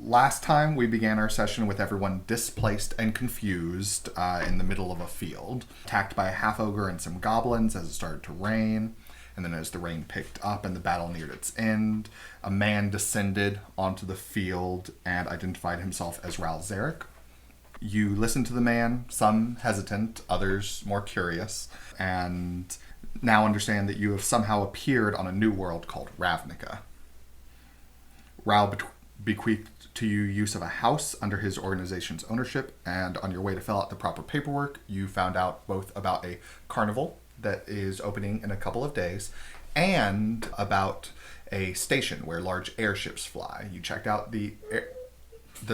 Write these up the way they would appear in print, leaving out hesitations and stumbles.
Last time we began our session with everyone displaced and confused in the middle of a field, attacked by a half-ogre and some goblins as it started to rain. And then as the rain picked up and the battle neared its end, a man descended onto the field and identified himself as Ral Zarek. You listened to the man, some hesitant, others more curious, and now understand that you have somehow appeared on a new world called Ravnica. Ral bequeathed to you use of a house under his organization's ownership, and on your way to fill out the proper paperwork, you found out both about a carnival that is opening in a couple of days, and about a station where large airships fly. You checked out the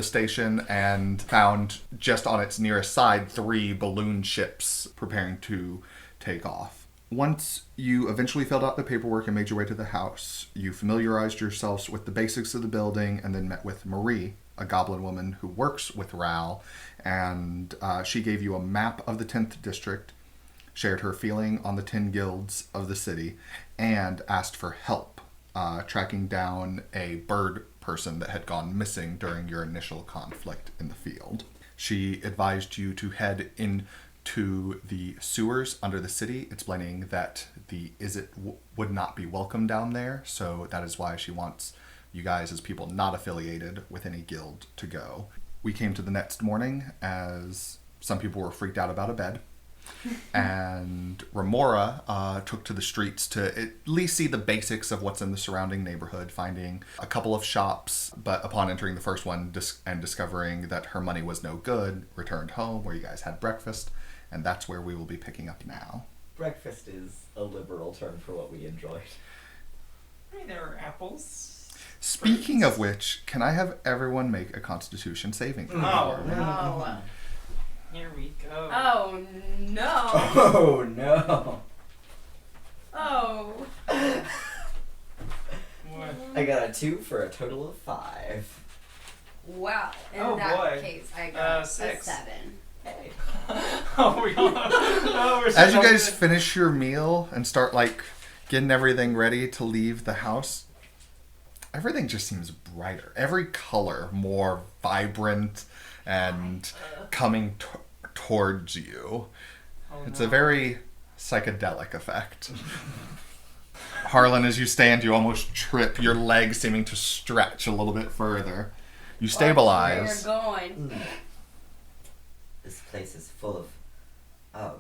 station and found just on its nearest side 3 balloon ships preparing to take off. Once you eventually filled out the paperwork and made your way to the house, you familiarized yourselves with the basics of the building and then met with Marie, a goblin woman who works with Ral, and she gave you a map of the 10th district, shared her feeling on the 10 guilds of the city, and asked for help tracking down a bird person that had gone missing during your initial conflict in the field. She advised you to head into the sewers under the city, explaining that the Izzet would not be welcome down there, so that is why she wants you guys as people not affiliated with any guild to go. We came to the next morning as some people were freaked out about a bed. And Remora took to the streets to at least see the basics of what's in the surrounding neighborhood, finding a couple of shops, but upon entering the first one and discovering that her money was no good, returned home where you guys had breakfast, and that's where we will be picking up now. Breakfast is a liberal term for what we enjoyed. I mean, there are apples. Speaking of which, can I have everyone make a Constitution saving throw? Oh, No. Here we go. Oh, no. Oh, no. Oh. What? I got a 2 for a total of 5. Wow. In Oh, that boy. case, I got a 6. 7. Hey. Oh, we all. Oh, we're As you so guys good. finish your meal and start getting everything ready to leave the house, everything just seems brighter. Every color more vibrant and coming towards you. Oh, It's no. a very psychedelic effect. Harlan, as you stand, you almost trip, your legs seeming to stretch a little bit further. You stabilize. Where you're going. This place is full of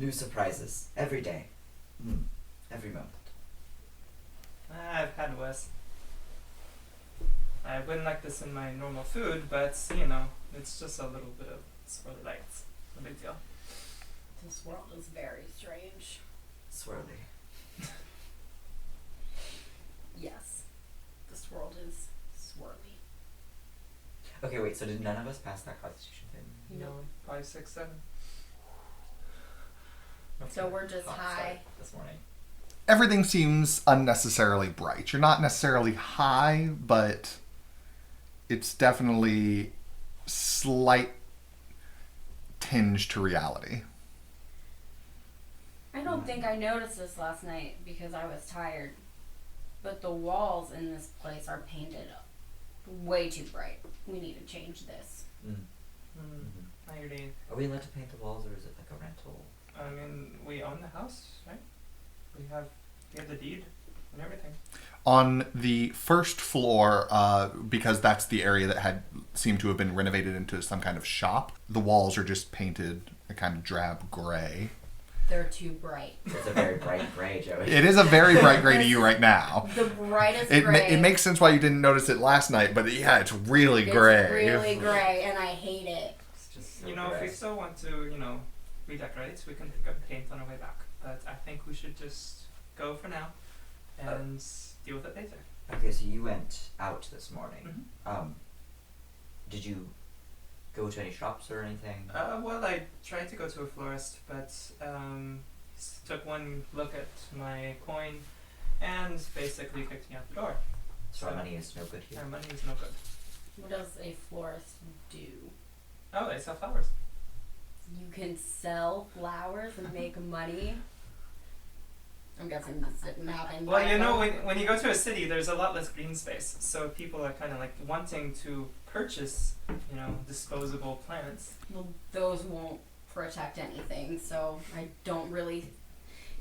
new surprises every day. Every moment. I've had worse. I wouldn't like this in my normal food, but, you know, it's just a little bit of swirly lights. No big deal. This world is very strange. Swirly. Yes. This world is swirly. Okay, wait, so did none of us pass that constitution thing? No, 5, 6, 7. So we're just Hot high. start this morning. Everything seems unnecessarily bright. You're not necessarily high, but it's definitely slight tinge to reality. I don't think I noticed this last night because I was tired. But the walls in this place are painted way too bright. We need to change this. I already. Are we allowed to paint the walls, or is it like a rental? I mean, we own the house, right? We have the deed and everything. On the first floor, because that's the area that had seemed to have been renovated into some kind of shop, the walls are just painted a kind of drab gray. They're too bright. It's a very bright gray, Joey. It is a very bright gray to you right now. The brightest It gray. makes sense why you didn't notice it last night, but yeah, it's really gray. It's really gray, and I hate it. It's just so You know, if gray. we still want to, redecorate, we can pick up paint on our way back. But I think we should just go for now and deal with it later. Okay, so you went out this morning. Mhm. Did you go to any shops or anything? Well, I tried to go to a florist, but took one look at my coin and basically kicked me out the door. So our money is no good here. Our money is no good. What does a florist do? Oh, they sell flowers. You can sell flowers and make money? I'm guessing this didn't happen. Well, you know, when you go to a city, there's a lot less green space, so people are kind of like wanting to purchase, you know, disposable plants. Well, those won't protect anything, so I don't really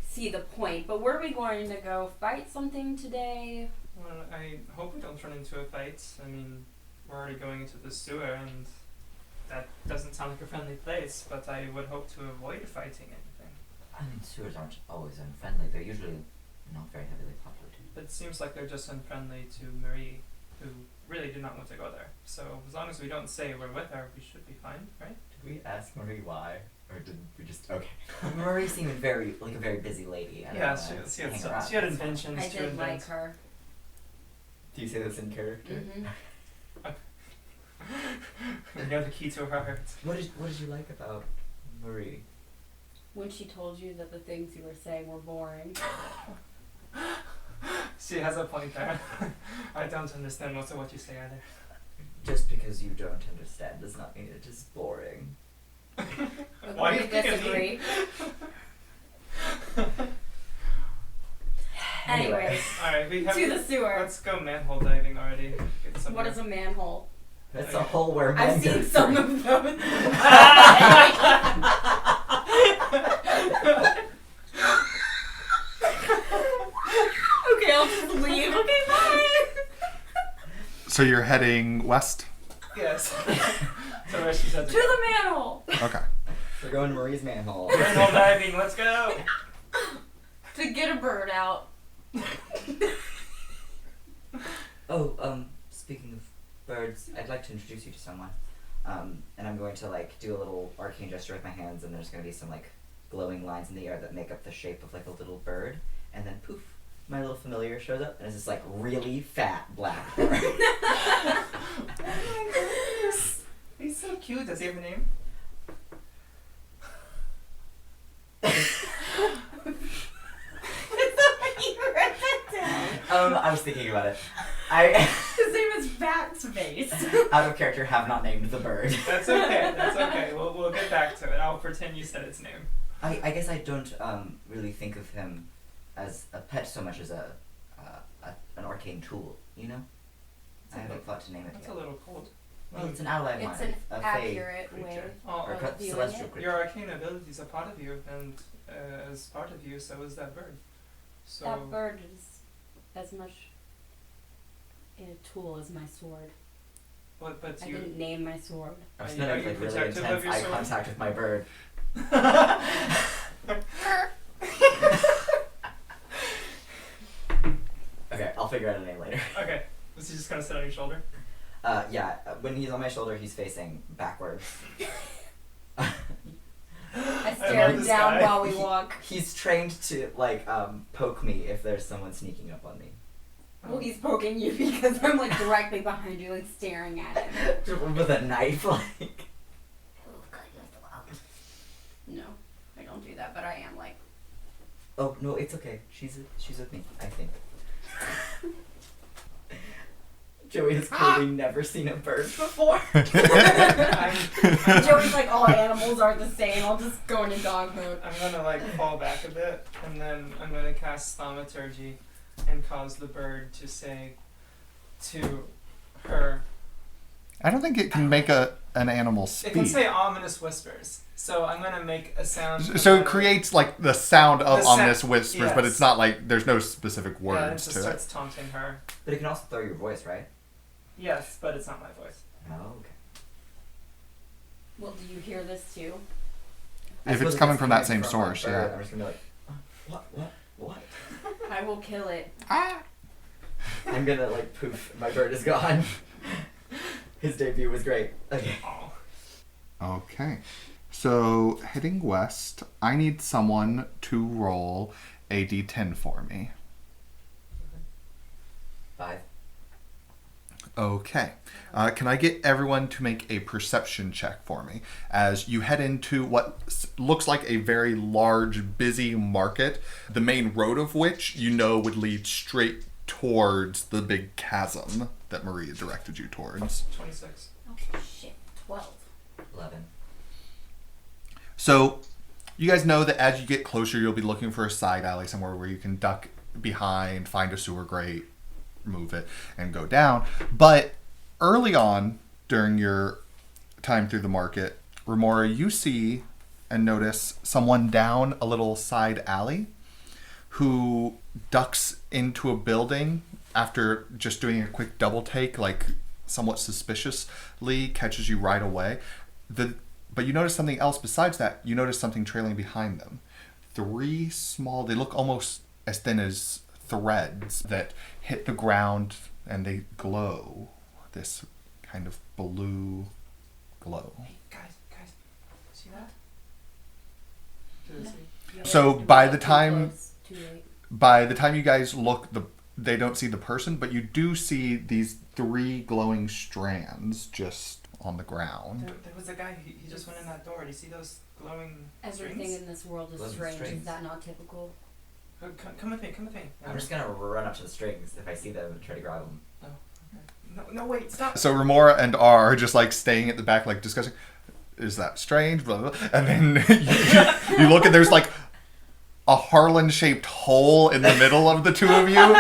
see the point. But were we going to go fight something today? Well, I hope we don't run into a fight. I mean, we're already going into the sewer, and that doesn't sound like a friendly place, but I would hope to avoid fighting anything. I mean, sewers aren't always unfriendly. They're usually not very heavily populated. But it seems like they're just unfriendly to Marie, who really did not want to go there. So as long as we don't say we're with her, we should be fine, right? Did we ask Marie why? Or did we just... Okay. Marie seemed like a very busy lady. I don't Yeah, wanna she hang around. had inventions I to did invent. like her. Do you say this in character? You know the key to her heart. What did you like about Marie? When she told you that the things you were saying were boring. She has a point there. I don't understand most of what you say either. Just because you don't understand does not mean it is boring. Why Agree you picking me? disagree. Anyways, Alright, we have to the sewer. Let's go manhole diving already. Get some What is a manhole? That's a hole where men I've go seen some through. of those. Okay, I'll just leave. Okay, bye. So you're heading west? Yes. So where she said To the manhole. Okay. We're going to Marie's manhole. manhole diving, let's go! To get a bird out. Oh, speaking of birds, I'd like to introduce you to someone. And I'm going to like do a little arcane gesture with my hands, and there's going to be some like glowing lines in the air that make up the shape of like a little bird, and then poof, my little familiar shows up, and it's this like really fat black bird. Oh my goodness! He's so cute. Does he have a name? I was thinking about it. I, His name is Bat's Face. out of character, have not named the bird. That's okay. That's okay. We'll get back to it. I'll pretend you said its name. I guess I don't really think of him as a pet so much as an arcane tool, you know? I haven't thought to name it That's yet. a little cold. Well, it's an ally of It's mine. an a fey accurate way creature. Oh, Or of cut viewing celestial it. creature. your arcane abilities are part of you, and as part of you, so is that bird. So That bird is as much a tool as my sword. but I you. didn't name my sword. I'm Are just you- gonna are you make like really protective of intense your eye sword? contact with my bird. Okay, I'll figure out a name later. Okay. Was he just gonna sit on your shoulder? Yeah, when he's on my shoulder, he's facing backwards. I love stare this down guy. while we walk. He's trained to, like, poke me if there's someone sneaking up on me. Well, he's poking you because I'm like directly behind you, like staring at him. With a knife, like. No, I don't do that, but I am like. Oh, no, it's okay. She's with me, I think. Joey has clearly never seen a bird before. I'm Joey's like, all animals are the same. I'll just go into dog mode. I'm gonna like fall back a bit, and then I'm gonna cast thaumaturgy, and cause the bird to say to her. I don't think it can make an animal It speak. can say ominous whispers. So I'm gonna make a sound. So it creates like the sound of The sound- ominous whispers, but it's yes. not like there's no specific Yeah, it words just to it. starts taunting her. But it can also throw your voice, right? Yes, but it's not my voice. Oh, okay. Well, do you hear this too? I If suppose it's if coming from that a same bird, source, yeah. I'm just gonna be like, what? I will kill it. I'm gonna like poof, my bird is gone. His debut was great. Okay. Oh. Okay. So heading west, I need someone to roll a d10 for me. 5. Okay. Can I get everyone to make a perception check for me as you head into what looks like a very large, busy market, the main road of which you know would lead straight towards the big chasm that Maria directed you towards. 26. Oh shit, 12. 11. So You guys know that as you get closer, you'll be looking for a side alley somewhere where you can duck behind, find a sewer grate, move it, and go down. But early on, during your time through the market, Remora, you see and notice someone down a little side alley who ducks into a building after just doing a quick double take, like somewhat suspiciously, catches you right away. But you notice something else besides that. You notice something trailing behind them. 3 small, they look almost as thin as threads that hit the ground and they glow. This kind of blue glow. Hey, guys, see that? Do they see? Yeah, So we're by not the too time- close, too late. By the time you guys look, they don't see the person, but you do see these 3 glowing strands just on the ground. There was a guy, he just went in that door. Do you see those glowing Everything strings? in this world is Glowing strange. Is strings. that not typical? Come with me. I'm just gonna run up to the strings if I see them and try to grab them. No, wait, stop. So Remora and R are just like staying at the back, like discussing, is that strange? Blah, blah, blah. And then you look and there's like a Harlan-shaped hole in the middle of the 2 of you.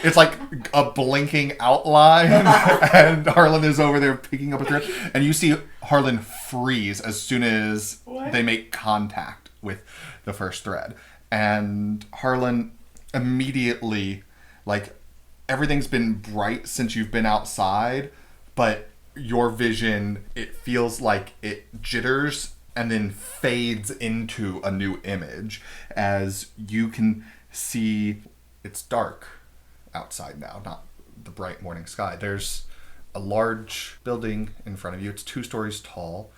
It's like a blinking outline, and Harlan is over there picking up a thread. And you see Harlan freeze as soon as they make contact with the first thread. And Harlan immediately, like, everything's been bright since you've been outside, but your vision, it feels like it jitters and then fades into a new image as you can see it's dark outside now, not the bright morning sky. There's a large building in front of you. It's 2 stories tall,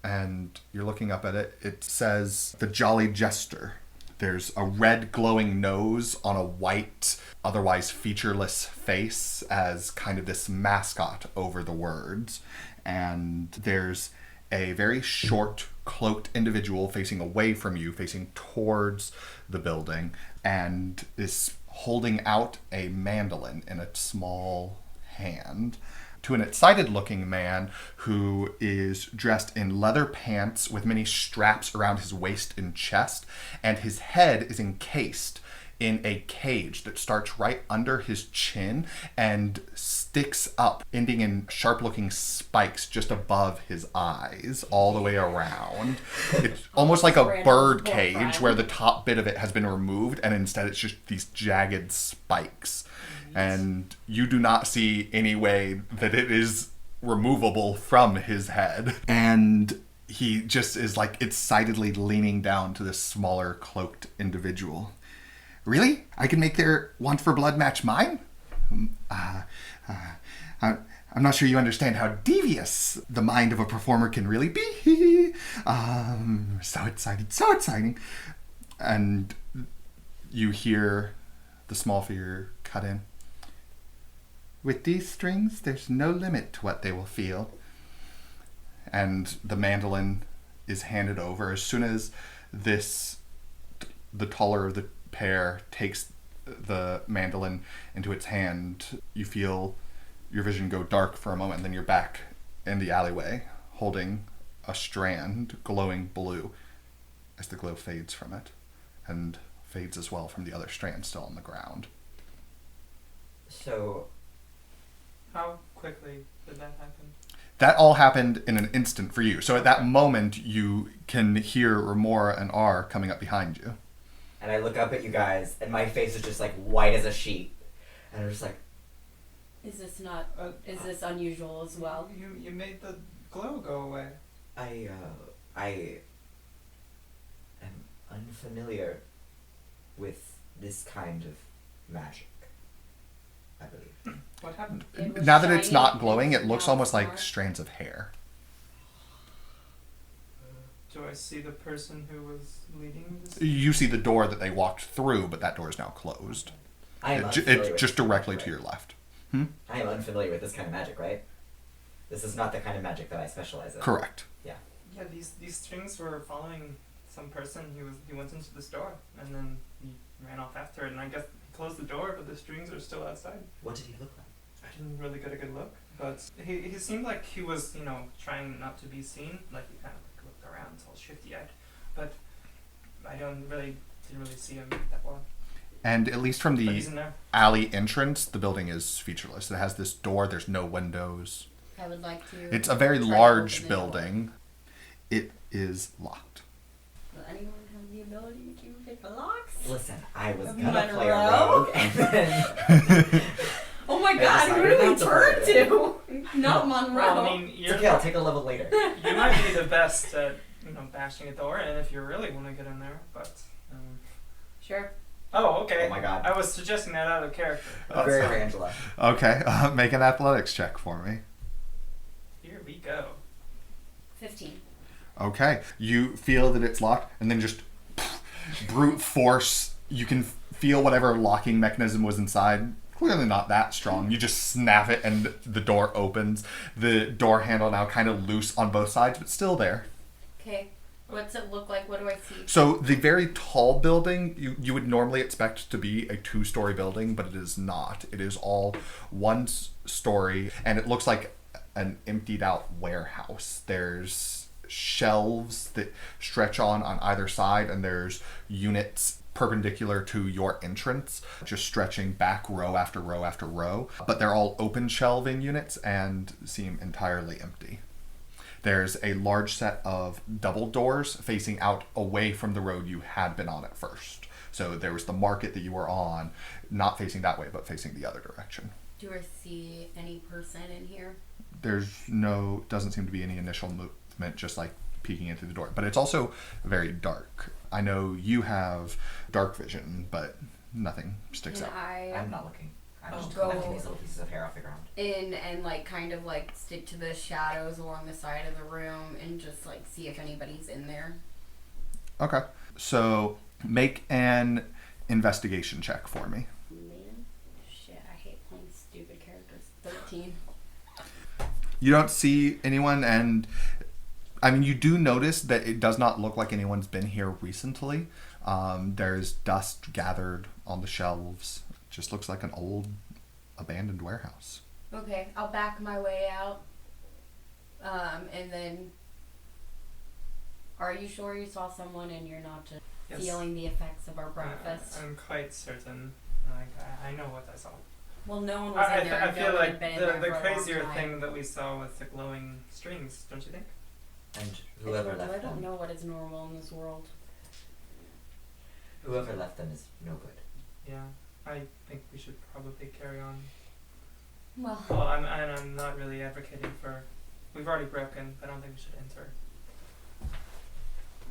and you're looking up at it. It says The Jolly Jester. There's a red glowing nose on a white, otherwise featureless face as kind of this mascot over the words. And there's a very short, cloaked individual facing away from you, facing towards the building, and is holding out a mandolin in a small hand to an excited-looking man who is dressed in leather pants with many straps around his waist and chest, and his head is encased in a cage that starts right under his chin and sticks up, ending in sharp-looking spikes just above his eyes all the way around. It's almost like a bird cage where the top bit of it has been removed, and instead it's just these jagged spikes. And you do not see any way that it is removable from his head. And he just is like excitedly leaning down to this smaller cloaked individual. Really? I can make their want for blood match mine? I'm not sure you understand how devious the mind of a performer can really be. So excited, so exciting. And you hear the small figure cut in. With these strings, there's no limit to what they will feel. And the mandolin is handed over. As soon as the taller of the pair takes the mandolin into its hand, you feel your vision go dark for a moment, and then you're back in the alleyway, holding a strand glowing blue as the glow fades from it, and fades as well from the other strand still on the ground. So, How quickly did that happen? That all happened in an instant for you. So at that moment, you can hear Remora and R coming up behind you. and I look up at you guys, and my face is just like white as a sheet, and I'm just like, Is this unusual as well? You made the glow go away. I am unfamiliar with this kind of magic, I believe. What happened? It was Now that it's shiny, not glowing, it now looks it's almost like not. strands of hair. Do I see the person who was leading this? You see the door that they walked through, but that door is now closed. I am It's unfamiliar with just this kind of directly magic, to right? your left. I am unfamiliar with this kind of magic, right? This is not the kind of magic that I specialize in. Correct. Yeah, these strings were following some person. He went into the store and then he ran off after it. And I guess he closed the door, but the strings are still outside. What did he look like? I didn't really get a good look, but he seemed like he was trying not to be seen. Like he kind of like looked around, all shifty-eyed. But I didn't really see him that well. And at least from But the he's in there. alley entrance, the building is featureless. It has this door. There's no windows. I would like to. It's a very try to large open the door. building. It is locked. Does anyone have the ability to pick the locks? Listen, I was Of gonna play a Monroe? rogue, and then Oh my I god, who decided do we not to turn play to? Not Monroe. Well, I mean, it's you're okay. I'll take a level later. you might be the best at bashing a door, and if you really want to get in there, but. Sure. Oh, okay. Oh my god. I was suggesting that out of character. But Very that's fine. Angela. Okay, make an athletics check for me. Here we go. 15. Okay, you feel that it's locked, and then just brute force. You can feel whatever locking mechanism was inside. Clearly not that strong. You just snap it, and the door opens. The door handle now kind of loose on both sides, but still there. Okay. What's it look like? What do I see? So the very tall building, you would normally expect to be a 2-story building, but it is not. It is all 1 story, and it looks like an emptied out warehouse. There's shelves that stretch on either side, and there's units perpendicular to your entrance, just stretching back row after row after row. But they're all open shelving units and seem entirely empty. There's a large set of double doors facing out away from the road you had been on at first. So there was the market that you were on, not facing that way, but facing the other direction. Do I see any person in here? Doesn't seem to be any initial movement, just like peeking into the door. But it's also very dark. I know you have dark vision, but nothing sticks Can out. I'm not looking. I'm just Go- collecting these little pieces of hair off the ground. in and like kind of like stick to the shadows along the side of the room and just like see if anybody's in there. Okay. So make an investigation check for me. Man, shit, I hate playing stupid characters. 13. You don't see anyone, and I mean, you do notice that it does not look like anyone's been here recently. There's dust gathered on the shelves. It just looks like an old abandoned warehouse. Okay, I'll back my way out. And then, are you sure you saw someone and you're not just Yes. feeling the effects of our breakfast? I'm quite certain. I know what I saw. Well, no one was in there. I and no feel one like had been in the there for a long crazier time. thing that we saw with the glowing strings, don't you think? And whoever I left don't them, know what is normal in this world. whoever left them is no good. Yeah, I think we should probably carry on. Well, Well, I'm not really advocating for. We've already broken. I don't think we should enter.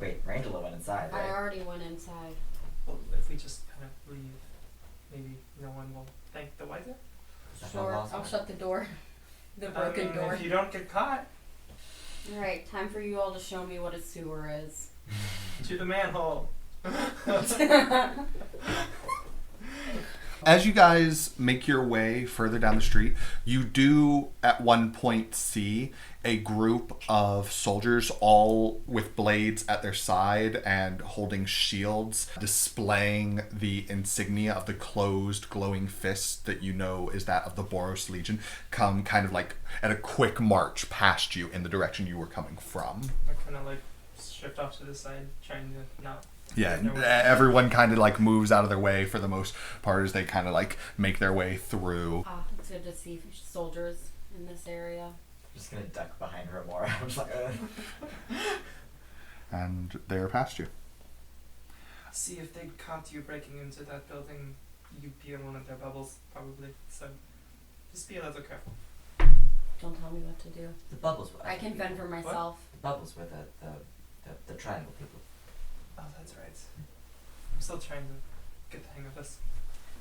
Wait, Angela went inside, I right? already went inside. Well, if we just kind of leave, maybe no one will think the wiser. Is that how Sure, laws I'll work? shut the door. The broken door. If you don't get caught, Alright, time for you all to show me what a sewer is. to the manhole. As you guys make your way further down the street, you do at one point see a group of soldiers, all with blades at their side and holding shields, displaying the insignia of the closed glowing fist that you know is that of the Boros Legion, come kind of like at a quick march past you in the direction you were coming from. I kind of like shift off to the side, trying to not. Yeah, get in their way. everyone kind of like moves out of their way for the most part as they kind of like make their way through. Ah, it's good to see soldiers in this area. I'm just gonna duck behind her more. I'm just like, And they're past you. See if they caught you breaking into that building, you'd be in one of their bubbles, probably. So just be a little careful. Don't tell me what to do. The bubbles were. I can fend for myself. The bubbles were the triangle people. Oh, that's right. I'm still trying to get the hang of this.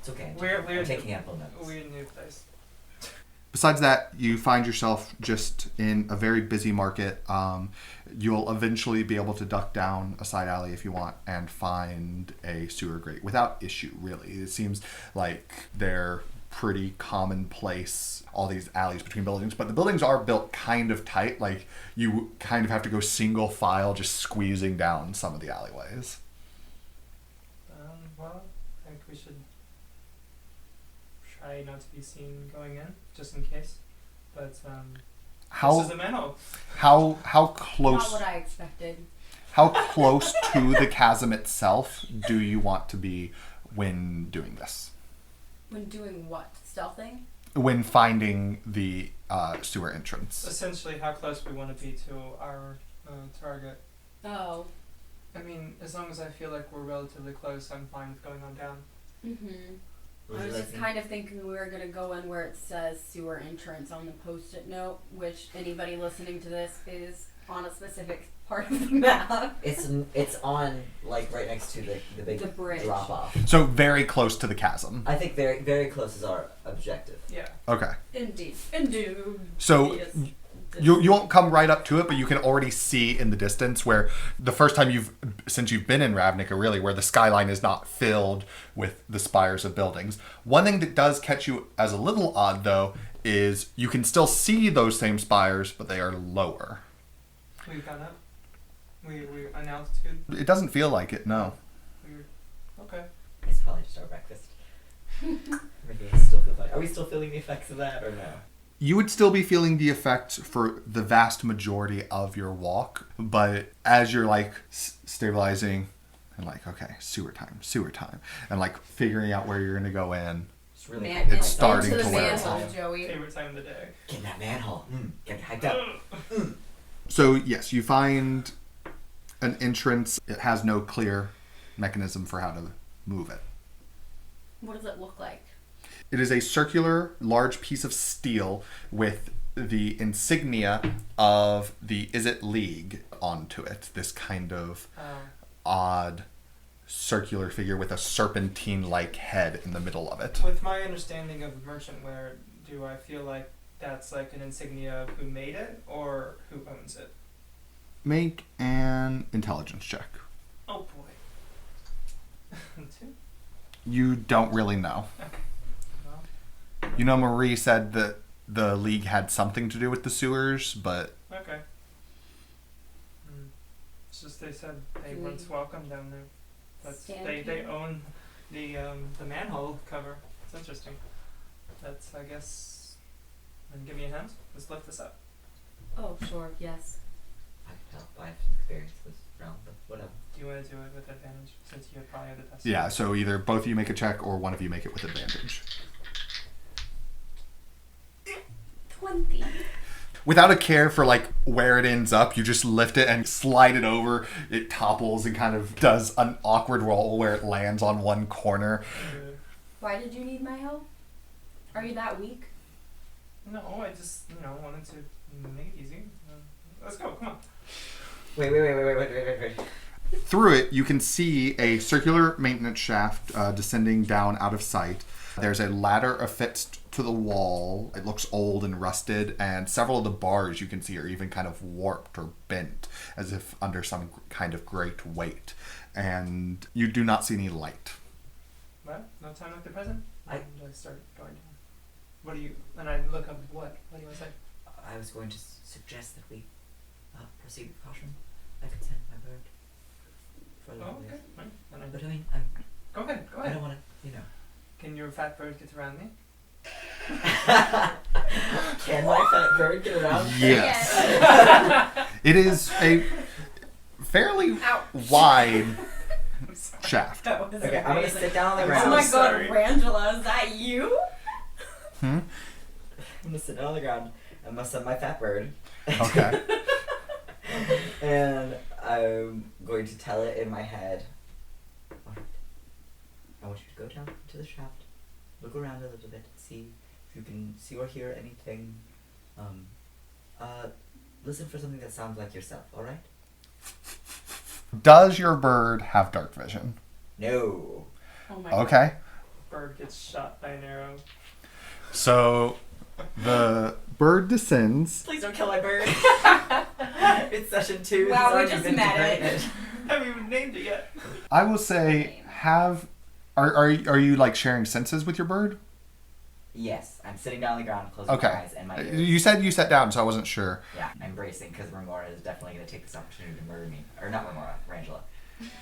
It's okay. We're I'm taking ample notes. Weird new place. Besides that, you find yourself just in a very busy market. You'll eventually be able to duck down a side alley if you want and find a sewer grate without issue, really. It seems like they're pretty commonplace, all these alleys between buildings, but the buildings are built kind of tight. Like, you kind of have to go single file, just squeezing down some of the alleyways. Well, I think we should try not to be seen going in, just in case. But this is a manhole. How Not close what I expected. How close to the chasm itself do you want to be when doing this? When doing what? Stealthing? When finding the sewer entrance. Essentially, how close we want to be to our target. Oh. I mean, as long as I feel like we're relatively close, I'm fine with going on down. I was just kind of thinking we were going to go in where it says sewer entrance on the post-it note, which anybody listening to this is on a specific part of the map. It's on like right next to the big The bridge. drop off. So very close to the chasm. I think very very close is our objective. Yeah. Okay. Indeed. So Yes. you won't come right up to it, but you can already see in the distance where the first time since you've been in Ravnica, really, where the skyline is not filled with the spires of buildings. One thing that does catch you as a little odd, though, is you can still see those same spires, but they are lower. We've gone up. We're on altitude. It doesn't feel like it, no. Weird. Okay. It's probably just our breakfast. Maybe I still feel like. Are we still feeling the effects of that or no? You would still be feeling the effects for the vast majority of your walk, but as you're like stabilizing and like, okay, sewer time, and like figuring out where you're gonna go in, It's really It's starting into to the wear manhole, off. Joey. Favorite time of the day. Get in that manhole. Get hyped up. So yes, you find an entrance. It has no clear mechanism for how to move it. What does it look like? It is a circular, large piece of steel with the insignia of the Is It League onto it. This kind of odd circular figure with a serpentine-like head in the middle of it. With my understanding of merchant wear, do I feel like that's like an insignia of who made it or who owns it? Make an intelligence check. Oh boy. 2? You don't really know. Okay. Well, You know, Marie said that the League had something to do with the sewers, but okay. It's just they said they Do we- once welcome down there. That's Stand they here? own the manhole cover. It's interesting. That's I guess. And give me a hint. Let's lift this up. Oh, sure, yes. I can tell. I have some experience this round, but whatever. Do you want to do it with advantage since you probably have the best? yeah, so either both of you make a check or one of you make it with advantage. 20. Without a care for like where it ends up, you just lift it and slide it over. It topples and kind of does an awkward roll where it lands on one corner. Why did you need my help? Are you that weak? No, I just wanted to make it easy. Let's go. Come on. Wait. Through it, you can see a circular maintenance shaft descending down out of sight. There's a ladder affixed to the wall. It looks old and rusted, and several of the bars you can see are even kind of warped or bent, as if under some kind of great weight. And you do not see any light. Well, no time like the present. I And I start going down. What do you? And I look up. What? What do you want to say? I was going to suggest that we proceed with caution. I could send my bird for a Oh, little okay. bit. Right. And I, But I mean, go ahead. Go I ahead. don't want to, Can your fat bird get around me? Can my fat bird get around? Yes. It is a fairly Ouch. wide I'm sorry. shaft. That was Okay, I'm gonna amazing. sit down on the I'm ground. Oh my so sorry. god, Rangela, is that you? Hmm? I'm gonna sit down on the ground. I'm gonna send my fat bird. Okay. And I'm going to tell it in my head. Alright. I want you to go down to the shaft, look around a little bit, see if you can see or hear anything. Listen for something that sounds like yourself, alright? Does your bird have dark vision? No. Oh my god. Okay. Bird gets shot by an arrow. So the bird descends. Please don't kill my bird. It's session 2. Wow, It's we already just been met degraded. I haven't even named it yet. I will say are you like sharing senses with your bird? Yes, I'm sitting down on the ground, closing Okay. my eyes and my ears. You said you sat down, so I wasn't sure. Yeah, I'm bracing because Remora is definitely going to take this opportunity to murder me. Or not Remora, Rangela.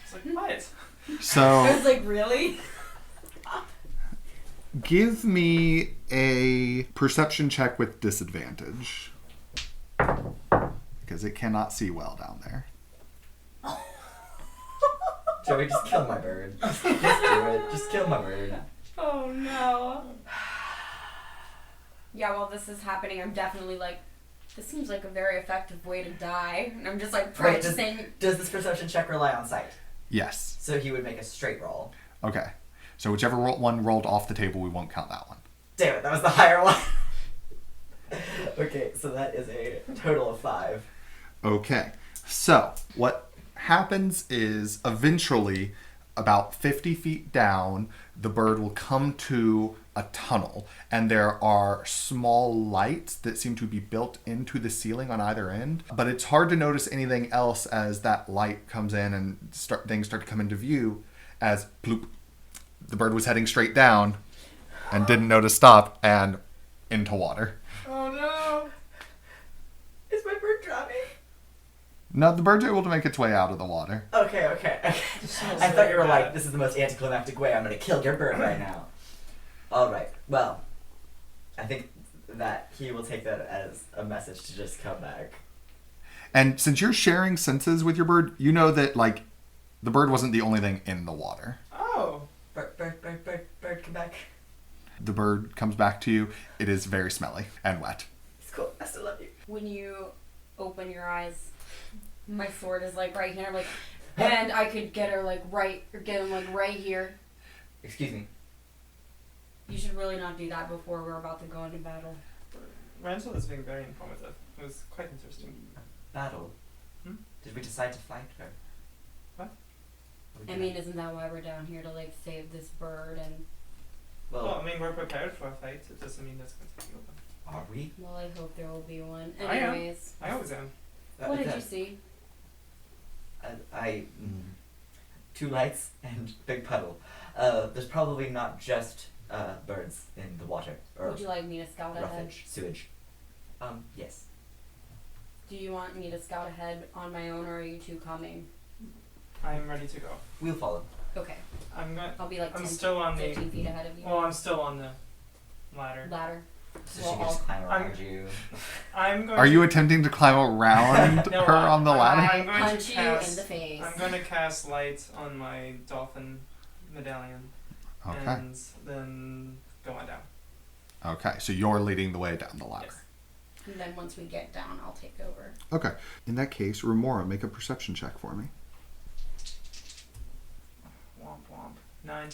It's like quiet. I So was like, really? give me a perception check with disadvantage. Because it cannot see well down there. Joey, just kill my bird. Just do it. Just kill my bird. Oh no. Yeah, while this is happening, I'm definitely like, this seems like a very effective way to die. And I'm just like Wait, practicing. does this perception check rely on sight? Yes. So he would make a straight roll. Okay. So whichever one rolled off the table, we won't count that one. Damn it, that was the higher one. Okay, so that is a total of 5. Okay. So what happens is eventually, about 50 feet down, the bird will come to a tunnel, and there are small lights that seem to be built into the ceiling on either end. But it's hard to notice anything else as that light comes in and things start to come into view. As bloop, the bird was heading straight down, and didn't know to stop, and into water. Oh no! Is my bird drowning? No, the bird's able to make its way out of the water. Okay. I thought you were like, this is the most anticlimactic way. I'm gonna kill your bird right now. Alright, well, I think that he will take that as a message to just come back. And since you're sharing senses with your bird, you know that, like, the bird wasn't the only thing in the water. Oh. Bird, come back. The bird comes back to you. It is very smelly and wet. It's cool. I still love you. When you open your eyes, my sword is like right here, like, and I could get her like get him like right here. Excuse me. You should really not do that before we're about to go into battle. Randall is being very informative. It was quite interesting. Battle. Did we decide to fight her? What? I mean, isn't that why we're down here, to like save this bird? And Well, I mean, we're prepared for a fight. It doesn't mean that's going to be open. Are we? well, I hope there will be one. I am. Anyways, I always am. what did you see? I 2 lights and big puddle. There's probably not just birds in the water or Would you like me to scout ahead? roughage, sewage. Yes. Do you want me to scout ahead on my own, or are you two coming? I'm ready to go. We'll follow. Okay, I'm going. I'll be like I'm 10, still on 15 feet ahead of you. Well, I'm still on the ladder. Ladder. So Well, she can just climb I'm- around you. I'm going. Are to, you attempting to climb around No, her on the ladder? I'm I going to punch you cast- in the face. I'm going to cast light on my dolphin medallion, Okay. and then go on down. Okay, so you're leading the way down the ladder. Yes. And then once we get down, I'll take over. Okay. In that case, Remora, make a perception check for me. Womp womp. 9.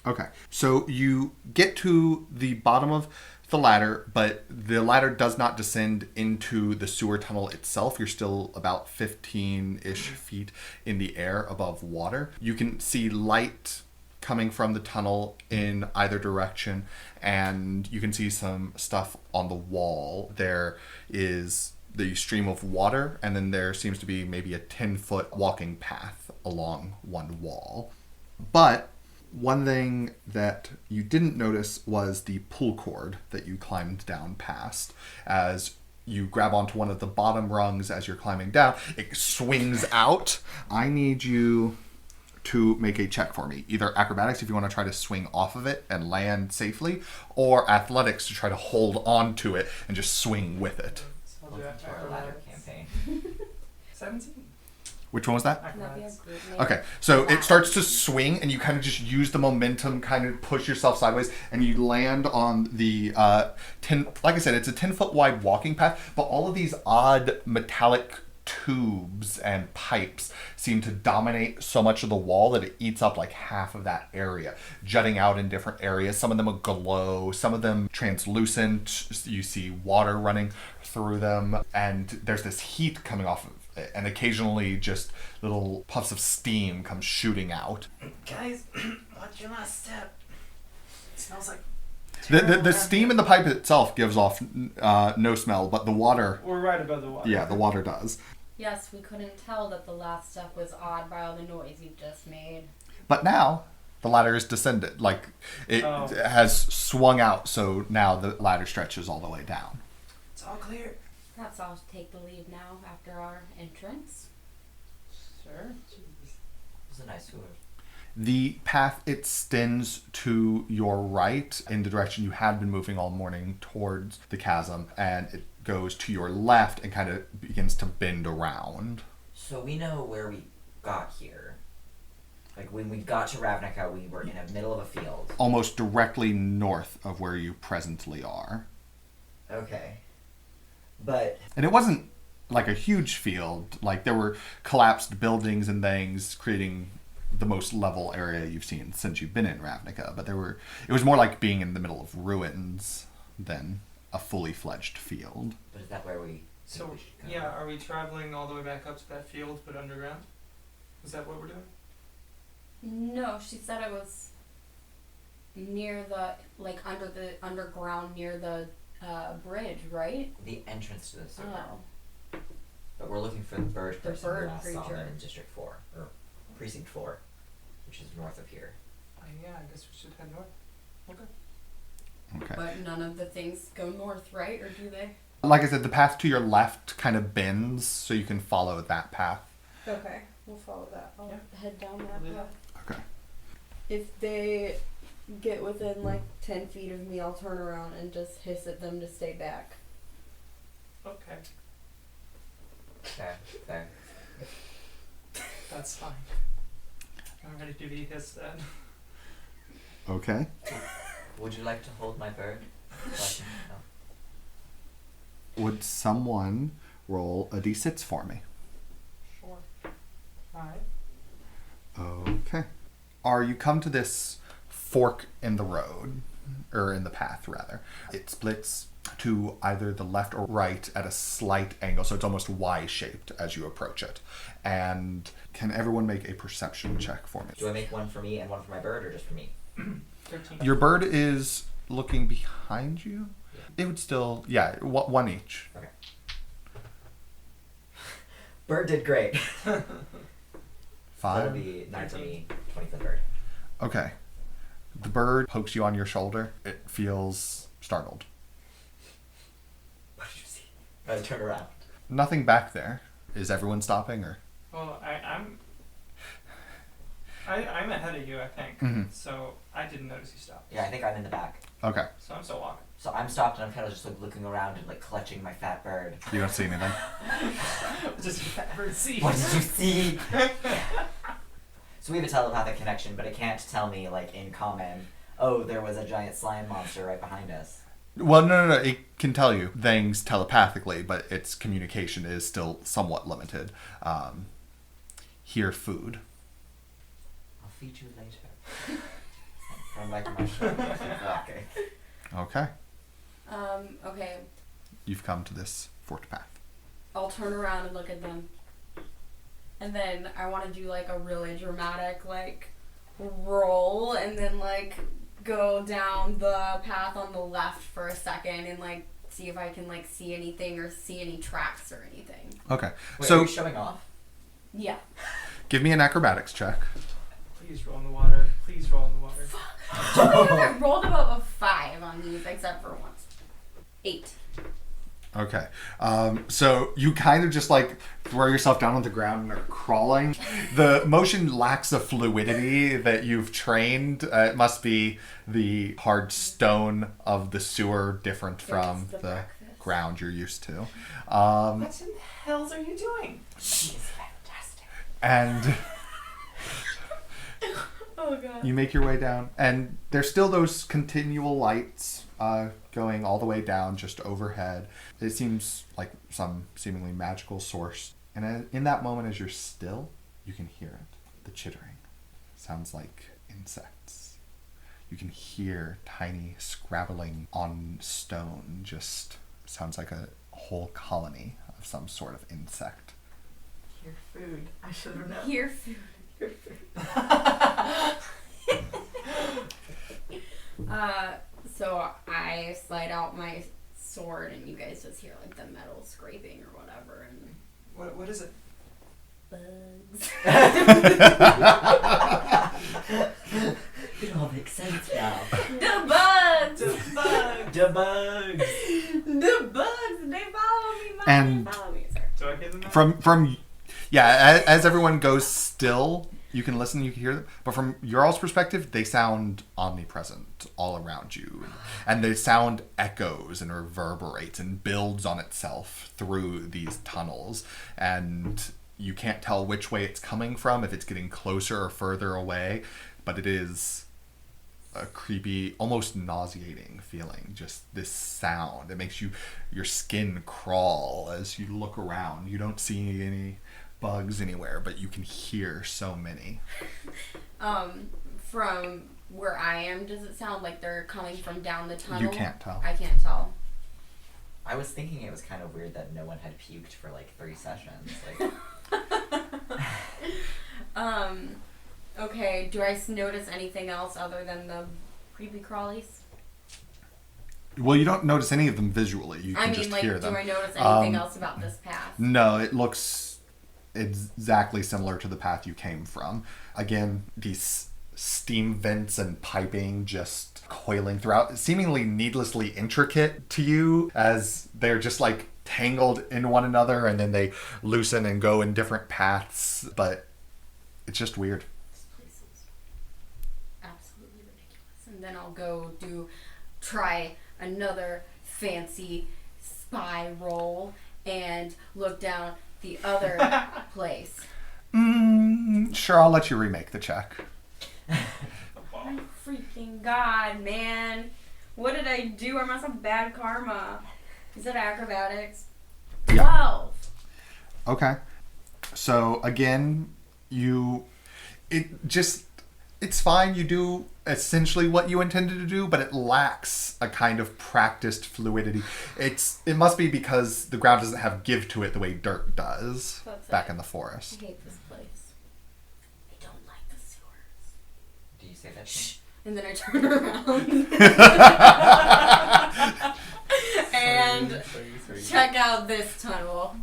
Okay. So you get to the bottom of the ladder, but the ladder does not descend into the sewer tunnel itself. You're still about 15-ish feet in the air above water. You can see light coming from the tunnel in either direction, and you can see some stuff on the wall. There is the stream of water, and then there seems to be maybe a 10-foot walking path along one wall. But one thing that you didn't notice was the pull cord that you climbed down past. As you grab onto one of the bottom rungs as you're climbing down, it swings out. I need you to make a check for me. Either acrobatics if you want to try to swing off of it and land safely, or athletics to try to hold on to it and just swing with it. So I'll do Welcome to our ladder campaign. 17. Which one was that? That'd be a Acrobatics. group name. Okay, so it starts to swing, and you kind of just use the momentum, kind of push yourself sideways, and you land on the 10. Like I said, it's a 10-foot wide walking path, but all of these odd metallic tubes and pipes seem to dominate so much of the wall that it eats up like half of that area, jutting out in different areas. Some of them glow, some of them translucent. You see water running through them, and there's this heat coming off of it, and occasionally just little puffs of steam come shooting out. Guys, watch your last step. It smells like The steam in the pipe itself gives off no smell, but the water, We're right above the water. yeah, the water does. Yes, we couldn't tell that the last step was odd by all the noise you just made. But now the ladder is descended, like it Oh. has swung out, so now the ladder stretches all the way down. it's all clear. Perhaps I'll take the lead now after our entrance. Sure. It was a nice tour. The path extends to your right in the direction you had been moving all morning towards the chasm, and it goes to your left and kind of begins to bend around. So we know where we got here. Like when we got to Ravnica, we were in the middle of a field. Almost directly north of where you presently are. Okay. But And it wasn't like a huge field. Like there were collapsed buildings and things creating the most level area you've seen since you've been in Ravnica. But it was more like being in the middle of ruins than a fully fledged field. is that where we? So, we should go? yeah, are we traveling all the way back up to that field but underground? Is that what we're doing? No, she said it was near the, like, underground near the bridge, right? The entrance to the sewer. Oh. But we're looking for the bird The person bird who last saw creature. them in District 4, or Precinct 4, which is north of here. Yeah, I guess we should head north. Okay. Okay. But none of the things go north, right? Or do they? Like I said, the path to your left kind of bends, so you can follow that path. Okay, we'll follow that. I'll head down that Yeah. path. Okay. If they get within like 10 feet of me, I'll turn around and just hiss at them to stay back. Okay, Fair. that's fine. I'm ready to be his then. Okay. Would you like to hold my bird? So I can, Would someone roll a d6 for me? Sure. Alright. Okay. You come to this fork in the road, or in the path rather. It splits to either the left or right at a slight angle, so it's almost Y-shaped as you approach it. And can everyone make a perception check for me? Do I make one for me and one for my bird, or just for me? 13. Your bird is looking behind you. It would still, one each. Okay. Bird did great. 5. That'll be 9 for me, 20 for the bird. Okay. The bird pokes you on your shoulder. It feels startled. What did you see? I turn around. Nothing back there. Is everyone stopping or? Well, I'm ahead of you, I think. Mhm. So I didn't notice you stopped. Yeah, I think I'm in the back. Okay. So I'm still walking. So I'm stopped and I'm kind of just like looking around and like clutching my fat bird. You don't see anything? Just fat bird seed. What did you see? So we have a telepathic connection, but it can't tell me like in common, oh, there was a giant slime monster right behind us. Well, no. It can tell you things telepathically, but its communication is still somewhat limited. Hear food. I'll feed you later. From like my shoulder. Okay. Okay. Okay. You've come to this forked path. I'll turn around and look at them. And then I want to do like a really dramatic like roll and then like go down the path on the left for a second and like see if I can like see anything or see any tracks or anything. Okay. Wait, So are you showing off? Yeah. give me an acrobatics check. Please roll in the water. Please roll in the water. I haven't rolled above a 5 on these except for once. 8. Okay. So you kind of just like throw yourself down on the ground and are crawling. The motion lacks the fluidity that you've trained. It must be the hard stone of the sewer different from the the breakfast. ground you're used to. What in the hells are you doing? She is fantastic. And Oh god. you make your way down. And there's still those continual lights going all the way down just overhead. It seems like some seemingly magical source. And in that moment, as you're still, you can hear it. The chittering. Sounds like insects. You can hear tiny scrabbling on stone. Just sounds like a whole colony of some sort of insect. Your food. I should have known. Here food. Your food. So I slide out my sword and you guys just hear like the metal scraping or whatever and What is it? bugs. It all makes sense now. The bugs! The bugs. The bugs! They follow me, Mom. And They follow me. Sorry. Do I hear them now? From yeah, as everyone goes still, you can listen, you can hear them. But from your all's perspective, they sound omnipresent all around you. And the sound echoes and reverberates and builds on itself through these tunnels. And You can't tell which way it's coming from, if it's getting closer or further away, but it is a creepy, almost nauseating feeling. Just this sound. It makes your skin crawl as you look around. You don't see any bugs anywhere, but you can hear so many. From where I am, does it sound like they're coming from down the tunnel? You can't tell. I can't tell. I was thinking it was kind of weird that no one had puked for like 3 sessions. Like, Okay, do I notice anything else other than the creepy crawlies? Well, you don't notice any of them visually. You can just hear them. Do I notice anything else about this path? No, it looks exactly similar to the path you came from. Again, these steam vents and piping just coiling throughout, seemingly needlessly intricate to you, as they're just like tangled in one another, and then they loosen and go in different paths, but it's just weird. This place is absolutely ridiculous. And then I'll go try another fancy spy roll and look down the other place. Sure, I'll let you remake the check. My freaking god, man. What did I do? I must have bad karma. Is it acrobatics? Yeah. 12. Okay. So again, it's fine. You do essentially what you intended to do, but it lacks a kind of practiced fluidity. It must be because the ground doesn't have give to it the way dirt does back in the forest. I hate this place. I don't like the sewers. do you say that? Shh. And then I turn around and check out this tunnel.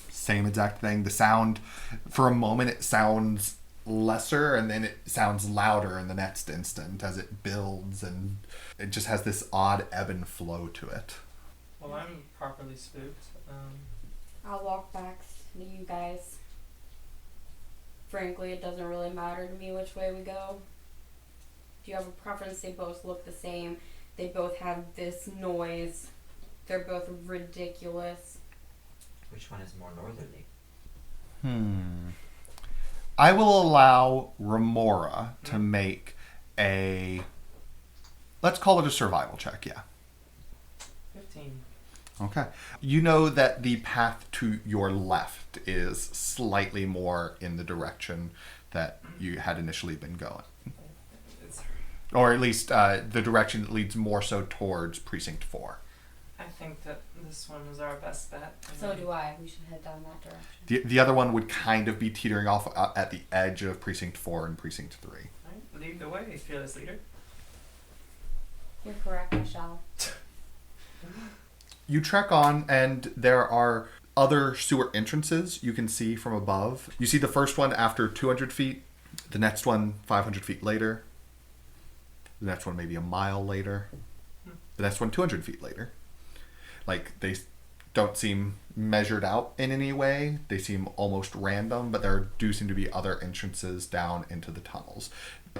Same exact thing. The sound, for a moment, it sounds lesser, and then it sounds louder in the next instant as it builds, and it just has this odd ebb and flow to it. Well, I'm properly spooked. I'll walk back to you guys. Frankly, it doesn't really matter to me which way we go. Do you have a preference? They both look the same. They both have this noise. They're both ridiculous. Which one is more northerly? I will allow Remora to make let's call it a survival check, yeah. 15. Okay. You know that the path to your left is slightly more in the direction that you had initially been going. Or at least the direction that leads more so towards Precinct 4. I think that this one was our best bet. So do I. We should head down that direction. The other one would kind of be teetering off at the edge of Precinct 4 and Precinct 3. Right, lead the way, fearless leader. You're correct, I shall. You trek on, and there are other sewer entrances you can see from above. You see the first one after 200 feet, the next one 500 feet later, the next one maybe a mile later, the next one 200 feet later. Like, they don't seem measured out in any way. They seem almost random, but there do seem to be other entrances down into the tunnels.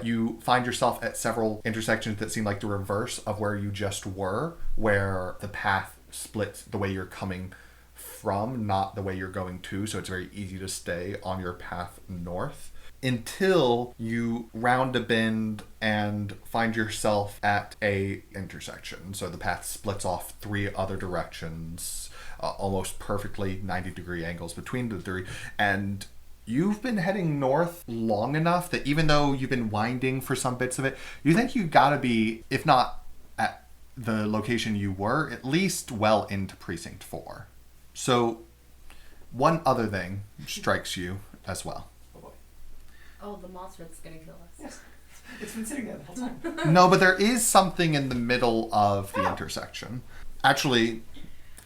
You find yourself at several intersections that seem like the reverse of where you just were, where the path splits the way you're coming from, not the way you're going to, so it's very easy to stay on your path north. Until you round a bend and find yourself at a intersection. So the path splits off 3 other directions, almost perfectly 90-degree angles between the 3. And you've been heading north long enough that even though you've been winding for some bits of it, you think you've got to be, if not at the location you were, at least well into Precinct 4. So one other thing strikes you as well. Oh, the monster that's gonna kill us. Yes. It's been sitting there the whole time. No, but there is something in the middle of the intersection. Actually,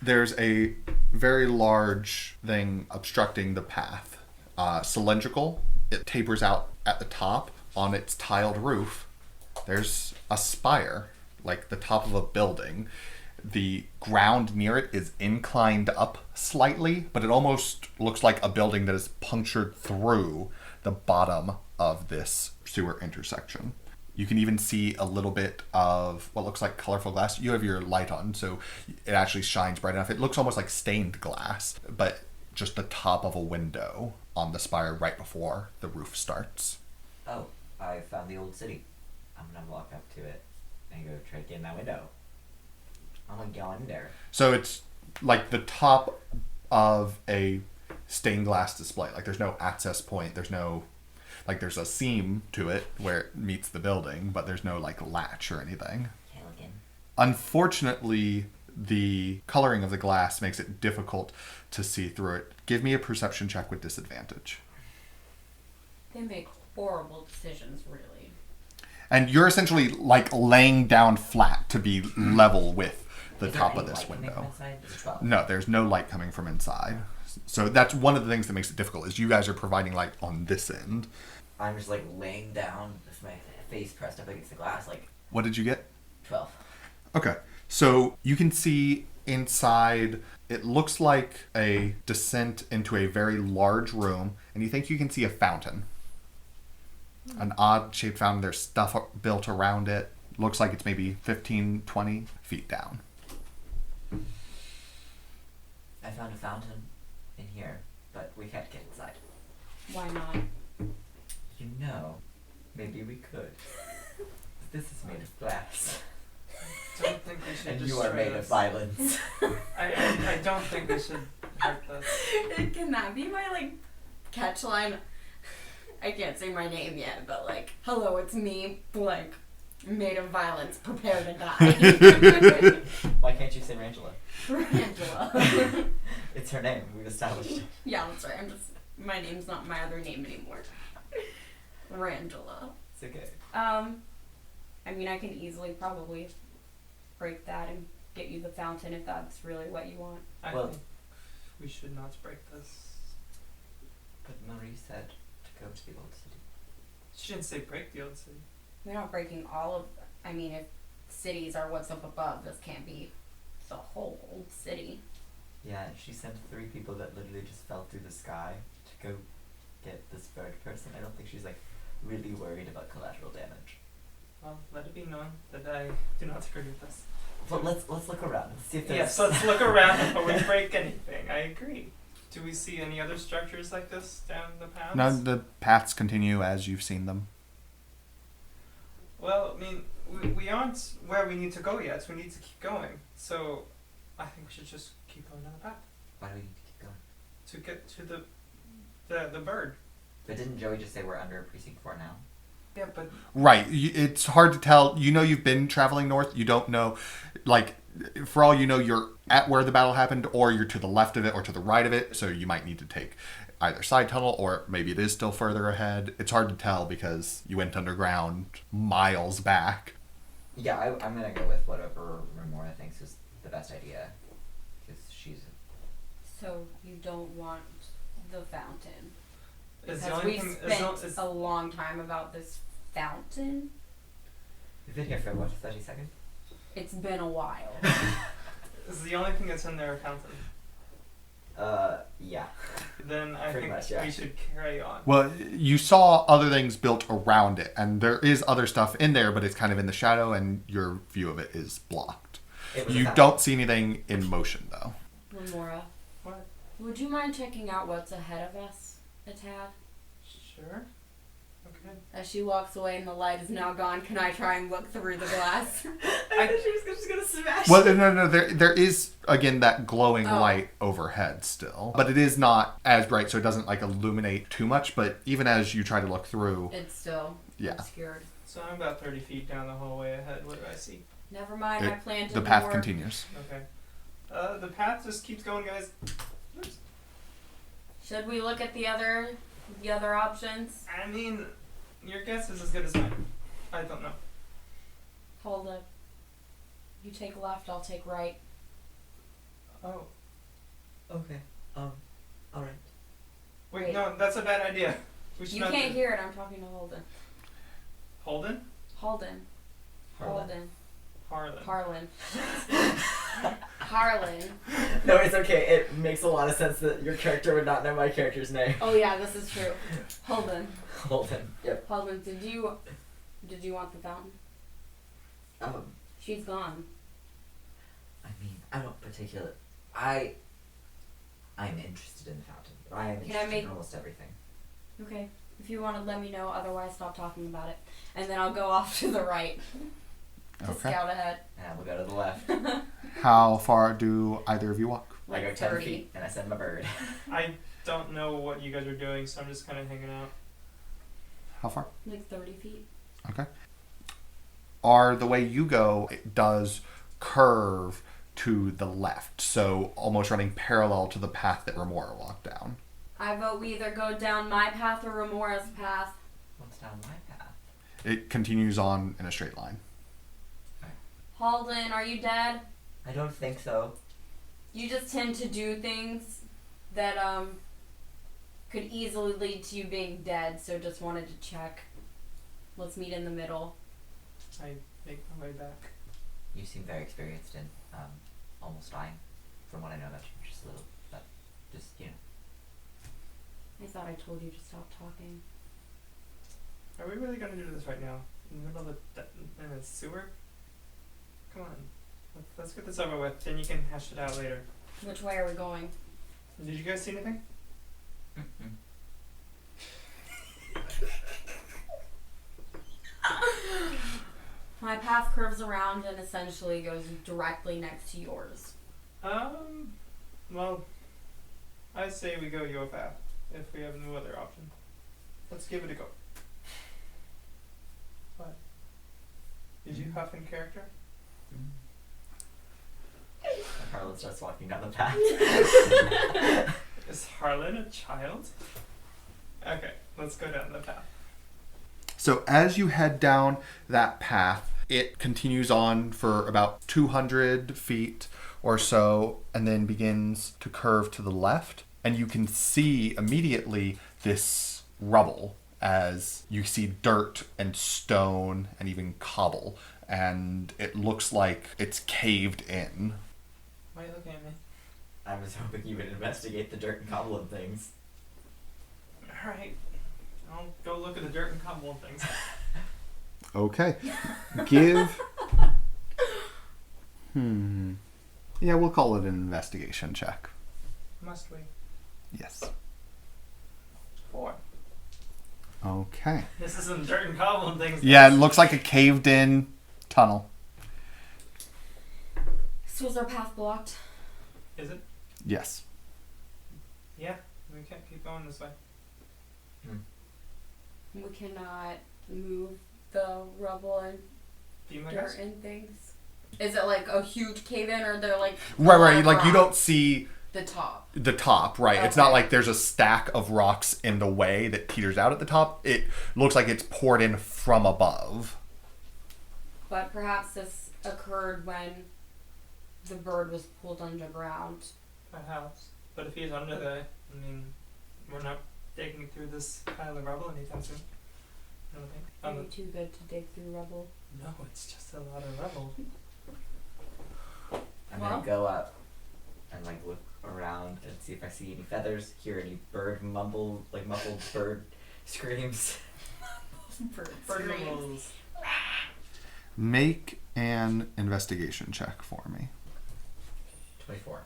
there's a very large thing obstructing the path. Cylindrical. It tapers out at the top. On its tiled roof, there's a spire, like the top of a building. The ground near it is inclined up slightly, but it almost looks like a building that is punctured through the bottom of this sewer intersection. You can even see a little bit of what looks like colorful glass. You have your light on, so it actually shines bright enough. It looks almost like stained glass, but just the top of a window on the spire right before the roof starts. Oh, I found the old city. I'm gonna walk up to it and go try to get in that window. I'm gonna go in there. So it's like the top of a stained glass display. Like there's no access point. There's no, like there's a seam to it where it meets the building, but there's no like latch or anything. Hooligan. Unfortunately, the coloring of the glass makes it difficult to see through it. Give me a perception check with disadvantage. They make horrible decisions, really. And you're essentially like laying down flat to be level with the Is there top any of this light coming from window. inside? It's 12. No, there's no light coming from inside. So that's one of the things that makes it difficult is you guys are providing light on this end. I'm just like laying down with my face pressed up against the glass, like What did you get? 12. Okay. So you can see inside, it looks like a descent into a very large room, and you think you can see a fountain. An odd shaped fountain. There's stuff built around it. Looks like it's maybe 15, 20 feet down. I found a fountain in here, but we can't get inside. Why not? You know, maybe we could. This is made of glass. Don't think we should And destroy you are made of this. violence. I don't think we should hurt this. Can that be my, like, catch line? I can't say my name yet, but, like, hello, it's me, like, made of violence, prepare to die. Why can't you say Rangela? Angela. It's her name. We've established it. Yeah, that's right. My name's not my other name anymore. Rangela. It's okay. I mean, I can easily probably break that and get you the fountain if that's really what you want. I Well- think we should not break this. But Marie said to go to the old city. She didn't say break the old city. We're not breaking all of. I mean, if cities are what's up above, this can't be the whole city. Yeah, she sent 3 people that literally just fell through the sky to go get this bird person. I don't think she's like really worried about collateral damage. Well, let it be known that I do not agree with this. But let's look around and see if there's Yes, let's look around before we break anything. I agree. Do we see any other structures like this down the paths? No, the paths continue as you've seen them. Well, I mean, we aren't where we need to go yet. We need to keep going. So, I think we should just keep going down the path Why do we need to keep going? to get to the bird. But didn't Joey just say we're under precinct 4 now? Yeah, but Right. It's hard to tell. You know you've been traveling north. You don't know, like, for all you know, you're at where the battle happened, or you're to the left of it or to the right of it. So you might need to take either side tunnel, or maybe it is still further ahead. It's hard to tell because you went underground miles back. Yeah, I'm gonna go with whatever Remora thinks is the best idea. Because she's... So you don't want the fountain? is the Because only we thing spent a long time about this fountain. We've been here for what, 30 seconds? It's been a while. is the only thing that's in there a fountain? Yeah. Then I Pretty think much, yeah. we should carry on. Well, you saw other things built around it, and there is other stuff in there, but it's kind of in the shadow, and your view of it is blocked. It was a You fountain. don't see anything in motion, though. Lamora, What? would you mind checking out what's ahead of us a tad? Sure. Okay. As she walks away and the light is now gone, can I try and look through the glass? I thought she was just gonna smash Well, no. There is, again, that glowing Oh. light overhead still. But it is not as bright, so it doesn't, like, illuminate too much. But even as you try to look through, It's still Yeah. obscured. So I'm about 30 feet down the hallway ahead. What do I see? Never mind, I plan to the path more. continues. Okay. The path just keeps going, guys. Oops. Should we look at the other options? I mean, your guess is as good as mine. I don't know. Hold up. You take left, I'll take right. Oh. Okay. Alright. Wait, Wait. no, that's a bad idea. We should You not can't do- hear it, I'm talking to Holden. Holden? Holden. Harlan. Holden. Harlan. Harlan. Harlan. No, it's okay. It makes a lot of sense that your character would not know my character's name. Oh yeah, this is true. Holden. Holden. Yep. Holden, did you want the fountain? She's gone. I mean, I don't particularly... I'm interested in the fountain. I am Can I interested make- in almost everything. Okay. If you want to let me know, otherwise stop talking about it. And then I'll go off to the right to Okay. scout ahead. And we'll go to the left. How far do either of you walk? I go Like 10 30. feet and I send my bird. I don't know what you guys are doing, so I'm just kind of hanging out. How far? Like 30 feet. Okay. Are the way you go, it does curve to the left, so almost running parallel to the path that Remora walked down. I vote we either go down my path or Remora's path. What's down my path? It continues on in a straight line. Halden, are you dead? I don't think so. You just tend to do things that could easily lead to you being dead, so just wanted to check. Let's meet in the middle. I make my way back. You seem very experienced in almost dying, from what I know about you. Just a little, but just, you know. I thought I told you to stop talking. Are we really gonna do this right now? In the middle of in a sewer? Come on. Let's get this over with, then you can hash it out later. Which way are we going? Did you guys see anything? Mm-mm. My path curves around and essentially goes directly next to yours. Well, I say we go your path, if we have no other option. Let's give it a go. What? Did you huff in character? Harlan starts walking down the path. Is Harlan a child? Okay, let's go down the path. So as you head down that path, it continues on for about 200 feet or so and then begins to curve to the left. And you can see immediately this rubble as you see dirt and stone and even cobble. And it looks like it's caved in. Why are you looking at me? I was hoping you would investigate the dirt and cobble and things. Alright, I'll go look at the dirt and cobble and things. Okay. Give... Yeah, we'll call it an investigation check. Must we? Yes. 4. Okay. This isn't dirt and cobble and things. Yeah, it looks like a caved-in tunnel. So was our path blocked? Is it? Yes. Yeah, we can't keep going this way. We cannot move the rubble and Do you mind dirt us? and things. Is it like a huge cave in, or they're like Right. Like you rock? don't see The top. the top, right? It's not Okay. like there's a stack of rocks in the way that peters out at the top. It looks like it's poured in from above. But perhaps this occurred when the bird was pulled underground. Perhaps. But if he's under there, I mean, we're not digging through this pile of rubble anytime soon. I don't think. Are you too good to dig through rubble? No, it's just a lot of rubble. I'm Well- gonna go up and like look around and see if I see any feathers, hear any muffled bird screams. Bird Bird screams. animals. Make an investigation check for me. 24.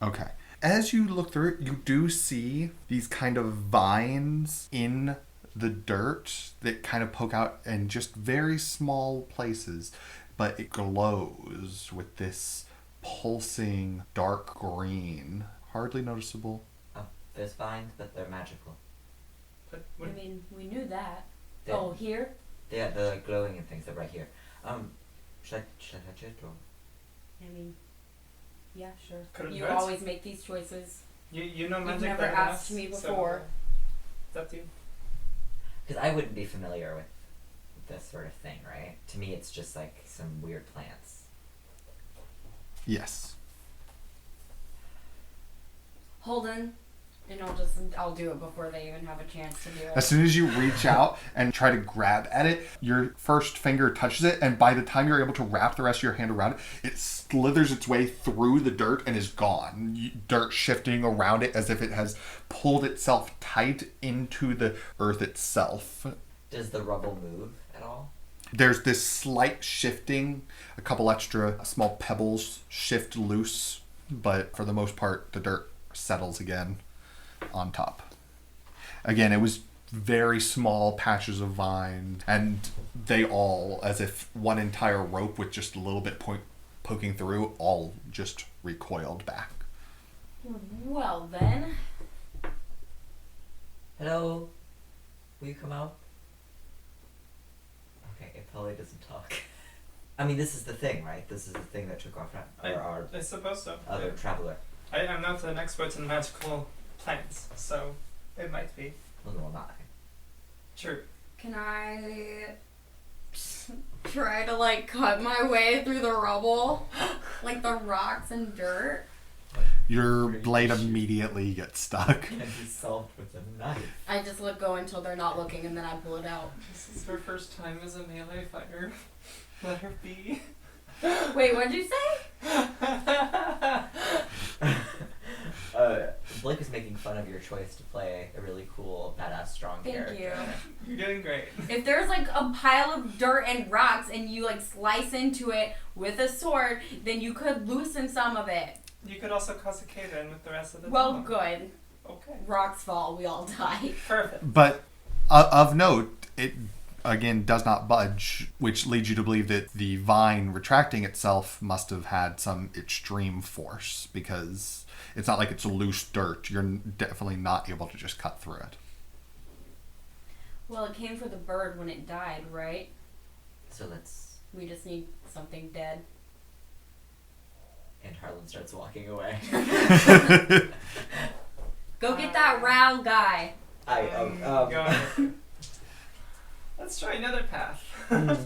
Okay. As you look through it, you do see these kind of vines in the dirt that kind of poke out in just very small places, but it glows with this pulsing dark green, hardly noticeable. Oh, there's vines, but they're magical. But I what, mean, we knew that. They, Oh, here? yeah, the glowing and things are right here. Should I touch it or? I mean, yeah, sure. Couldn't You hurt. always make these choices. you know You've magic never better than asked us, me so, before. it's up to you. Because I wouldn't be familiar with this sort of thing, right? To me, it's just like some weird plants. Yes. Holden, and I'll do it before they even have a chance to do it. As soon as you reach out and try to grab at it, your first finger touches it, and by the time you're able to wrap the rest of your hand around it, it slithers its way through the dirt and is gone. Dirt shifting around it as if it has pulled itself tight into the earth itself. Does the rubble move at all? There's this slight shifting, a couple extra small pebbles shift loose, but for the most part, the dirt settles again on top. Again, it was very small patches of vine, and they all, as if one entire rope with just a little bit poking through, all just recoiled back. Well then. Hello? Will you come out? Okay, it probably doesn't talk. I mean, this is the thing, right? This is the thing that took off our I suppose so. other traveler. I'm not an expert in magical plants, so it might be. Well, no, not. True. Can I try to like cut my way through the rubble? Like the rocks and dirt? Your blade immediately gets stuck. Can be solved with a knife. I just let go until they're not looking and then I pull it out. This is her first time as a melee fighter. Let her be. Wait, what'd you say? Blake is making fun of your choice to play a really cool, badass, strong Thank character. you. You're doing great. If there's like a pile of dirt and rocks and you like slice into it with a sword, then you could loosen some of it. You could also cause a cave-in with the rest of the Well, tunnel. good. Okay. Rocks fall, we all die. Perfect. But of note, it again does not budge, which leads you to believe that the vine retracting itself must have had some extreme force, because it's not like it's loose dirt. You're definitely not able to just cut through it. Well, it came for the bird when it died, right? So let's... We just need something dead. And Harlan starts walking away. Go get that round guy. Go ahead. Let's try another path.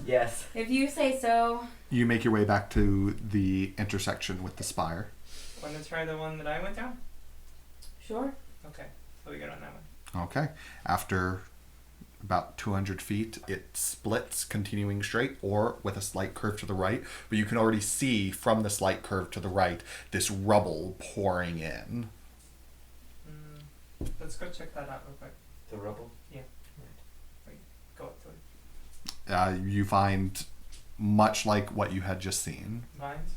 Yes. If you say so. You make your way back to the intersection with the spire. Want to try the one that I went down? Sure. Okay. So we go on that one. Okay. After about 200 feet, it splits, continuing straight or with a slight curve to the right. But you can already see from the slight curve to the right this rubble pouring in. Let's go check that out real quick. The rubble? Yeah. Go up to it. You find much like what you had just seen. Vines?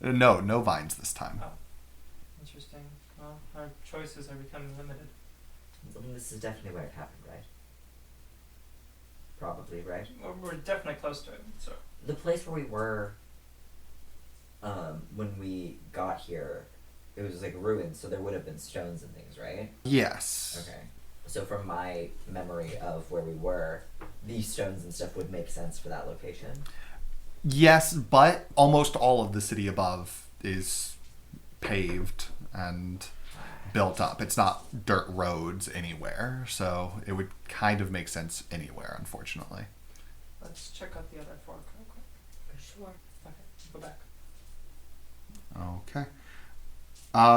No vines this time. Oh. Interesting. Well, our choices are becoming limited. I mean, this is definitely where it happened, right? Probably, right? We're definitely close to it, so. The place where we were when we got here, it was like ruins, so there would have been stones and things, right? Yes. Okay. So from my memory of where we were, these stones and stuff would make sense for that location. Yes, but almost all of the city above is paved and built up. It's not dirt roads anywhere, so it would kind of make sense anywhere, unfortunately. Let's check out the other fork real quick. Sure. Okay, go back. Okay.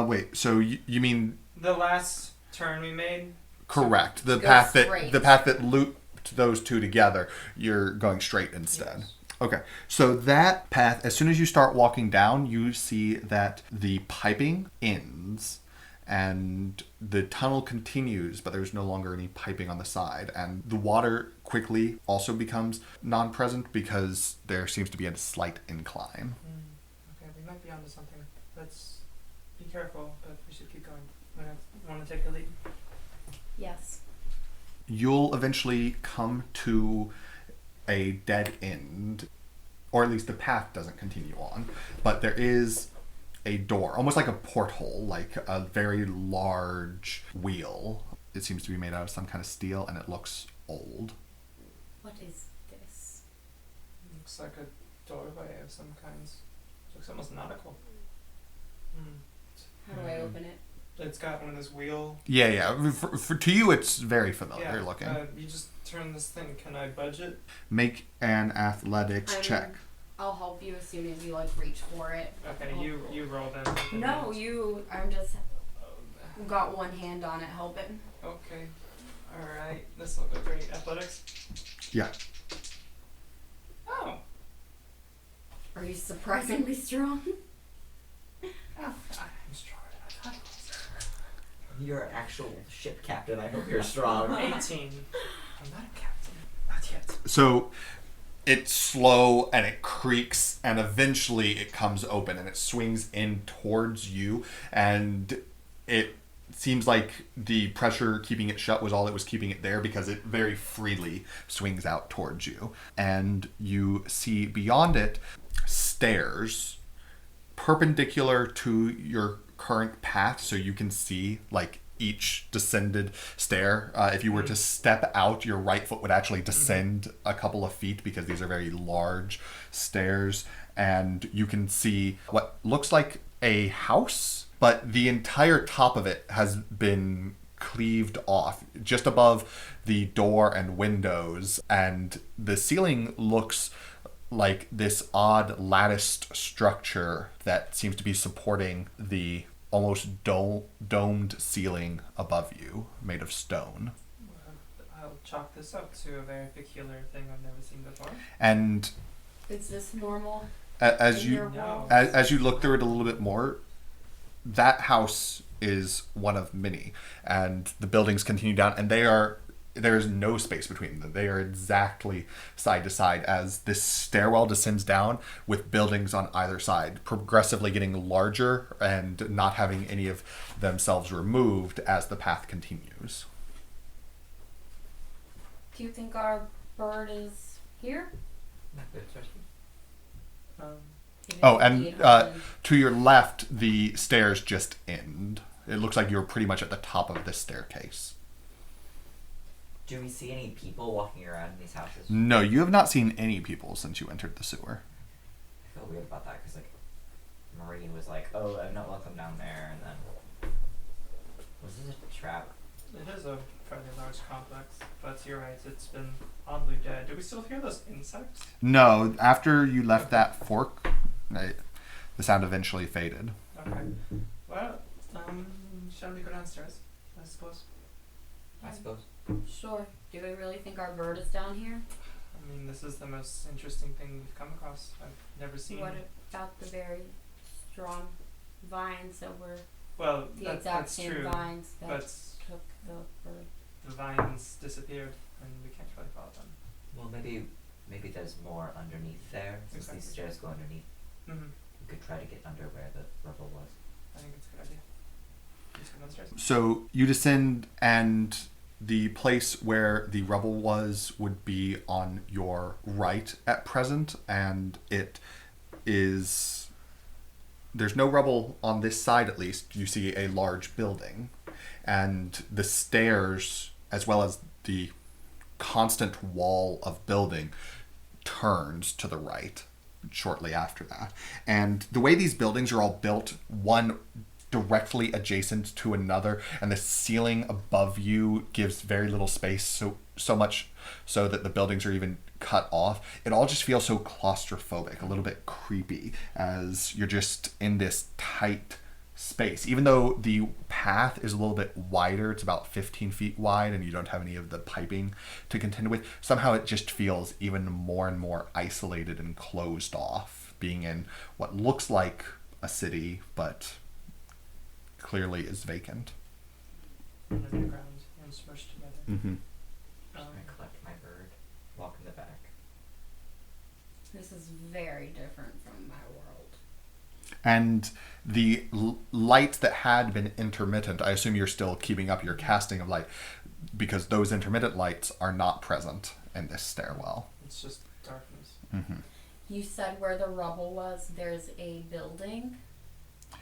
Wait, so you mean... The last turn we made? Correct. The Go path straight. that looped those two together, you're going straight instead. Yes. Okay. So that path, as soon as you start walking down, you see that the piping ends and the tunnel continues, but there's no longer any piping on the side. And the water quickly also becomes non-present because there seems to be a slight incline. Okay, we might be onto something. Let's be careful, but we should keep going. I want to take the lead. Yes. You'll eventually come to a dead end, or at least the path doesn't continue on, but there is a door, almost like a porthole, like a very large wheel. It seems to be made out of some kind of steel, and it looks old. What is this? Looks like a doorway of some kinds. Looks almost nautical. How do I open it? It's got one of those wheel. Yeah. To you, it's very familiar looking. You just turn this thing. Can I budge it? Make an athletics check. I'll help you as soon as you like reach for it. Okay, you roll then. No, you. I'm just got one hand on it helping. Okay. Alright, this will go great. Athletics? Yeah. Oh. Are you surprisingly strong? I'm stronger than I thought. You're an actual ship captain. I hope you're strong. 18. I'm not a captain. Not yet. So it's slow and it creaks and eventually it comes open and it swings in towards you, and it seems like the pressure keeping it shut was all that was keeping it there, because it very freely swings out towards you. And you see beyond it stairs perpendicular to your current path, so you can see like each descended stair. If you were to step out, your right foot would actually descend a couple of feet, because these are very large stairs. And you can see what looks like a house, but the entire top of it has been cleaved off just above the door and windows, and the ceiling looks like this odd latticed structure that seems to be supporting the almost domed ceiling above you, made of stone. I'll chalk this up to a very peculiar thing I've never seen before. And Is this normal? as in your you world? as you look through it a little bit more, that house is one of many, and the buildings continue down, and there's no space between them. They are exactly side to side as this stairwell descends down, with buildings on either side, progressively getting larger and not having any of themselves removed as the path continues. Do you think our bird is here? Not good, especially. If Oh, it's and indeed haunted. to your left, the stairs just end. It looks like you're pretty much at the top of this staircase. Do we see any people walking around in these houses? No, you have not seen any people since you entered the sewer. I feel weird about that because like Maureen was like, "Oh, I'm not welcome down there," and then was this a trap? It is a fairly large complex, but you're right, it's been oddly dead. Do we still hear those insects? No, after you left that fork, the sound eventually faded. Okay. Well, shall we go downstairs, I suppose? I suppose. Sure. Do we really think our bird is down here? I mean, this is the most interesting thing we've come across. I've never seen... What about the very strong vines that were Well, the exact that's same true, vines that but took the bird? the vines disappeared and we can't really follow them. Well, maybe there's more underneath there. Since these Exactly. stairs go underneath, Mm-hmm. we could try to get under where the rubble was. I think it's a good idea. Let's go downstairs. So you descend, and the place where the rubble was would be on your right at present, and it is... There's no rubble on this side, at least. You see a large building, and the stairs, as well as the constant wall of building, turns to the right shortly after that. And the way these buildings are all built, one directly adjacent to another, and the ceiling above you gives very little space, so much so that the buildings are even cut off. It all just feels so claustrophobic, a little bit creepy, as you're just in this tight space. Even though the path is a little bit wider, it's about 15 feet wide, and you don't have any of the piping to contend with, somehow it just feels even more and more isolated and closed off, being in what looks like a city, but clearly is vacant. Underground and smushed together. Mm-hmm. I'm just gonna collect my bird, walk in the back. This is very different from my world. And the light that had been intermittent, I assume you're still keeping up your casting of light, because those intermittent lights are not present in this stairwell. It's just darkness. Mm-hmm. You said where the rubble was, there's a building.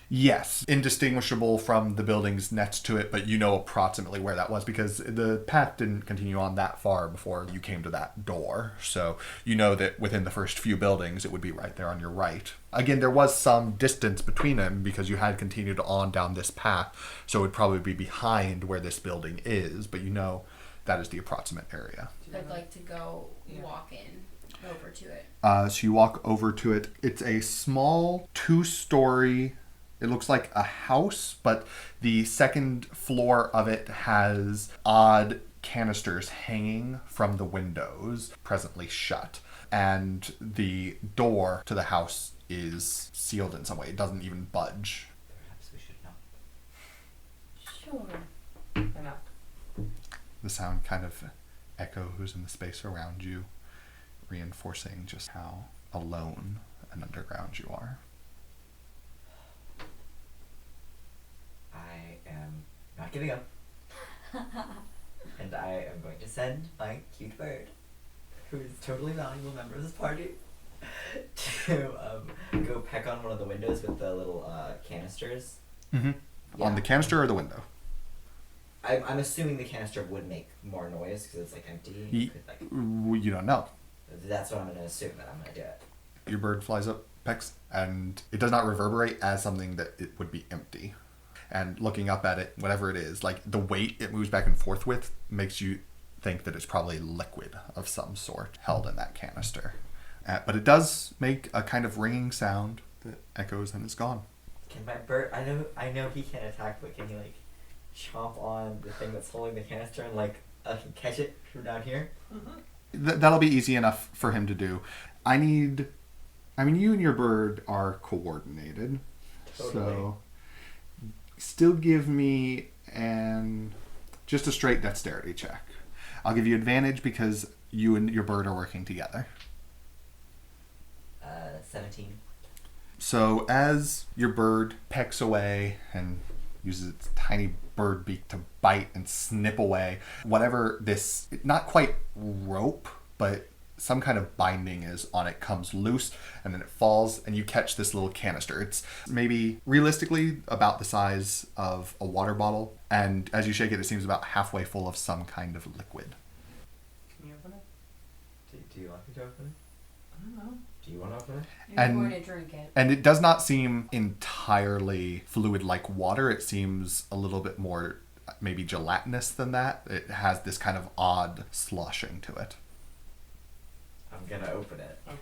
Yes, indistinguishable from the buildings next to it, but you know approximately where that was, because the path didn't continue on that far before you came to that door. So you know that within the first few buildings, it would be right there on your right. Again, there was some distance between them because you had continued on down this path, so it would probably be behind where this building is, but you know that is the approximate area. Do you I'd know- like to go Yeah. walk in over to it. So you walk over to it. It's a small 2-story... It looks like a house, but the second floor of it has odd canisters hanging from the windows, presently shut. And the door to the house is sealed in some way. It doesn't even budge. Perhaps we should know. Sure. I know. The sound kind of echoes in the space around you, reinforcing just how alone and underground you are. I am giving up. And I am going to send my cute bird, who is a totally valuable member of this party, to go peck on one of the windows with the little canisters. Mm-hmm. Yeah. On the canister or the window? I'm assuming the canister would make more noise because it's like empty. You don't know. That's what I'm going to assume, that I'm going to do it. Your bird flies up, pecks, and it does not reverberate as something that it would be empty. And looking up at it, whatever it is, like the weight it moves back and forth with makes you think that it's probably liquid of some sort held in that canister. But it does make a kind of ringing sound that echoes and is gone. Can my bird? I know he can't attack, but can he like chomp on the thing that's holding the canister and like catch it from down here? That'll be easy enough for him to do. You and your bird are coordinated. Totally. So still give me just a straight dexterity check. I'll give you advantage because you and your bird are working together. 17. So as your bird pecks away and uses its tiny bird beak to bite and snip away whatever this, not quite rope, but some kind of binding is on it, comes loose, and then it falls, and you catch this little canister. It's maybe realistically about the size of a water bottle, and as you shake it, it seems about halfway full of some kind of liquid. Can you open it? Do you want me to open it? I don't know. Do you want to open it? I'm going to drink it. And it does not seem entirely fluid like water. It seems a little bit more maybe gelatinous than that. It has this kind of odd slushing to it. I'm gonna open it. Oh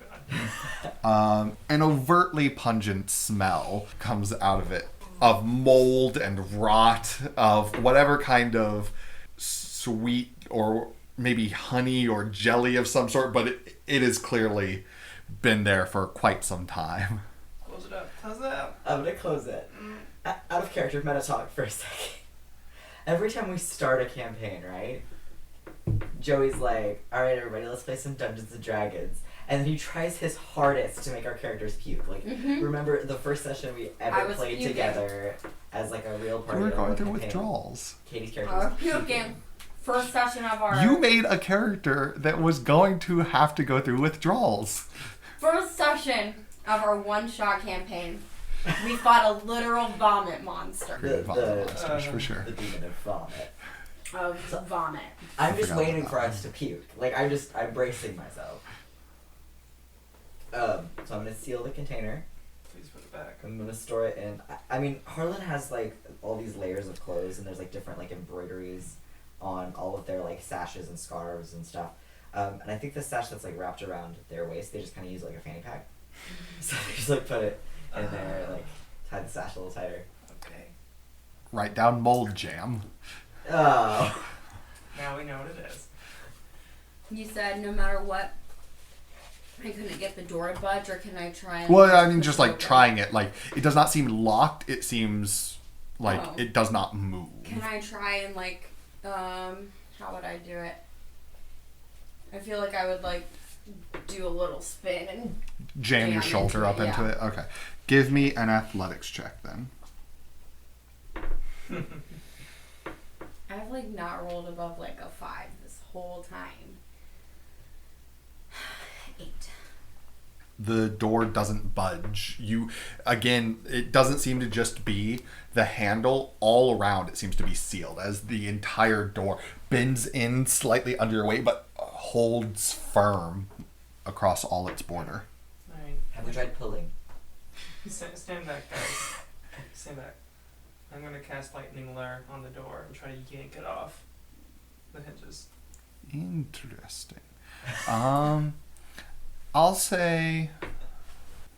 god. An overtly pungent smell comes out of it, of mold and rot, of whatever kind of sweet or maybe honey or jelly of some sort, but it has clearly been there for quite some time. Close it up. Close it up. I'm gonna close it. Out of character, meta talk for a second. Every time we start a campaign, right? Joey's like, alright everybody, let's play some Dungeons and Dragons. And then he tries his hardest to make our characters puke. Like, remember the first session we ever played puking together as like a real party? You were going of a through campaign. withdrawals. Katie's character I was was puking. First session of our... You made a character that was going to have to go through withdrawals. First session of our one-shot campaign. We fought a literal vomit monster. Creative the- monsters, for sure. The demon of vomit. Of vomit. I'm just forgot waiting about for that us to puke. Like, I'm bracing myself. So I'm gonna seal the container. Please put it back. I'm gonna store it in. I mean, Harlan has like all these layers of clothes, and there's like different like embroideries on all of their like sashes and scarves and stuff. And I think the sash that's like wrapped around their waist, they just kind of use like a fanny pack. So they just like put it in there, like tie the sash a little tighter. Okay. Write down mold jam. Oh. Now we know what it is. You said no matter what, I couldn't get the door to budge, or can I try and... Well, I mean, push just it like open? trying it. Like, it does not seem locked. It seems like Oh. it does not move. Can I try and like, how would I do it? I feel like I would like do a little spin and Jam your jam shoulder into up it, into yeah. it. Okay. Give me an athletics check then. I've like not rolled above like a 5 this whole time. 8. The door doesn't budge. It doesn't seem to just be the handle. All around it seems to be sealed as the entire door bends in slightly under your weight but holds firm across all its border. Alright. Have we tried pulling? Stand back, guys. Stand back. I'm gonna cast Lightning Lure on the door and try to yank it off the hinges. Interesting. I'll say...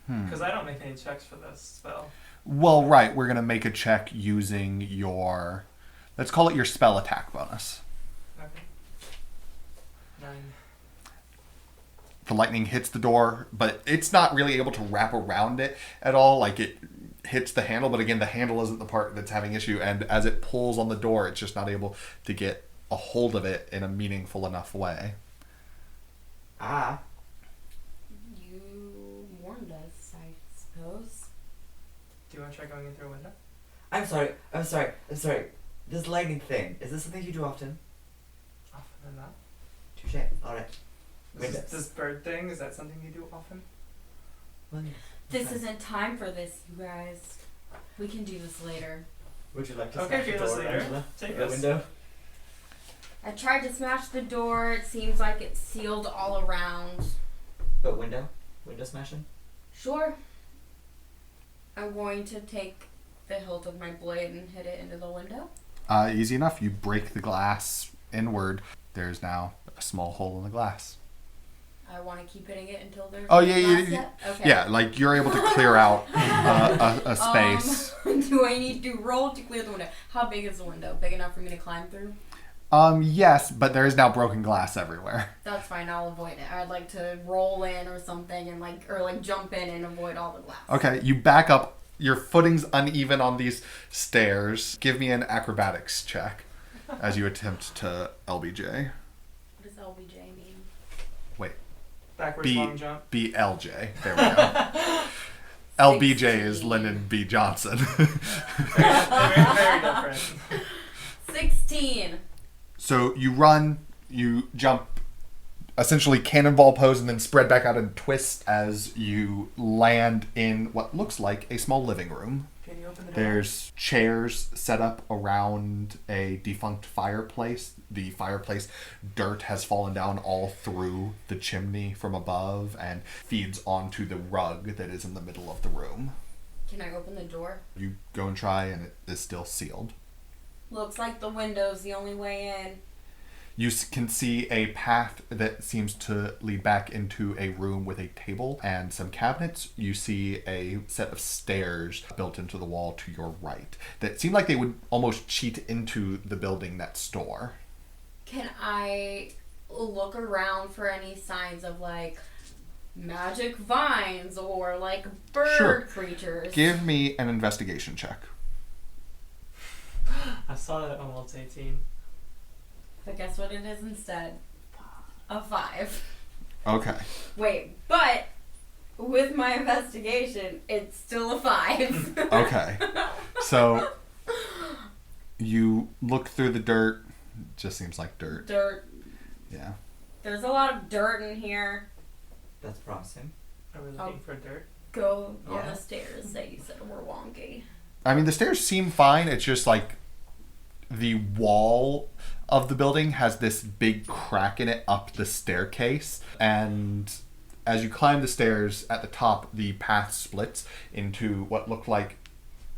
Because I don't make any checks for this spell. Well, right. We're going to make a check using your... Let's call it your spell attack bonus. Okay. 9. The lightning hits the door, but it's not really able to wrap around it at all. Like, it hits the handle, but again, the handle isn't the part that's having issue. And as it pulls on the door, it's just not able to get a hold of it in a meaningful enough way. Ah. You warned us, I suppose. Do you want to try going in through a window? I'm sorry. This lighting thing, is this something you do often? Often enough. Touche. Alright. This bird thing, is that something you do often? Well, yes. This Okay. isn't time for this, you guys. We can do this later. Would you like to Okay, smash the do this door, later. Angela? Take The us. window? I tried to smash the door. It seems like it's sealed all around. But window? Window smashing? Sure. I'm going to take the hilt of my blade and hit it into the window. Easy enough. You break the glass inward. There's now a small hole in the glass. I want to keep hitting it until there's Oh, no yeah, glass yeah, yet? Okay. Yeah, like you're able to clear out a space. Do I need to roll to clear the window? How big is the window? Big enough for me to climb through? Yes, but there is now broken glass everywhere. That's fine. I'll avoid it. I'd like to roll in or something and or jump in and avoid all the glass. Okay, you back up. Your footing's uneven on these stairs. Give me an acrobatics check as you attempt to LBJ. What does LBJ mean? Wait, Backwards long jump. BLJ. There we go. LBJ is 16. Lyndon B. Johnson. Very, very different. 16. So you run, you jump, essentially cannonball pose, and then spread back out and twist as you land in what looks like a small living room. Can you open the door? There's chairs set up around a defunct fireplace. The fireplace dirt has fallen down all through the chimney from above and feeds onto the rug that is in the middle of the room. Can I open the door? You go and try, and it is still sealed. Looks like the window's the only way in. You can see a path that seems to lead back into a room with a table and some cabinets. You see a set of stairs built into the wall to your right that seem like they would almost cheat into the building next door. Can I look around for any signs of magic vines or bird Sure. creatures? Give me an investigation check. I saw that almost 18. But guess what it is instead? A 5. Okay. Wait, but with my investigation, it's still a 5. Okay. So you look through the dirt. It just seems like dirt. Dirt. Yeah. There's a lot of dirt in here. That's promising. Are we looking for dirt? Go on Yeah. the stairs that you said were wonky. I mean, the stairs seem fine. It's just like the wall of the building has this big crack in it up the staircase. And as you climb the stairs at the top, the path splits into what look like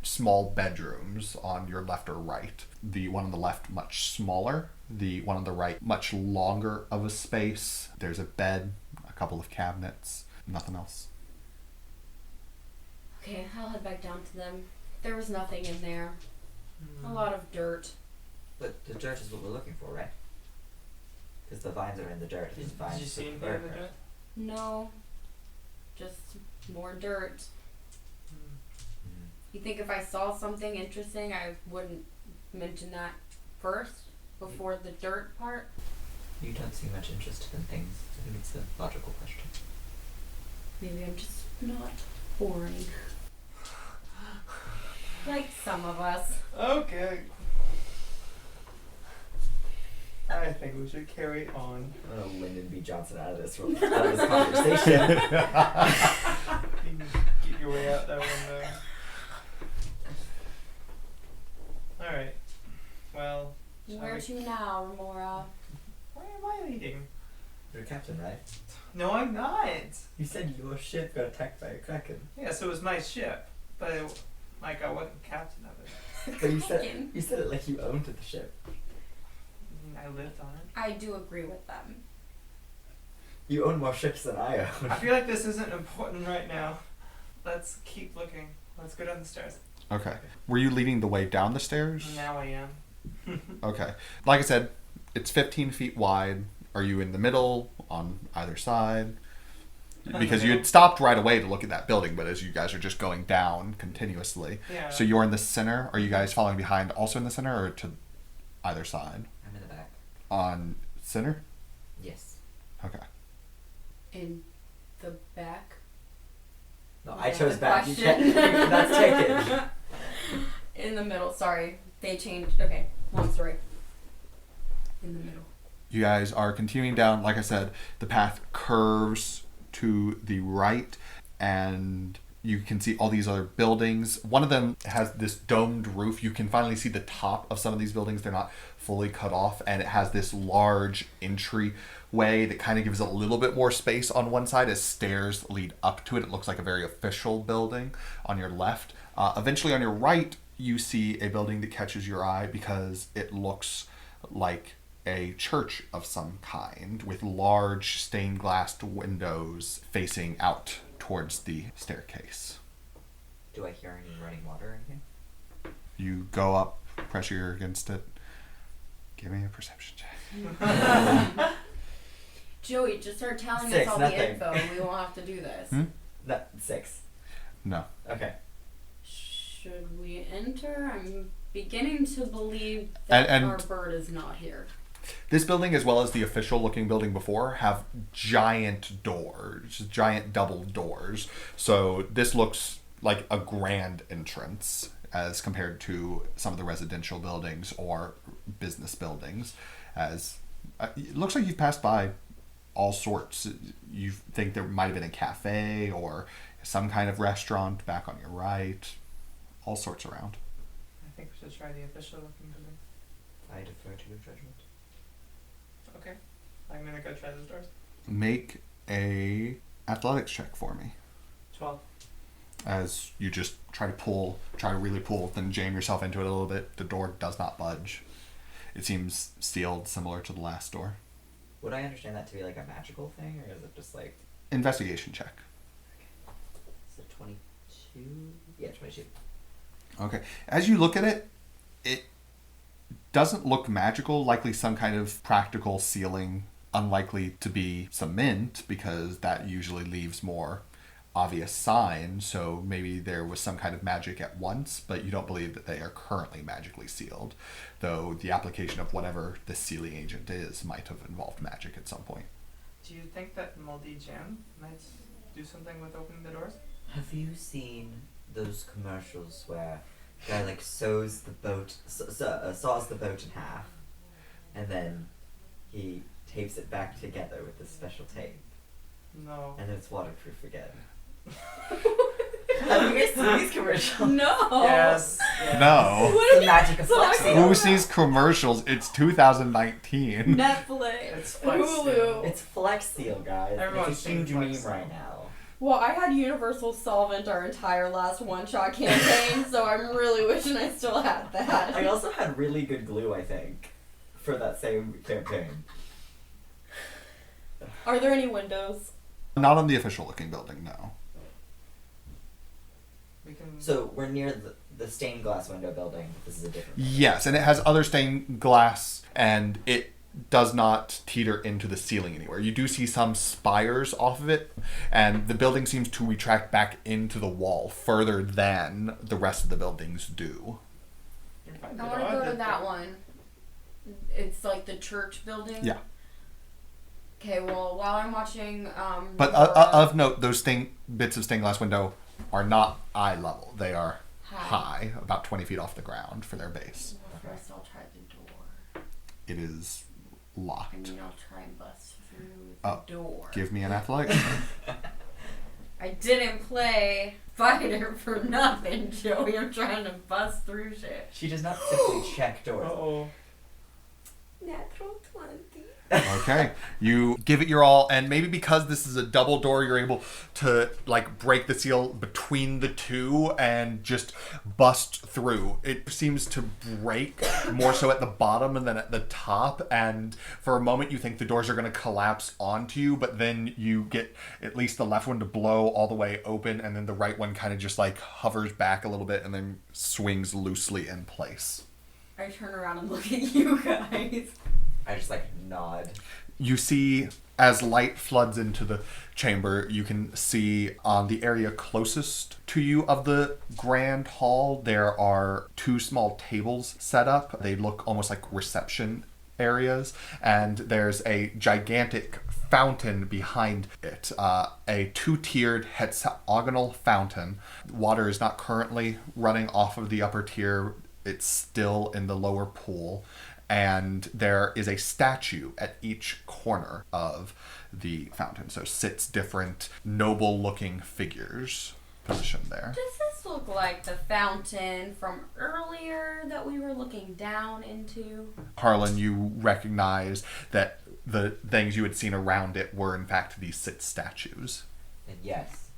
small bedrooms on your left or right. The one on the left much smaller. The one on the right much longer of a space. There's a bed, a couple of cabinets, nothing else. Okay, I'll head back down to them. There was nothing in there. Hmm. A lot of dirt. But the dirt is what we're looking for, right? Because the vines are in the dirt. Did, It's vines did you see with anything of the bird dirt? No. Just more dirt. Hmm. Mm. You think if I saw something interesting, I wouldn't mention that first before the dirt part? You don't seem much interested in things. I think it's a logical question. Maybe I'm just not boring. Like some of us. Okay. I think we should carry on. I'm gonna Lyndon B. Johnson out of this conversation. You can get your way out that window. Alright. Well, shall Where we- to now, Remora? Why am I leading? You're a captain, right? No, I'm not. You said your ship got attacked by a kraken. Yes, it was my ship, but I wasn't captain of it. But you said Kraken? it like you owned the ship. I lived on it. I do agree with them. You own more ships than I own. I feel like this isn't important right now. Let's keep looking. Let's go down the stairs. Okay. Were you leading the way down the stairs? Now I am. Okay. Like I said, it's 15 feet wide. Are you in the middle, on either side? Because you had stopped right away to look at that building, but as you guys are just going down continuously. Yeah. So you're in the center. Are you guys following behind also in the center or to either side? I'm in the back. On center? Yes. Okay. In the back? No, Was I that chose the back. You question? can't. That's taken. In the middle, sorry. They changed. Okay, long story. In the middle. You guys are continuing down. Like I said, the path curves to the right, and you can see all these other buildings. One of them has this domed roof. You can finally see the top of some of these buildings. They're not fully cut off, and it has this large entryway that kind of gives it a little bit more space on one side as stairs lead up to it. It looks like a very official building on your left. Eventually on your right, you see a building that catches your eye because it looks like a church of some kind with large stained glass windows facing out towards the staircase. Do I hear any running water or anything? You go up, press your ear against it. Give me a perception check. Joey, just start telling 6, us all nothing. the info. We won't have to do this. No, 6. No. Okay. Should we enter? I'm beginning to believe that And- our bird is not here. This building, as well as the official looking building before, have giant doors, giant double doors. So this looks like a grand entrance as compared to some of the residential buildings or business buildings. As it looks like you've passed by all sorts. You think there might have been a cafe or some kind of restaurant back on your right. All sorts around. I think we should try the official looking building. I defer to your judgment. Okay. I'm gonna go try those doors. Make a athletics check for me. 12. As you just try to really pull, then jam yourself into it a little bit. The door does not budge. It seems sealed, similar to the last door. Would I understand that to be like a magical thing, or is it just like... Investigation check. Is it 22? Yeah, 22. Okay. As you look at it, it doesn't look magical, likely some kind of practical sealing, unlikely to be cement, because that usually leaves more obvious signs, so maybe there was some kind of magic at once, but you don't believe that they are currently magically sealed, though the application of whatever this sealing agent is might have involved magic at some point. Do you think that moldy jam might do something with opening the doors? Have you seen those commercials where the guy like saws the boat in half, and then he tapes it back together with this special tape, No. and then it's waterproof again? Have you guys seen these commercials? No. Yes. No. What The are magic of so Flex I- Seal. Who sees commercials? It's 2019. Netflix, It's Flex Hulu. Seal. It's Flex Seal, guys. Everyone's It's a huge seen Flex meme Seal. right now. Well, I had Universal Solvent our entire last one-shot campaign, so I'm really wishing I still had that. I also had really good glue, I think, for that same campaign. Are there any windows? Not on the official looking building, no. We can. So we're near the stained glass window building. This is a different building. Yes, and it has other stained glass, and it does not teeter into the ceiling anywhere. You do see some spires off of it, and the building seems to retract back into the wall further than the rest of the buildings do. I want to go to that one. It's like the church building. Yeah. Okay, well, while I'm watching, But Laura- of note, those bits of stained glass window are not eye level. They are high, about 20 feet off the ground for their base. Well, first I'll try the door. It is I locked. mean, I'll try and bust through the Oh, door. Give me an athletics. I didn't play fighter for nothing, Joey. I'm trying to bust through shit. She does not simply check doors. Uh-oh. Natural 20. Okay, you give it your all, and maybe because this is a double door, you're able to like break the seal between the two and just bust through. It seems to break more so at the bottom and then at the top, and for a moment you think the doors are going to collapse onto you, but then you get at least the left one to blow all the way open, and then the right one kind of just like hovers back a little bit and then swings loosely in place. I turn around and look at you guys. I just like nod. You see, as light floods into the chamber, you can see on the area closest to you of the grand hall, there are two small tables set up. They look almost like reception areas, and there's a gigantic fountain behind it, a two-tiered hexagonal fountain. Water is not currently running off of the upper tier. It's still in the lower pool. And there is a statue at each corner of the fountain. So 6 different noble-looking figures positioned there. Does this look like the fountain from earlier that we were looking down into? Harlan, you recognize that the things you had seen around it were in fact these 6 statues. And yes.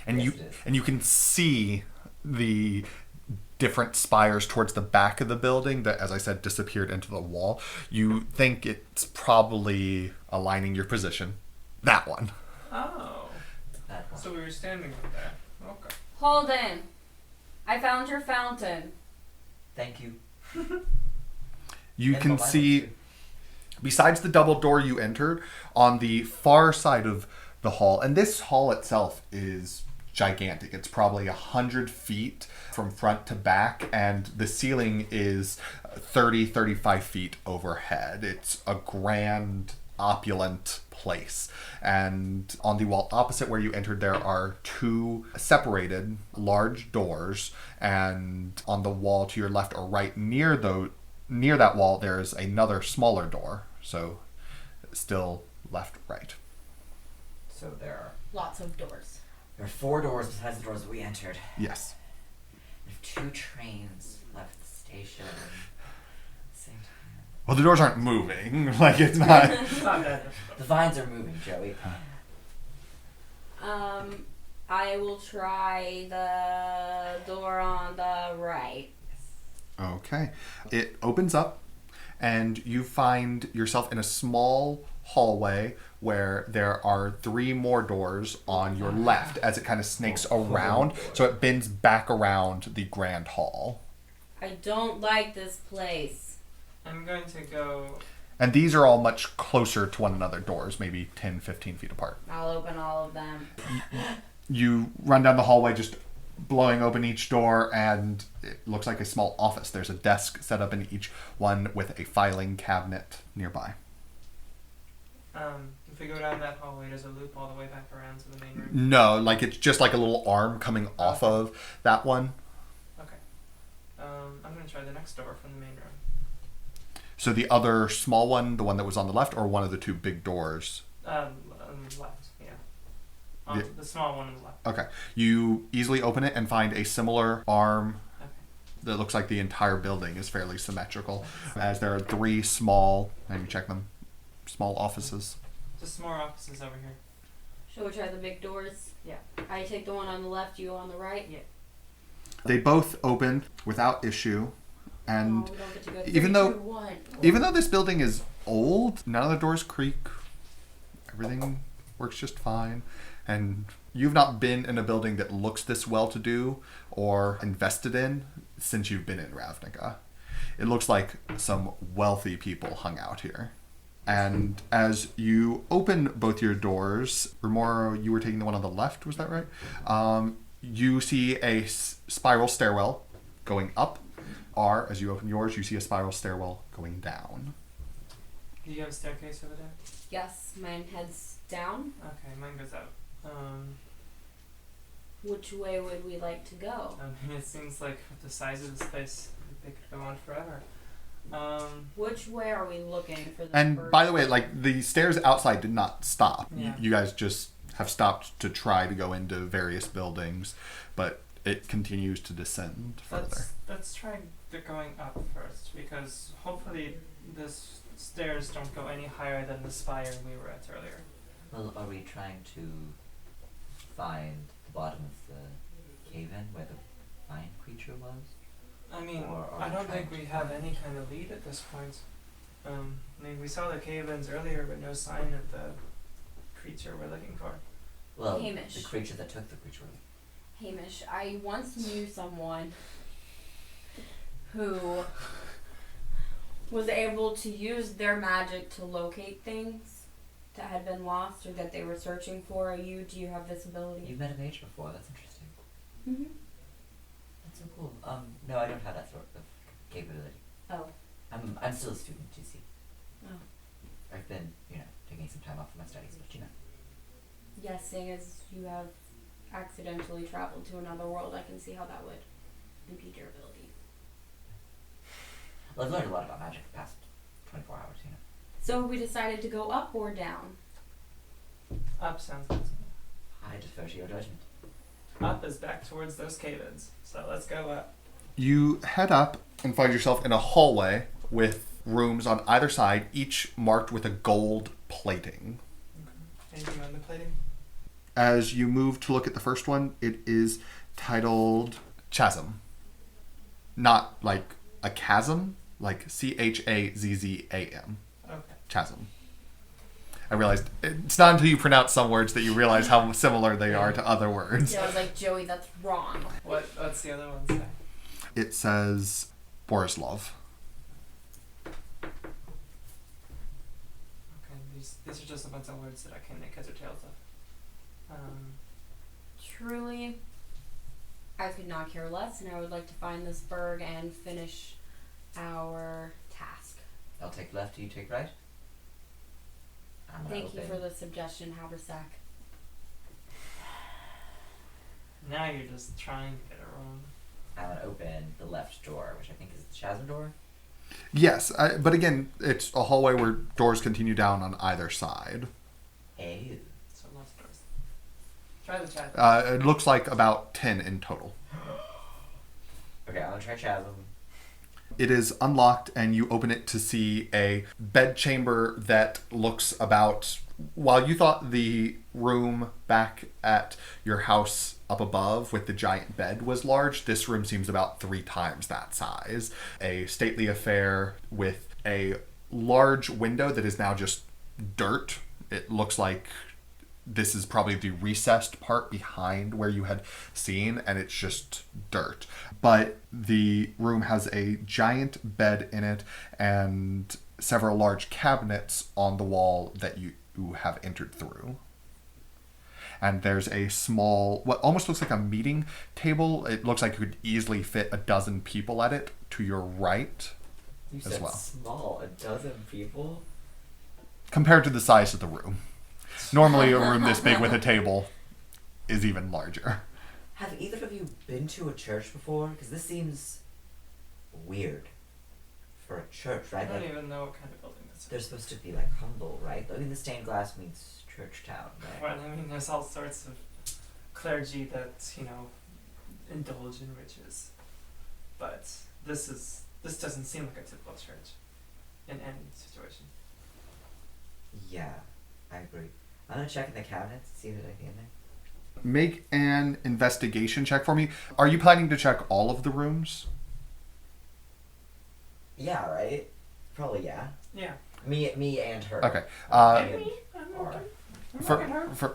And Yes, it is. you can see the different spires towards the back of the building that, as I said, disappeared into the wall. You think it's probably aligning your position. That one. Oh. That one. So we were standing up there. Okay. Holden, I found your fountain. Thank you. You And can the light see, too. besides the double door you entered, on the far side of the hall, and this hall itself is gigantic. It's probably 100 feet from front to back, and the ceiling is 35 feet overhead. It's a grand, opulent place. And on the wall opposite where you entered, there are 2 separated large doors, and on the wall to your left or right near that wall, there's another smaller door. So still left, right. So there Lots of doors. are 4 doors besides the doors that we entered. Yes. There's 2 trains left the station at the same time. Well, the doors aren't moving. Like, it's not... It's not that The vines are moving, Joey. I will try the door on the right. Okay. It opens up, and you find yourself in a small hallway where there are 3 more doors on your left as it kind of snakes around. So it bends back around the grand hall. I don't like this place. I'm going to go. And these are all much closer to one another doors, maybe 10, 15 feet apart. I'll open all of them. You run down the hallway just blowing open each door, and it looks like a small office. There's a desk set up in each one with a filing cabinet nearby. If we go down that hallway, there's a loop all the way back around to the main room. No, like it's just like a little arm coming off of that one. Okay. I'm going to try the next door from the main room. So the other small one, the one that was on the left, or one of the 2 big doors? On the left, yeah. On Yeah. the small one on the left. Okay. You easily open it and find a similar arm Okay. that looks like the entire building is fairly symmetrical, as there are 3 small, and you check them, small offices. Just more offices over here. Shall we try the big doors? Yeah. I take the one on the left, you on the right? Yeah. They both open without issue, and we don't get to go even 3, though- 2, 1. even though this building is old, none of the doors creak. Everything works just fine. And you've not been in a building that looks this well-to-do or invested in since you've been in Ravnica. It looks like some wealthy people hung out here. And as you open both your doors, Remora, you were taking the one on the left, was that right? You see a spiral stairwell going up. Or, as you open yours, you see a spiral stairwell going down. Do you have a staircase over there? Yes, mine heads down. Okay, mine goes out. Which way would we like to go? I mean, it seems like with the size of this place, they could go on forever. Which way are we looking for the And first- by the way, like the stairs outside did not stop. Yeah. You guys just have stopped to try to go into various buildings, but it continues to descend further. Let's try going up first, because hopefully the stairs don't go any higher than the spire we were at earlier. Well, are we trying to find the bottom of the cave-in where the vine creature was? I mean, Or are I we don't trying think we to have find- any kind of lead at this point. I mean, we saw the cave-ins earlier, but no sign of the creature we're looking for. Well, Hamish. the creature that took the creature. Hamish, I once knew someone who was able to use their magic to locate things that had been lost or that they were searching for. Do you have this ability? You've met a mage before. That's interesting. Mm-hmm. That's so cool. No, I don't have that sort of capability. Oh. I'm still a student, you see. Oh. I've been, taking taking some time off from my studies, but you know. Yes, seeing as you have accidentally traveled to another world, I can see how that would impede your ability. Well, I've learned a lot about magic the past 24 hours, you know. So we decided to go up or down? Up sounds good to me. I defer to your judgment. Up is back towards those cave-ins, so let's go up. You head up and find yourself in a hallway with rooms on either side, each marked with a gold plating. Anything on the plating? As you move to look at the first one, it is titled Chasm. Not like a chasm, like Chazzam. Okay. Chasm. I realized it's not until you pronounce some words that you realize how similar they are to other words. Yeah, I was like, Joey, that's wrong. What's the other one say? It says Borislav. Okay, these are just a bunch of words that I can make heads or tails of. Truly, I could not care less, and I would like to find this burg and finish our task. I'll take left, you take right. I'm gonna Thank you for the suggestion, Haversack. Now you're just trying to get it wrong. I'm gonna open the left door, which I think is the chasm door. Yes, but again, it's a hallway where doors continue down on either side. Ew. So left doors. Try the chat. It looks like about 10 in total. Okay, I'm gonna try chasm. It is unlocked, and you open it to see a bedchamber that looks about... While you thought the room back at your house up above with the giant bed was large, this room seems about 3 times that size. A stately affair with a large window that is now just dirt. It looks like this is probably the recessed part behind where you had seen, and it's just dirt. But the room has a giant bed in it and several large cabinets on the wall that you have entered through. And there's a small, what almost looks like a meeting table. It looks like it could easily fit 12 people at it to your right. You As said well. small, 12 people? Compared to the size of the room. Normally a room this big with a table is even larger. Have either of you been to a church before? Because this seems weird for a church, I right? don't Like, even know what kind of building this they're is. supposed to be like humble, right? I mean, the stained glass means church town, right? Well, I mean, there's all sorts of clergy that, indulge in riches. But this doesn't seem like a typical church in any situation. Yeah, I agree. I'm gonna check in the cabinets, see if there's anything in there. Make an investigation check for me. Are you planning to check all of the rooms? Yeah, right? Probably yeah. Yeah. Me and her. Okay. And our-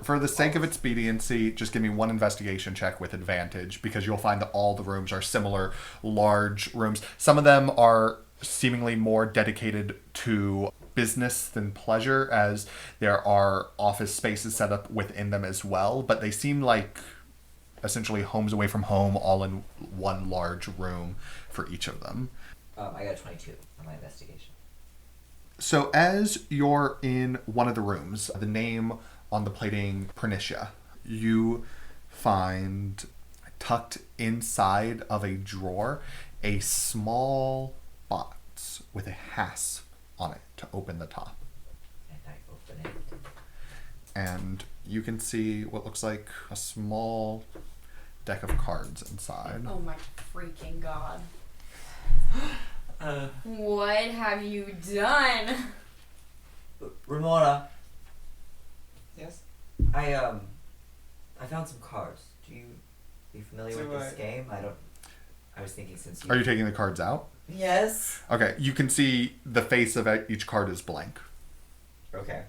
For the sake of expediency, just give me one investigation check with advantage, because you'll find that all the rooms are similar, large rooms. Some of them are seemingly more dedicated to business than pleasure, as there are office spaces set up within them as well, but they seem like essentially homes away from home, all in one large room for each of them. I got a 22 on my investigation. So as you're in one of the rooms, the name on the plating, Pernicia, you find tucked inside of a drawer a small box with a hasp on it to open the top. And I open it. And you can see what looks like a small deck of cards inside. Oh my freaking god. Uh, What have you done? Ramona, yes? I found some cards. Are you familiar with this game? I was thinking since you... Are you taking the cards out? Yes. Okay, you can see the face of each card is blank. Okay.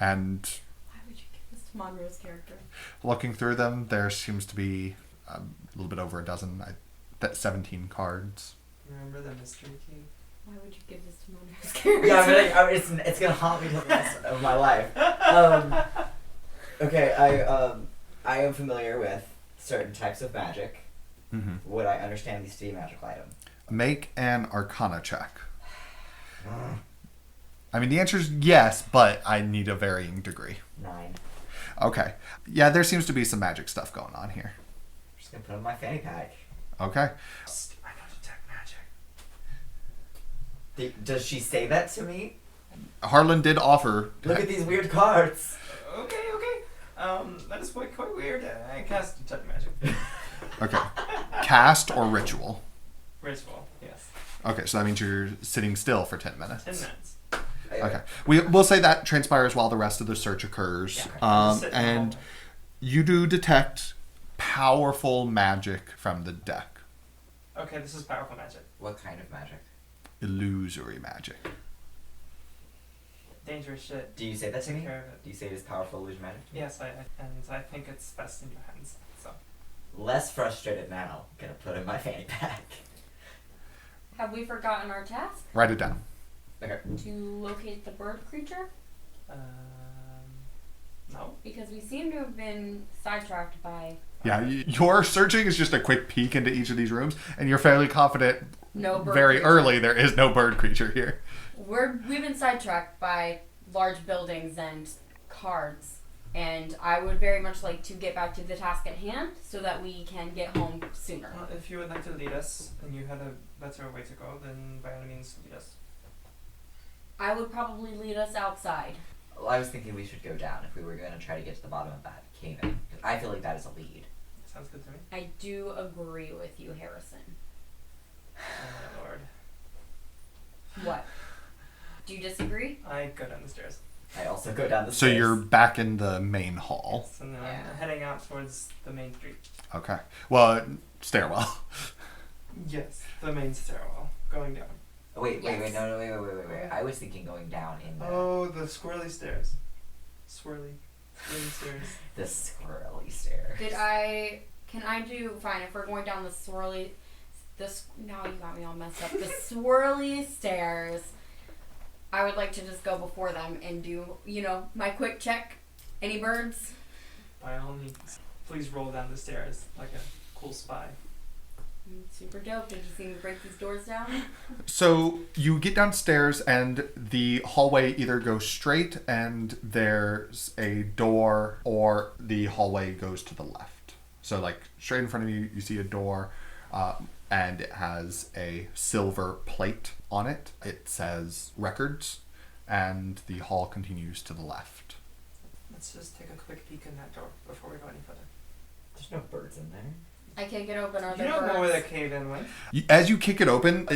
And Why would you give this to Monroe's character? looking through them, there seems to be a little bit over a dozen, 17 cards. Remember the mystery key? Why would you give this to Monroe's character? Yeah, I mean, it's gonna haunt me till the rest of my life. Okay, I am familiar with certain types of magic. Mm-hmm. Would I understand these to be a magical item? Make an Arcana check. I mean, the answer is yes, but I need a varying degree. 9. Okay. Yeah, there seems to be some magic stuff going on here. I'm just gonna put it in my fanny pack. Okay. I know detect magic. Does she say that to me? Harlan did offer. Look at these weird cards. Okay. That is quite weird. I cast detect magic. Okay. Cast or ritual? Ritual, yes. Okay, so that means you're sitting still for 10 minutes. 10 minutes. Okay. We'll say that transpires while the rest of the search occurs. Yeah. Just sit in the And hallway. you do detect powerful magic from the deck. Okay, this is powerful magic. What kind of magic? Illusory magic. Dangerous shit. Do you say that to Take me? care of it. Do you say it is powerful illusion magic? Yes, I think it's best in your hands. So Less frustrated now. Gonna put it in my fanny pack. Have we forgotten our task? Write it down. Okay. To locate the bird creature? no. Because we seem to have been sidetracked by Yeah, your searching is just a quick peek into each of these rooms, and you're fairly confident no bird very creature. early there is no bird creature here. We've been sidetracked by large buildings and cards, and I would very much like to get back to the task at hand so that we can get home sooner. Well, if you would like to lead us and you had a better way to go, then by all means lead us. I would probably lead us outside. Well, I was thinking we should go down if we were gonna try to get to the bottom of that cave in. 'Cause I feel like that is a lead. Sounds good to me. I do agree with you, Harrison. Oh my lord. What? Do you disagree? I go down the stairs. I also go down the So stairs. you're back in the main hall. Yes, and then Yeah. I'm heading out towards the main street. Okay. Well, stairwell. Yes, the main stairwell. Going down. Oh, wait, Yes. no, wait. I was thinking going down in the, Oh, the squirrely stairs. Swirly stairs. the squirrely stairs. Can I do, fine, if we're going down the swirly, now you got me all messed up, the swirly stairs, I would like to just go before them and do, my quick check. Any birds? By all means, please roll down the stairs like a cool spy. Super dope. Did you see me break these doors down? So you get downstairs, and the hallway either goes straight and there's a door, or the hallway goes to the left. So, like, straight in front of you, you see a door, and it has a silver plate on it. It says records, and the hall continues to the left. Let's just take a quick peek in that door before we go any further. There's no birds in there. I kick it open. Are You there don't birds? know where the cave in went. As you kick it open,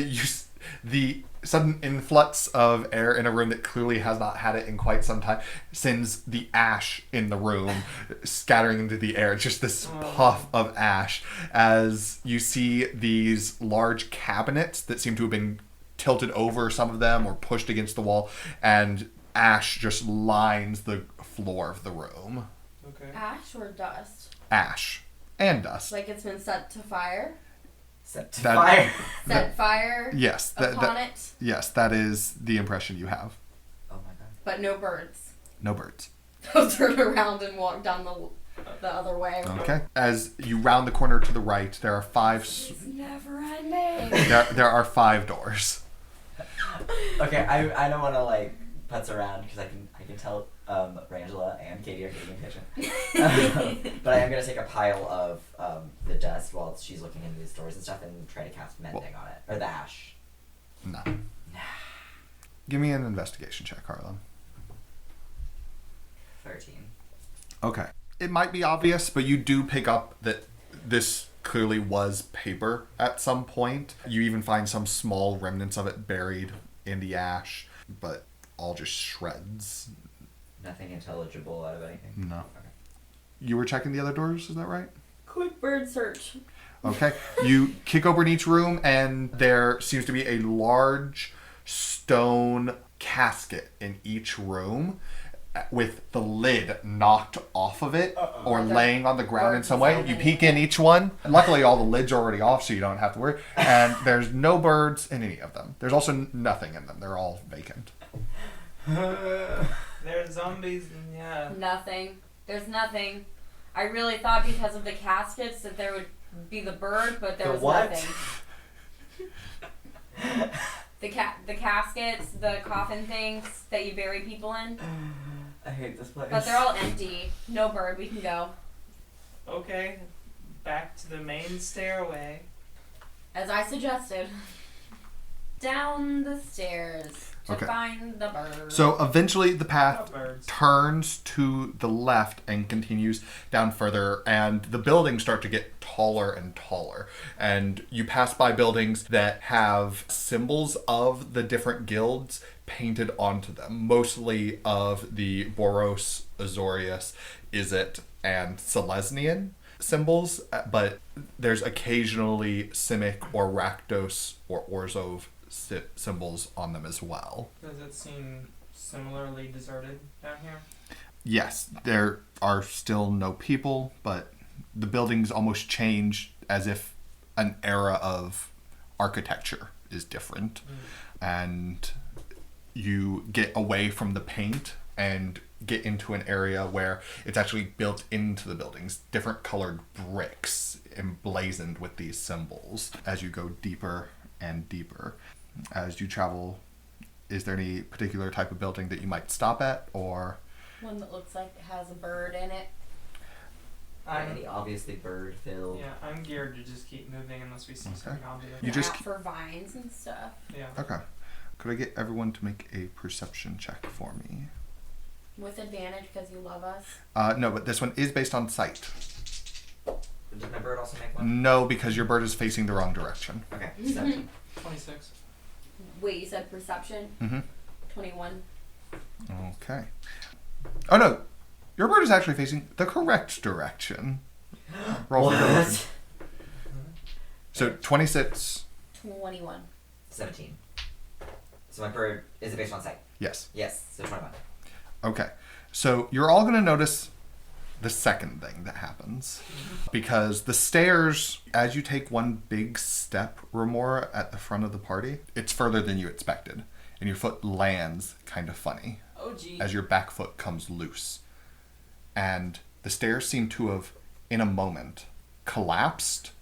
the sudden influx of air in a room that clearly has not had it in quite some time sends the ash in the room scattering into the air. Just this puff of ash as you see these large cabinets that seem to have been tilted over, some of them, or pushed against the wall, and ash just lines the floor of the room. Okay. Ash or dust? Ash and dust. Like it's been set to fire? Set to That- fire. Set fire Yes, upon it, yes, that is the impression you have. Oh my god. but no birds. No birds. I'll turn around and walk down the other way. Okay. As you round the corner to the right, there are five. It's never ending. There are 5 doors. Okay, I don't want to like putz around because I can tell Rangela and Katie are getting impatient. But I am gonna take a pile of the dust while she's looking into these doors and stuff and try to cast mending on it or the ash. No. Give me an investigation check, Harlan. 13. Okay. It might be obvious, but you do pick up that this clearly was paper at some point. You even find some small remnants of it buried in the ash, but all just shreds. Nothing intelligible out of anything. No. Okay. You were checking the other doors, is that right? Quick bird search. Okay. You kick open each room, and there seems to be a large stone casket in each room with the lid knocked off of it or laying on the ground in some way. You peek in each one. Luckily, all the lids are already off, so you don't have to worry. And there's no birds in any of them. There's also nothing in them. They're all vacant. There's zombies and yeah. Nothing. There's nothing. I really thought because of the caskets that there would be the bird, but there The was what? nothing. The caskets, the coffin things that you bury people in. I hate this place. But they're all empty. No bird, we can go. Okay, back to the main stairway. As I suggested. Down the stairs to Okay. find the bird. So eventually the path Oh, birds. turns to the left and continues down further, and the buildings start to get taller and taller. And you pass by buildings that have symbols of the different guilds painted onto them, mostly of the Boros, Azorius, Izzet, and Selesnian symbols, but there's occasionally Simic or Rakdos or Orzhov symbols on them as well. Does it seem similarly deserted down here? Yes, there are still no people, but the buildings almost change as if an era of architecture is different. And you get away from the paint and get into an area where it's actually built into the buildings, different colored bricks emblazoned with these symbols as you go deeper and deeper. As you travel, is there any particular type of building that you might stop at, or? One that looks like it has a bird in it. Any obviously bird filled. Yeah, I'm geared to just keep moving unless we see Okay. something obvious. You They're just out for vines and stuff. Yeah. Okay. Could I get everyone to make a perception check for me? With advantage because you love us. No, but this one is based on sight. Does my bird also make one? No, because your bird is facing the wrong direction. Okay, 17. 26. Wait, you said perception? Mm-hmm. 21. Okay. Oh no, your bird is actually facing the correct direction. Roll for direction. So 26. 21. 17. So my bird, is it based on sight? Yes. Yes, so 21. Okay. So you're all going to notice the second thing that happens. Because the stairs, as you take one big step, Remora, at the front of the party, it's further than you expected. And your foot lands kind of funny Oh, gee. as your back foot comes loose. And the stairs seem to have, in a moment, collapsed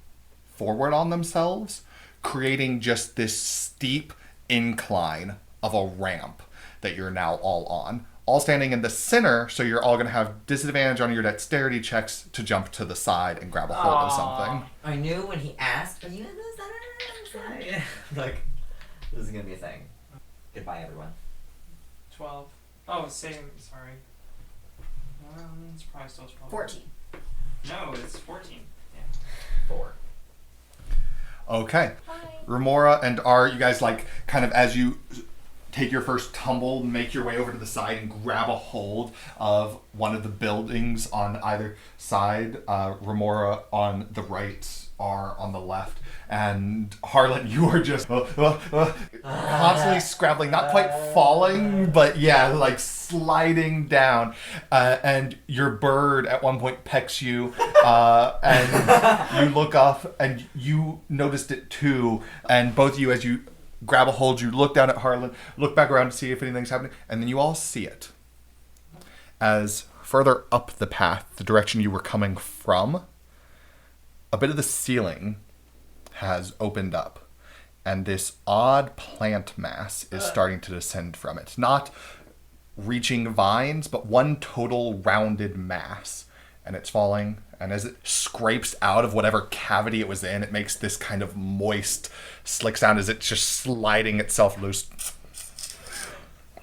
forward on themselves, creating just this steep incline of a ramp that you're now all on. All standing in the center, so you're all going to have disadvantage on your dexterity checks to jump to the side and grab a hold of something. I knew when he asked, but you know, side. Like, this is going to be a thing. Goodbye, everyone. 12. Oh, same. Sorry. It's probably still 12. 14. No, it's 14. Yeah. 4. Okay. Hi. Remora and Art, you guys, like, kind of as you take your first tumble, make your way over to the side and grab a hold of one of the buildings on either side. Remora on the right, R on the left. And Harlan, you are just constantly scrambling, not quite falling, but yeah, like sliding down. And your bird at one point pecks you, and you look up and you noticed it too. And both of you, as you grab a hold, you look down at Harlan, look back around to see if anything's happening, and then you all see it. As further up the path, the direction you were coming from, a bit of the ceiling has opened up, and this odd plant mass is starting to descend from it. Not reaching vines, but one total rounded mass. And it's falling, and as it scrapes out of whatever cavity it was in, it makes this kind of moist, slick sound as it's just sliding itself loose.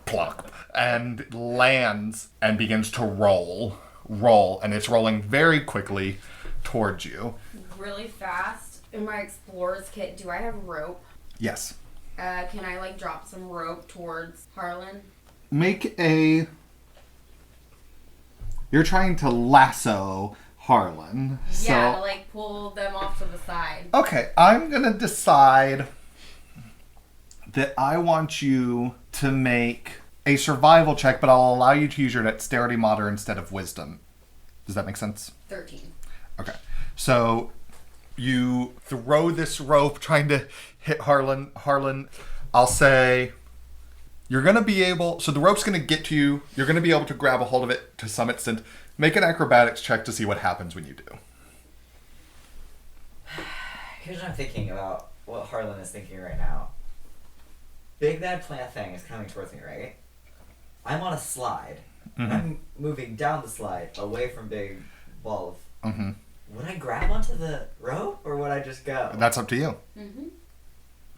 Plop. And lands and begins to roll, and it's rolling very quickly towards you. Really fast. In my explorer's kit, do I have rope? Yes. Can I like drop some rope towards Harlan? Make a... You're trying to lasso Harlan. Yeah, to So, like pull them off to the side. okay, I'm going to decide that I want you to make a survival check, but I'll allow you to use your dexterity modifier instead of wisdom. Does that make sense? 13. Okay. So you throw this rope trying to hit Harlan. Harlan, I'll say you're going to be able... So the rope's going to get to you. You're going to be able to grab a hold of it to some extent. Make an acrobatics check to see what happens when you do. Here's what I'm thinking about what Harlan is thinking right now. big bad plant thing is coming towards me, right? I'm on a slide. And I'm moving down the slide away from big ball of. Mm-hmm. Would I grab onto the rope or would I just go? That's up to you. Mm-hmm.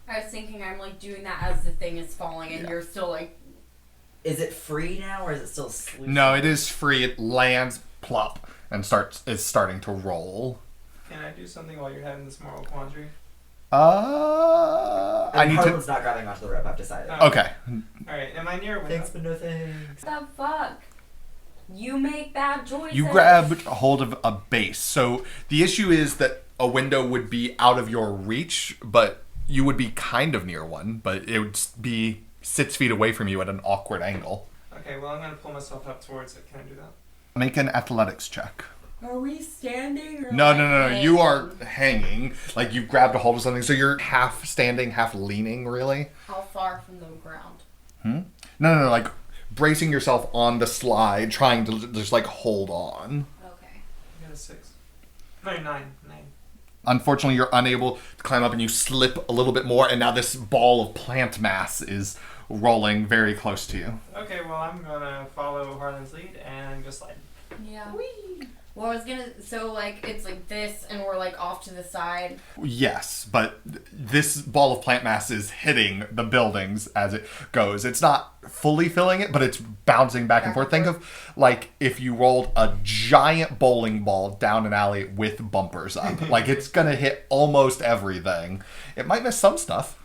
I was thinking I'm like doing that as the thing is falling and you're still like. Is it free now or is it still sleeping? No, it is free. It lands plop and is starting to roll. Can I do something while you're having this moral quandary? I need Harlan's to. not grabbing onto the rope, I've decided. Okay. Alright, am I near a window? Thanks, but no thanks. What the fuck? You make bad choices. You grabbed hold of a base. So the issue is that a window would be out of your reach, but you would be kind of near one, but it would be 6 feet away from you at an awkward angle. Okay, well, I'm going to pull myself up towards it. Can I do that? Make an athletics check. Are we standing or No, like no, no, no. hanging? You are hanging. Like you've grabbed a hold of something, so you're half standing, half leaning, really. How far from the ground? No, no, no. Like bracing yourself on the slide, trying to just like hold on. Okay. I got a 6. No, 9. Unfortunately, you're unable to climb up and you slip a little bit more, and now this ball of plant mass is rolling very close to you. Okay, well, I'm going to follow Harlan's lead and go slide. Yeah. Well, I was gonna. So like it's like this, and we're like off to the side. Yes, but this ball of plant mass is hitting the buildings as it goes. It's not fully filling it, but it's bouncing back and forth. Think of like if you rolled a giant bowling ball down an alley with bumpers up. Like it's gonna hit almost everything. It might miss some stuff.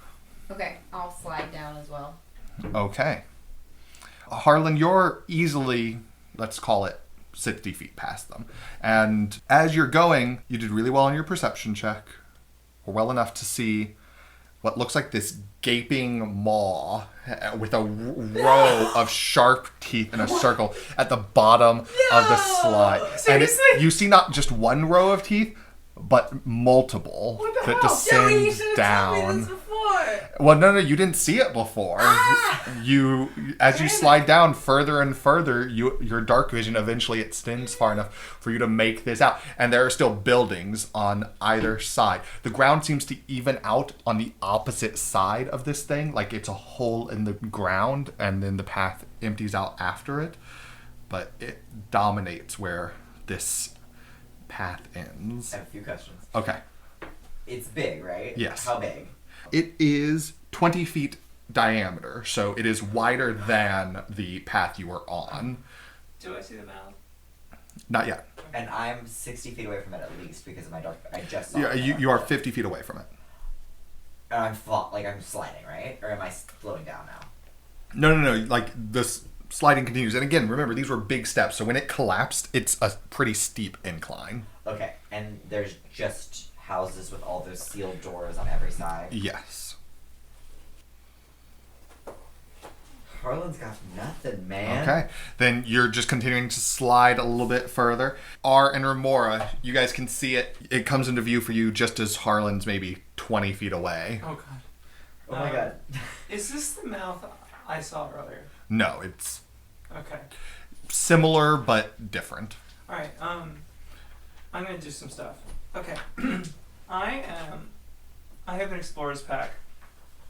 Okay, I'll slide down as well. Okay. Harlan, you're easily, let's call it, 60 feet past them. And as you're going, you did really well on your perception check, or well enough to see what looks like this gaping maw with a row of sharp teeth in a circle at the bottom of the slide. Seriously? And you see not just one row of teeth, but multiple What the that hell? descend down. Well, no, you didn't see it before. You, as you slide down further and further, your dark vision eventually extends far enough for you to make this out. And there are still buildings on either side. The ground seems to even out on the opposite side of this thing, like it's a hole in the ground, and then the path empties out after it. But it dominates where this path ends. I have a few questions. Okay. It's big, right? Yes. How big? It is 20 feet diameter, so it is wider than the path you were on. Do I see the mouth? Not yet. And I'm 60 feet away from it at least because of my dark. I just saw Yeah, it. you are 50 feet away from it. And I'm I'm sliding, right? Or am I slowing down now? No. Like, this sliding continues. And again, remember, these were big steps, so when it collapsed, it's a pretty steep incline. Okay, and there's just houses with all those sealed doors on every side. Yes. Harlan's got nothing, man. Okay. Then you're just continuing to slide a little bit further. R and Remora, you guys can see it. It comes into view for you just as Harlan's maybe 20 feet away. Oh, God. Oh my god. Is this the mouth I saw earlier? No, it's Okay. similar but different. Alright, I'm gonna do some stuff. Okay. I have an explorer's pack.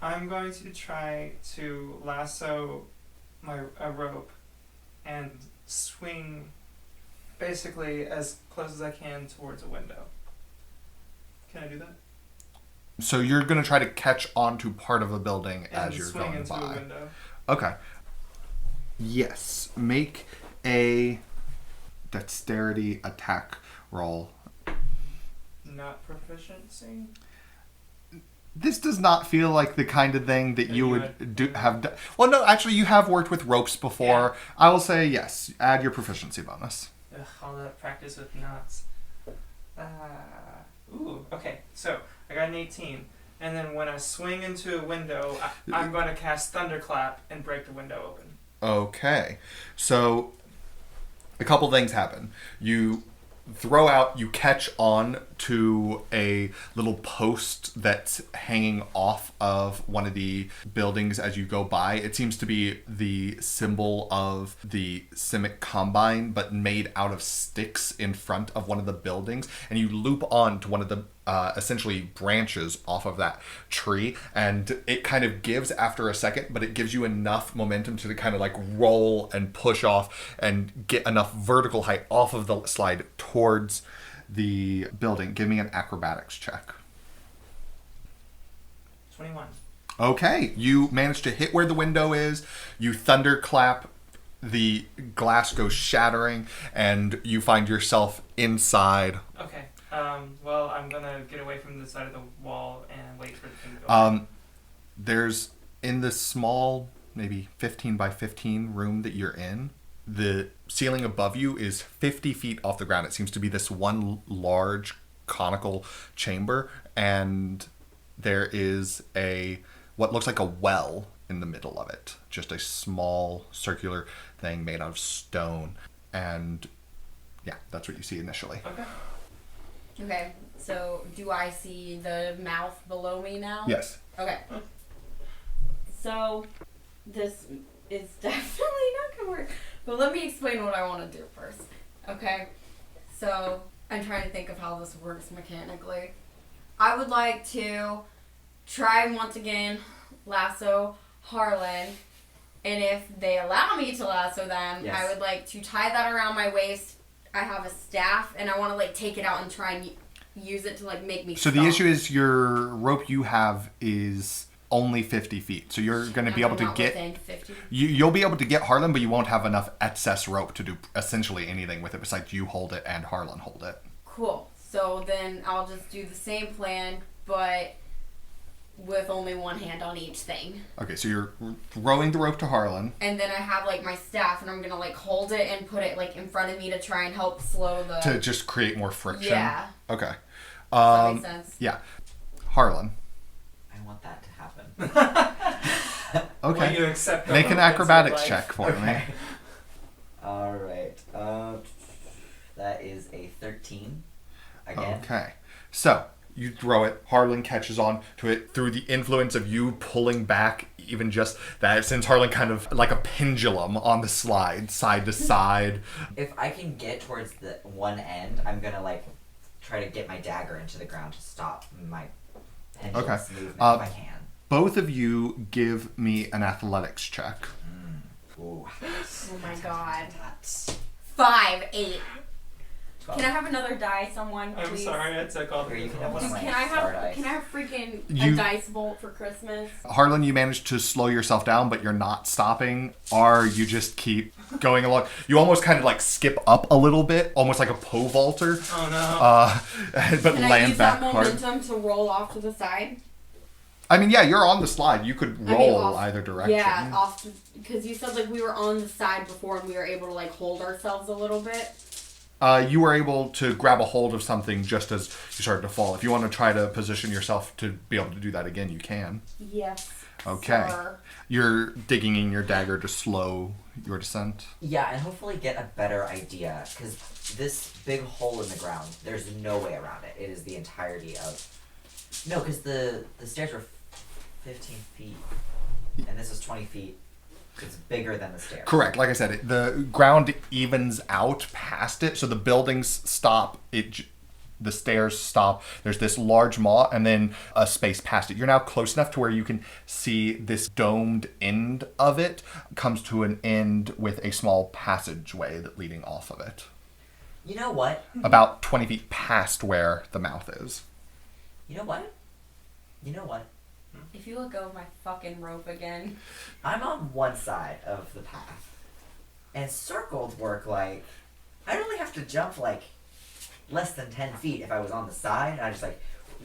I'm going to try to lasso a rope and swing basically as close as I can towards a window. Can I do that? So you're going to try to catch onto part of a building And as you're swing going into by. a window. Okay. Yes. Make a dexterity attack roll. Not proficiency? This does not feel like the kind of thing that That you you would have done. Well, no, actually, you have worked with ropes before. I will say yes. Add your proficiency bonus. Ugh, all that practice with knots. Ooh, okay. So, I got an 18. And then when I swing into a window, I'm going to cast Thunderclap and break the window open. Okay. So, a couple things happen. You throw out, you catch on to a little post that's hanging off of one of the buildings as you go by. It seems to be the symbol of the Simic Combine, but made out of sticks in front of one of the buildings. And you loop on to one of the essentially branches off of that tree, and it kind of gives after a second, but it gives you enough momentum to kind of like roll and push off and get enough vertical height off of the slide towards the building. Give me an acrobatics check. 21. Okay, you manage to hit where the window is, you thunderclap, the glass goes shattering, and you find yourself inside. Okay. Well, I'm gonna get away from the side of the wall and wait for the thing to go. There's, in this small, maybe 15 by 15 room that you're in, the ceiling above you is 50 feet off the ground. It seems to be this one large conical chamber, and there is what looks like a well in the middle of it. Just a small circular thing made out of stone. And yeah, that's what you see initially. Okay. Okay, so do I see the mouth below me now? Yes. Okay. So this is definitely not gonna work. But let me explain what I want to do first. Okay? So I'm trying to think of how this works mechanically. I would like to try once again lasso Harlan, and if they allow me to lasso them, Yes. I would like to tie that around my waist. I have a staff, and I want to like take it out and try and use it to like make me So stop. the issue is your rope you have is only 50 feet. So you're going to be able to not get... within 50. You'll be able to get Harlan, but you won't have enough excess rope to do essentially anything with it besides you hold it and Harlan hold it. Cool. So then I'll just do the same plan, but with only one hand on each thing. Okay, so you're throwing the rope to Harlan. And then I have like my staff, and I'm gonna like hold it and put it like in front of me to try and help slow the. To just create more friction? Yeah. Okay. Does that make sense? Yeah. Harlan. I want that to happen. Okay. Will you accept the Make an low bits of acrobatics life? check for me. Okay. All right. That is a 13. Again. Okay. So, you throw it. Harlan catches on to it through the influence of you pulling back, even just that, since Harlan kind of like a pendulum on the slide, side to side. If I can get towards the one end, I'm gonna like try to get my dagger into the ground to stop my pendulum's movement if I can. Both of you give me an athletics check. Ooh. Oh my god. That's 5, 8. 12. Can I have another die, someone, I'm please? sorry, I took all the Here, you can have one Dude, of my can I star have dice. can I have freaking You- a dice bolt for Christmas? Harlan, you manage to slow yourself down, but you're not stopping, or you just keep going along. You almost kind of like skip up a little bit, almost like a pole vaulter, Oh no. but Can I land use back that hard. momentum to roll off to the side? I mean, yeah, you're on the slide. You could I mean, roll off- either direction. Yeah, off because you said like we were on the side before and we were able to like hold ourselves a little bit. You were able to grab a hold of something just as you started to fall. If you want to try to position yourself to be able to do that again, you can. Yes. Okay. Sir. You're digging in your dagger to slow your descent. Yeah, and hopefully get a better idea, because this big hole in the ground, there's no way around it. It is the entirety of... No, because the stairs were 15 feet, and this is 20 feet. It's bigger than the stairs. Correct. Like I said, the ground evens out past it, so the buildings stop. The stairs stop. There's this large maw, and then a space past it. You're now close enough to where you can see this domed end of it comes to an end with a small passageway that leading off of it, You know what? about 20 feet past where the mouth is. You know what? You know what? If you let go of my fucking rope again. I'm on one side of the path, and circled work like... I'd only have to jump like less than 10 feet if I was on the side. I just like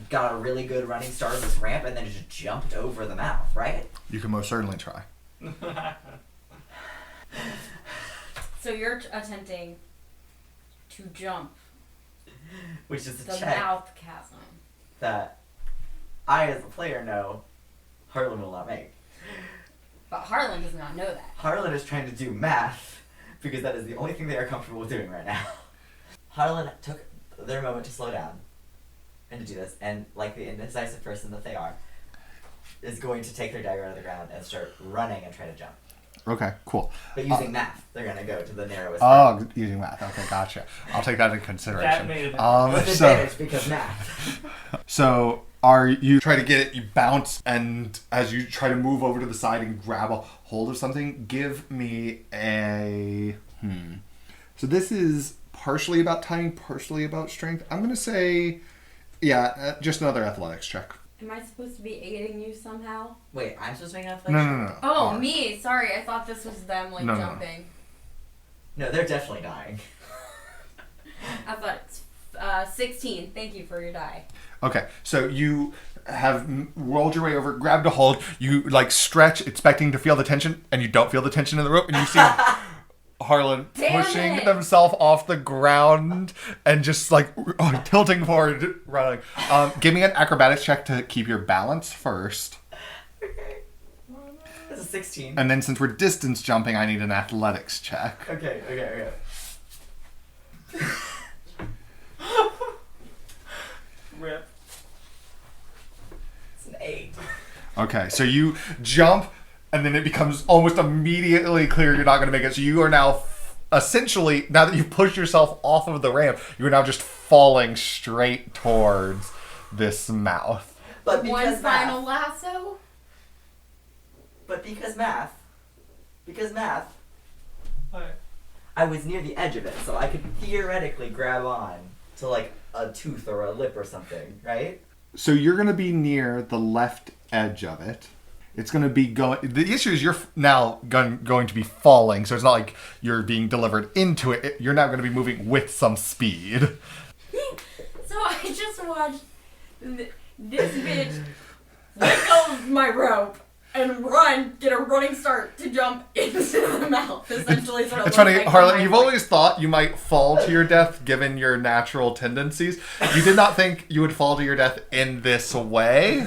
got a really good running start on this ramp and then just jumped over the mouth, right? You can most certainly try. So you're attempting to jump Which is a the check mouth chasm. that I, as a player, know Harlan will not make. But Harlan does not know that. Harlan is trying to do math because that is the only thing they are comfortable with doing right now. Harlan took their moment to slow down and to do this, and like the indecisive person that they are, is going to take their dagger out of the ground and start running and try to jump. Okay, cool. But using math, they're gonna go to the narrowest. Oh, using math. Okay, gotcha. I'll take that into That consideration. made it. With So, advantage because math. so are you try to get it? You bounce, and as you try to move over to the side and grab a hold of something, give me a. So this is partially about timing, partially about strength. I'm gonna say, yeah, just another athletics check. Am I supposed to be aiding you somehow? Wait, I'm supposed to make an No, athletics? no, no. Oh, Alright. me. Sorry, I thought this was them like No, no. jumping. No, they're definitely dying. I thought it's 16. Thank you for your die. Okay, so you have rolled your way over, grabbed a hold, you like stretch, expecting to feel the tension, and you don't feel the tension in the rope, and you see Harlan Damn pushing it. himself off the ground and just like tilting forward, running. Give me an acrobatics check to keep your balance first, Okay. That's a 16. and then since we're distance jumping, I need an athletics check. Okay. Rip. It's an 8. Okay, so you jump, and then it becomes almost immediately clear you're not going to make it. So you are now essentially, now that you've pushed yourself off of the ramp, you are now just falling straight towards this mouth. But One because final math. lasso. But because math. Because math. What? I was near the edge of it, so I could theoretically grab on to like a tooth or a lip or something, right? So you're going to be near the left edge of it. It's going to be going. The issue is you're now going to be falling, so it's not like you're being delivered into it. You're now going to be moving with some speed. So I just watched this bitch let go of my rope and get a running start to jump into the mouth. Essentially, sort of. It's funny, like Harlan, my you've life. always thought you might fall to your death given your natural tendencies. You did not think you would fall to your death in this way.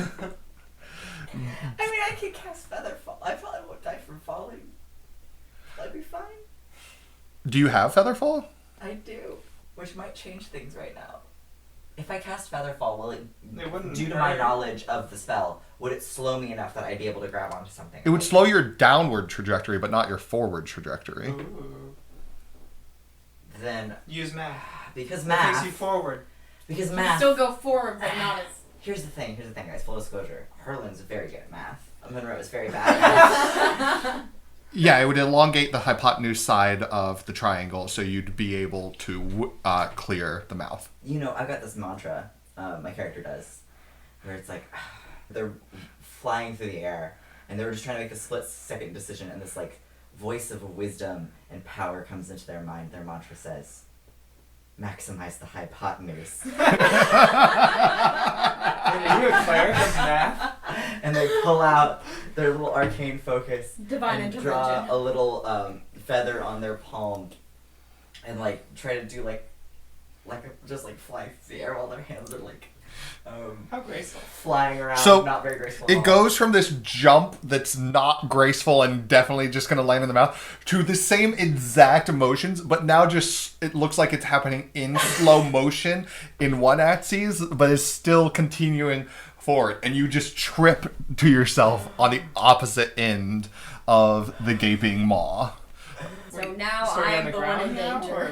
I mean, I could cast Feather Fall. I probably won't die from falling. That'd be fine. Do you have Featherfall? I do. Which might change things right now. If I cast Feather Fall, will it, wouldn't due to my hurt. knowledge of the spell, would it slow me enough that I'd be able to grab onto something? It would slow your downward trajectory, but not your forward trajectory. Ooh. Then, Use math. because That takes you math, forward. because You math. still go forward, but not as. Here's the thing, guys. Full disclosure. Harlan's very good at math. Monroe is very bad at math. Yeah, it would elongate the hypotenuse side of the triangle, so you'd be able to clear the mouth. You know, I've got this mantra, my character does, where it's like, they're flying through the air, and they're just trying to make a split-second decision, and this, like, voice of wisdom and power comes into their mind. Their mantra says, maximize the hypotenuse. Are you a cleric of math? And they pull out their little arcane focus Divine and intervention. draw a little feather on their palm and like try to do just fly through the air while their hands are like How graceful. flying around, So, not very graceful. at It all. goes from this jump that's not graceful and definitely just going to land in the mouth to the same exact motions, but now just it looks like it's happening in slow motion in one axis, but is still continuing forward. And you just trip to yourself on the opposite end of the gaping maw. So now Starting on I'm the the one in ground now, danger. or?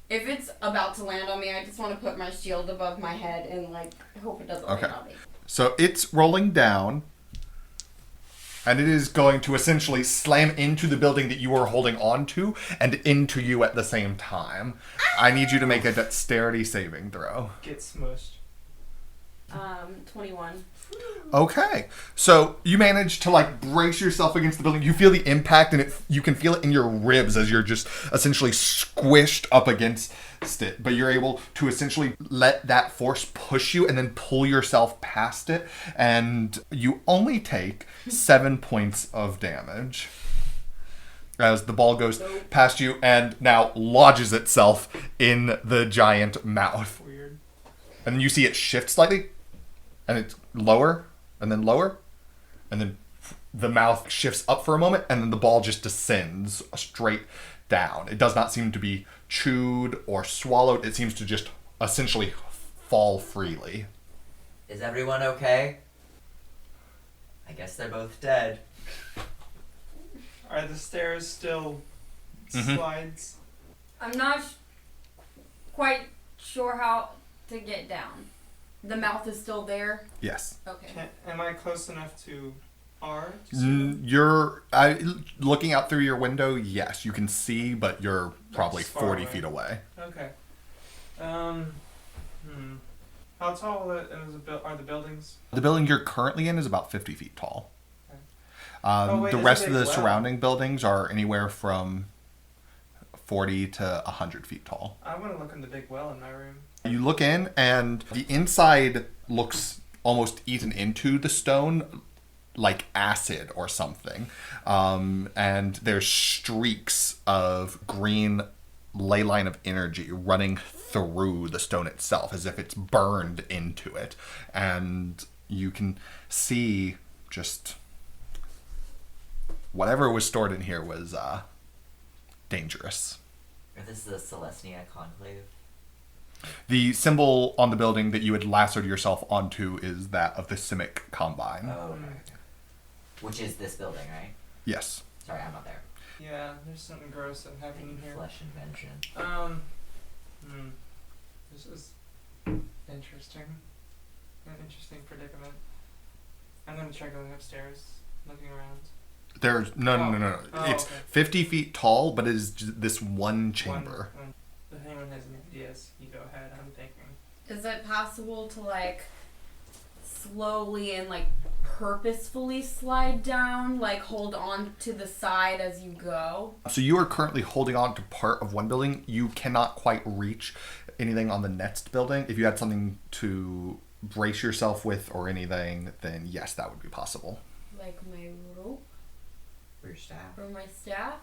If it's about to land on me, I just want to put my shield above my head and like hope it doesn't Okay. land on me. So it's rolling down, and it is going to essentially slam into the building that you are holding on to and into you at the same time. I need you to make a dexterity saving throw. Get smushed. 21. Okay, so you manage to like brace yourself against the building. You feel the impact, and you can feel it in your ribs as you're just essentially squished up against it. But you're able to essentially let that force push you and then pull yourself past it, and you only take 7 points of damage as the ball goes past you and now lodges itself in the giant mouth. Weird. And then you see it shift slightly, and it's lower, and then lower, and then the mouth shifts up for a moment, and then the ball just descends straight down. It does not seem to be chewed or swallowed. It seems to just essentially fall freely. Is everyone okay? I guess they're both dead. Are the stairs still Mhm. slides? I'm not quite sure how to get down. The mouth is still there. Yes. Okay. Am I close enough to R? To see You're looking out through your window. Yes, you can see, but you're probably That's far 40 away. feet away. Okay. How tall are the buildings? The building you're currently in is about 50 feet tall. Okay. Wait, The there's a rest of big the well. surrounding buildings are anywhere from 40 to 100 feet tall. I want to look in the big well in my room. You look in, and the inside looks almost eaten into the stone, like acid or something. And there's streaks of green ley line of energy running through the stone itself, as if it's burned into it. And you can see just whatever was stored in here was dangerous. This is the Celestia Conclave. The symbol on the building that you had lassoed yourself onto is that of the Simic Combine. Oh, okay. Which is this building, right? Yes. Sorry, I'm not there. Yeah, there's something gross that happened in here. Flesh invention. This is interesting. An interesting predicament. I'm gonna try going upstairs, looking around. There's no. Oh, It's okay. 50 feet tall, but it is this one chamber. If anyone has any ideas, you go ahead. I'm thinking. Is it possible to like slowly and like purposefully slide down, like hold on to the side as you go? So you are currently holding on to part of one building. You cannot quite reach anything on the next building. If you had something to brace yourself with or anything, then yes, that would be possible. Like my rope For your staff. or my staff?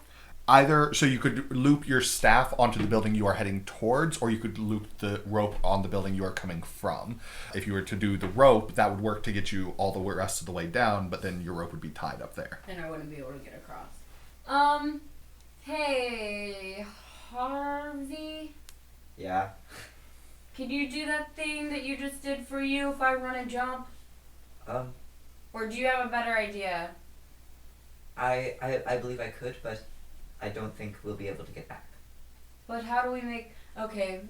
Either, so you could loop your staff onto the building you are heading towards, or you could loop the rope on the building you are coming from. If you were to do the rope, that would work to get you all the rest of the way down, but then your rope would be tied up there. And I wouldn't be able to get across. Hey, Harvey, Yeah. could you do that thing that you just did for you if I run and jump? Or do you have a better idea? I believe I could, but I don't think we'll be able to get back. But how do we make... Okay,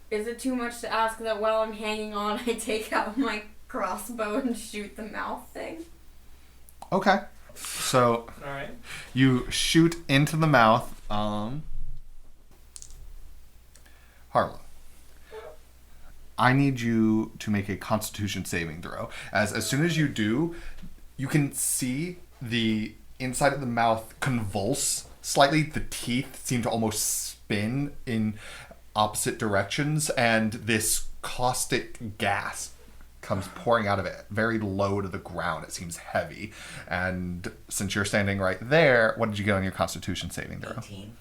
is it too much to ask that while I'm hanging on, I take out my crossbow and shoot the mouth thing? Okay. So Alright. you shoot into the mouth. Harlan, I need you to make a Constitution saving throw. As soon as you do, you can see the inside of the mouth convulse slightly. The teeth seem to almost spin in opposite directions, and this caustic gas comes pouring out of it, very low to the ground. It seems heavy. And since you're standing right there, what did you get on your Constitution saving throw? 18.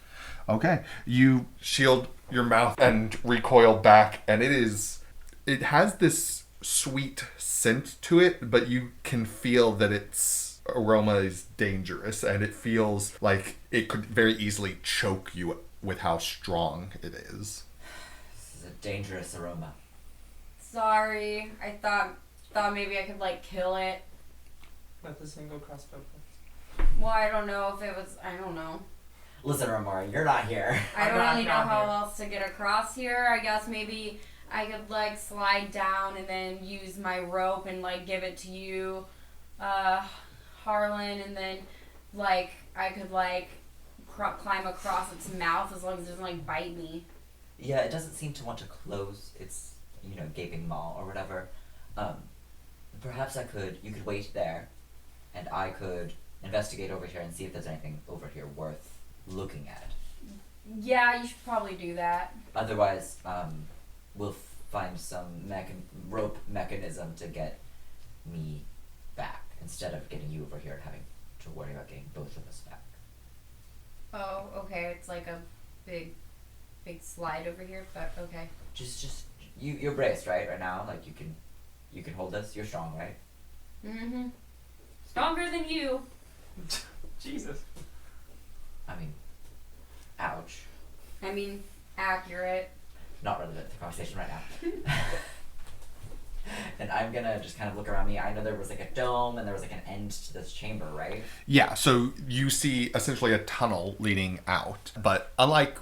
Okay. You shield your mouth and recoil back, and it has this sweet scent to it, but you can feel that its aroma is dangerous, and it feels like it could very easily choke you with how strong it is. This is a dangerous aroma. Sorry, I thought maybe I could like kill it. With a single crossbow. Well, I don't know if it was... I don't know. Listen, Romara, you're not here. I don't not really know down how here. else to get across here. I guess maybe I could like slide down and then use my rope and like give it to you, Harlan, and then like I could like climb across its mouth as long as it doesn't like bite me. Yeah, it doesn't seem to want to close its, gaping maw or whatever. Perhaps you could wait there, and I could investigate over here and see if there's anything over here worth looking at. Yeah, you should probably do that. Otherwise, we'll find some rope mechanism to get me back, instead of getting you over here and having to worry about getting both of us back. Oh, okay. It's like a big slide over here, but okay. Just you're braced, right now? Like you can hold this. You're strong, right? Mm-hmm. Stronger than you. Jesus. I mean, ouch. I mean, accurate. Not relevant to the conversation right now. And I'm gonna just kind of look around me. I know there was like a dome and there was like an end to this chamber, right? Yeah, so you see essentially a tunnel leading out. But unlike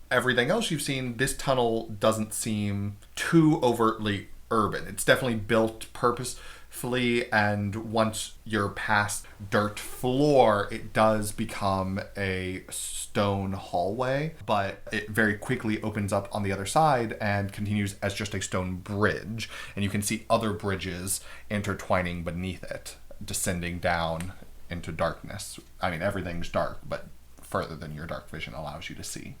everything else you've seen, this tunnel doesn't seem too overtly urban. It's definitely built purposefully, and once you're past dirt floor, it does become a stone hallway, but it very quickly opens up on the other side and continues as just a stone bridge, and you can see other bridges intertwining beneath it, descending down into darkness. I mean, everything's dark, but further than your dark vision allows you to see.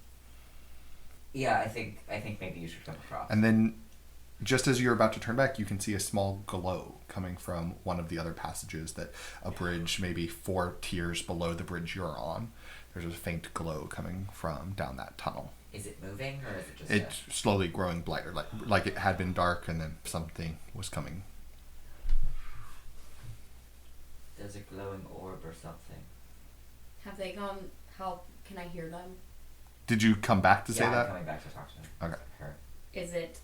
Yeah, I think maybe you should come across. And then, just as you're about to turn back, you can see a small glow coming from one of the other passages that a bridge maybe 4 tiers below the bridge you're on. There's a faint glow coming from down that tunnel. Is it moving or is it just? It's slowly growing brighter, like it had been dark and then something was coming. There's a glowing orb or something. Have they gone? How can I hear them? Did you come back to say I'm that? coming back to talk to them. Okay. Her. Is it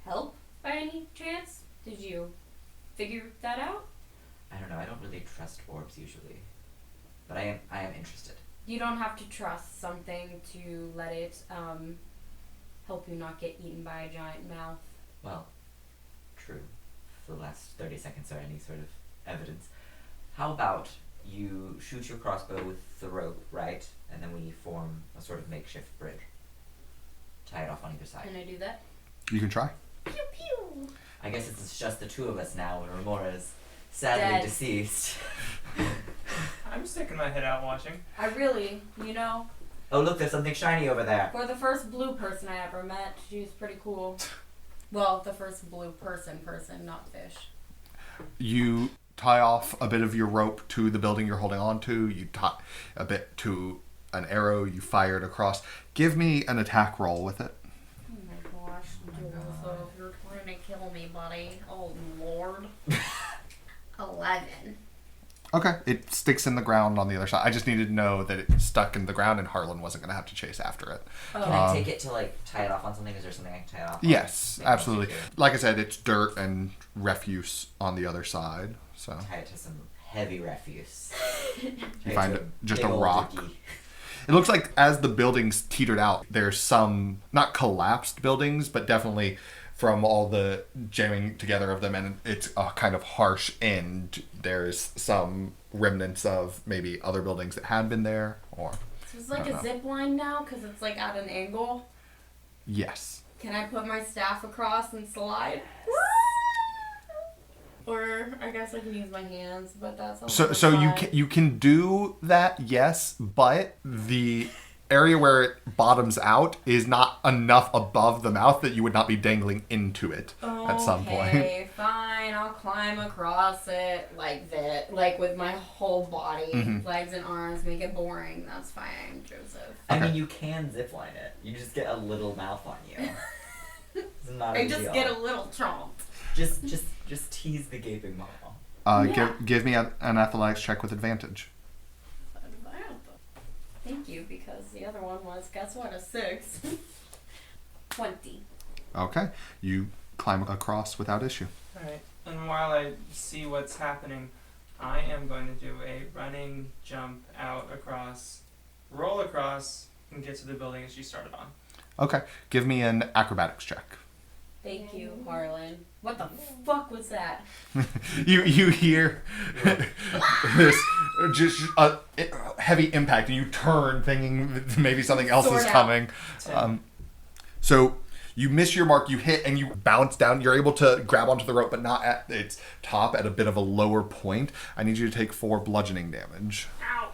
help by any chance? Did you figure that out? I don't know. I don't really trust orbs usually, but I am interested. You don't have to trust something to let it help you not get eaten by a giant mouth. Well, true. For the last 30 seconds or any sort of evidence. How about you shoot your crossbow with the rope, right? And then we form a sort of makeshift bridge. Tie it off on either side. Can I do that? You can try. Pew pew. I guess it's just the two of us now when Remora is sadly Dead. deceased. I'm sticking my head out watching. I really, Oh look, there's something shiny over there. for the first blue person I ever met, she was pretty cool. Well, the first blue person, not fish. You tie off a bit of your rope to the building you're holding on to. You tie a bit to an arrow. You fire it across. Give me an attack roll with it. Oh my gosh, Joseph, you're trying to kill me, buddy. Oh Lord. 11. Okay, it sticks in the ground on the other side. I just needed to know that it stuck in the ground and Harlan wasn't going to have to chase after it. Can I take it to tie it off on something? Is there something I can tie it off on? Yes, Make it absolutely. secure. Like I said, it's dirt and refuse on the other side. So Tie it to some heavy refuse. you find just big a old rock. dookie. It looks like as the buildings teetered out, there's some, not collapsed buildings, but definitely from all the jamming together of them, and it's a kind of harsh end. There's some remnants of maybe other buildings that had been there, or... So it's like a zip line now because it's like at an angle. Yes. Can I put my staff across and slide? Or I guess I can use my hands, but that's a So little you can do that, yes, but the area where it bottoms out is not enough above the mouth that you would not be dangling into it at some point. Okay, fine. I'll climb across it like that, like with my whole body, legs and arms. Make it boring. That's fine, Joseph. I Okay. mean, you can zipline it. You just get a little mouth on you. It's not a I big just deal. get a little chomped. Just tease the gaping maw. Yeah. Give me an athletics check with advantage. Thank you, because the other one was, guess what, a 6. 20. Okay. You climb across without issue. Alright, and while I see what's happening, I am going to do a running jump out across, roll across, and get to the building that she started on. Okay. Give me an acrobatics check. Thank you, Harlan. What the fuck was that? You hear this just a heavy impact, and you turn thinking that maybe something else Sword is out. coming. 10. So you miss your mark, you hit, and you bounce down. You're able to grab onto the rope, but not at its top, at a bit of a lower point. I need you to take 4 bludgeoning damage Ow.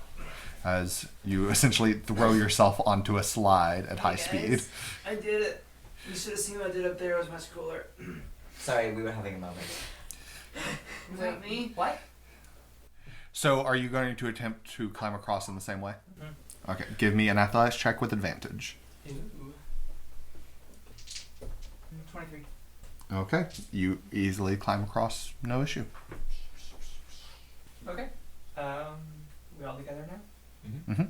as you essentially throw yourself onto a slide at high speed. I did it. You should have seen what I did up there. It was much cooler. Sorry, we were having a moment. Was that me? What? So are you going to attempt to climb across in the same way? Mhm. Okay, give me an athletics check with advantage. Ooh. 23. Okay, you easily climb across, no issue. Okay. We all together now? Mm-hmm.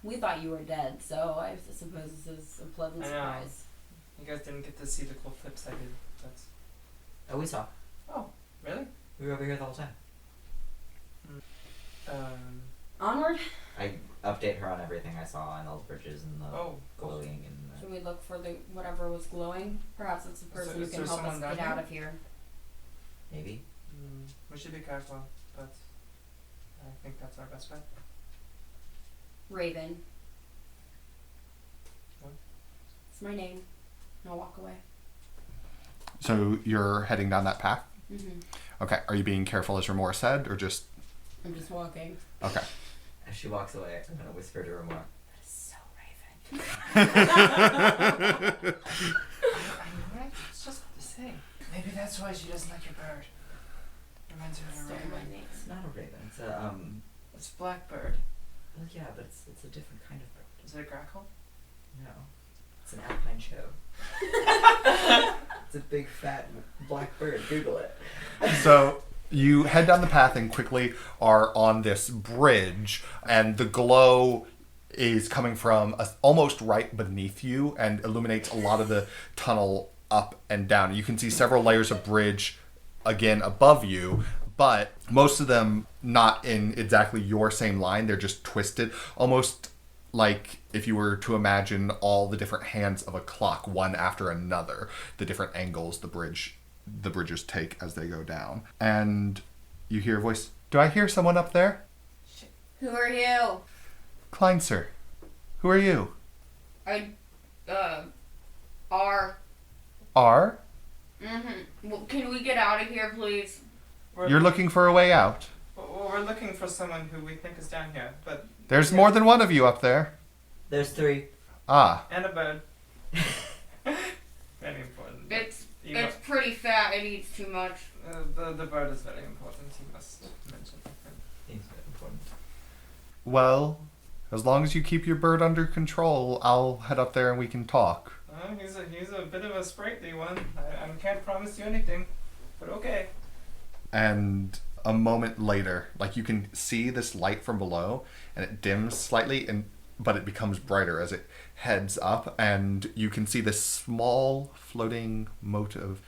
We thought you were dead, so I suppose this is a pleasant I know. surprise. You guys didn't get to see the cool flips I did. That's Oh, we saw. Oh, really? We were over here the whole time. Onward? I update her on everything I saw and all the bridges and the Oh, cool. glowing and the... Should we look for the whatever was glowing? Perhaps it's the person who is can there help us someone down get out here? of here. Maybe. We should be careful, but I think that's our best bet. Raven. What? It's my name. I'll walk away. So you're heading down that path? Mm-hmm. Okay. Are you being careful as Remora said, or just... I'm just walking. Okay. As she walks away, I'm gonna whisper to her more. That is so Raven. Right? It's just what to say. Maybe that's why she doesn't like your bird. Reminds her of a Stole my raven. name. It's not a raven. It's a It's blackbird. Well, yeah, but it's a different kind of bird. Is it a grackle? No, it's an alpine chow. It's a big fat black bird. Google it. So you head down the path and quickly are on this bridge, and the glow is coming from almost right beneath you and illuminates a lot of the tunnel up and down. You can see several layers of bridge again above you, but most of them not in exactly your same line. They're just twisted, almost like if you were to imagine all the different hands of a clock, one after another, the different angles the bridges take as they go down. And you hear a voice. Do I hear someone up there? Who are you? Klein, sir. Who are you? R. R? Mm-hmm. Well, can we get out of here, please? You're looking for a way out. Well, we're looking for someone who we think is down here, but... There's more than one of you up there. There's 3. Ah. And a bird. Very important. It's You it's pretty fat. It eats too much. the bird is very important. You must mention it. Seems important. Well, as long as you keep your bird under control, I'll head up there and we can talk. He's a bit of a sprightly one. I can't promise you anything, but okay. And a moment later, like you can see this light from below, and it dims slightly, but it becomes brighter as it heads up, and you can see this small floating mote of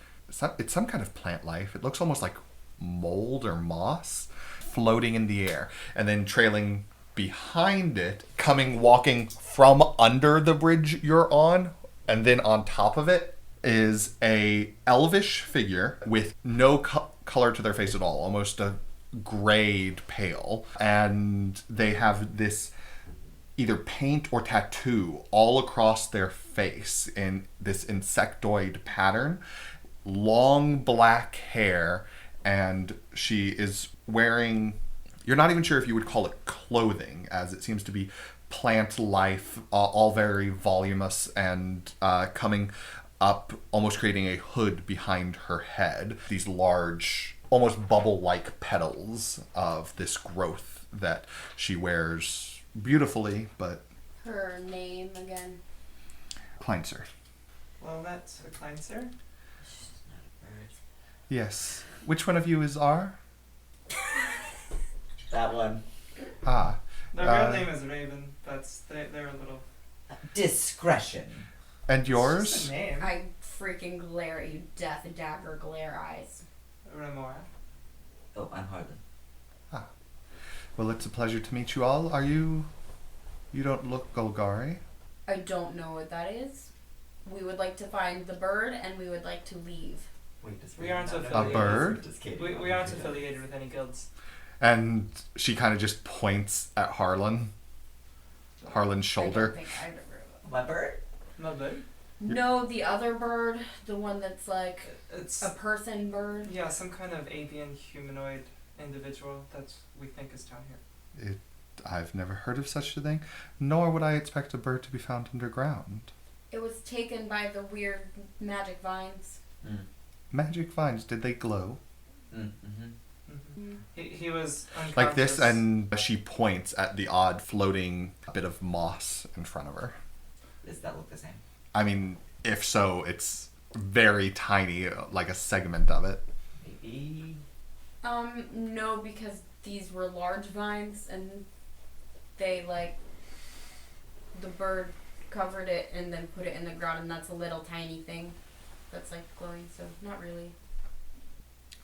it's some kind of plant life. It looks almost like mold or moss floating in the air, and then trailing behind it, walking from under the bridge you're on, and then on top of it is a elvish figure with no color to their face at all, almost a grayed pale, and they have this either paint or tattoo all across their face in this insectoid pattern, long black hair, and she is wearing, you're not even sure if you would call it clothing, as it seems to be plant life, all very voluminous and coming up, almost creating a hood behind her head. These large, almost bubble-like petals of this growth that she wears beautifully, but... Her name again. Kleinser. Well, that's a client, sir. She's not a bird. Yes. Which one of you is R? That one. Ah. Their real name is Raven, but they're a little... Discretion. And It's yours? just a name. I freaking glare at you, death dagger glare eyes. Remora. Oh, I'm Harlan. Well, it's a pleasure to meet you all. Are you... You don't look Golgari. I don't know what that is. We would like to find the bird, and we would like to leave. Wait, does We Raven aren't not know affiliated. who he is? A bird? Just kidding. We aren't affiliated with any guilds. And she kind of just points at Harlan. Harlan's I shoulder. don't think I've ever. My bird? No bird? No, the other bird, the one that's like It's... a person bird. Yeah, some kind of avian humanoid individual that we think is down here. I've never heard of such a thing, nor would I expect a bird to be found underground. It was taken by the weird magic vines. Magic vines, did they glow? Mm-hmm. He was unconscious. Like this, and she points at the odd floating bit of moss in front of her. Does that look the same? I mean, if so, it's very tiny, like a segment of it. Maybe. No, because these were large vines, and they the bird covered it and then put it in the ground, and that's a little tiny thing that's glowing, so not really.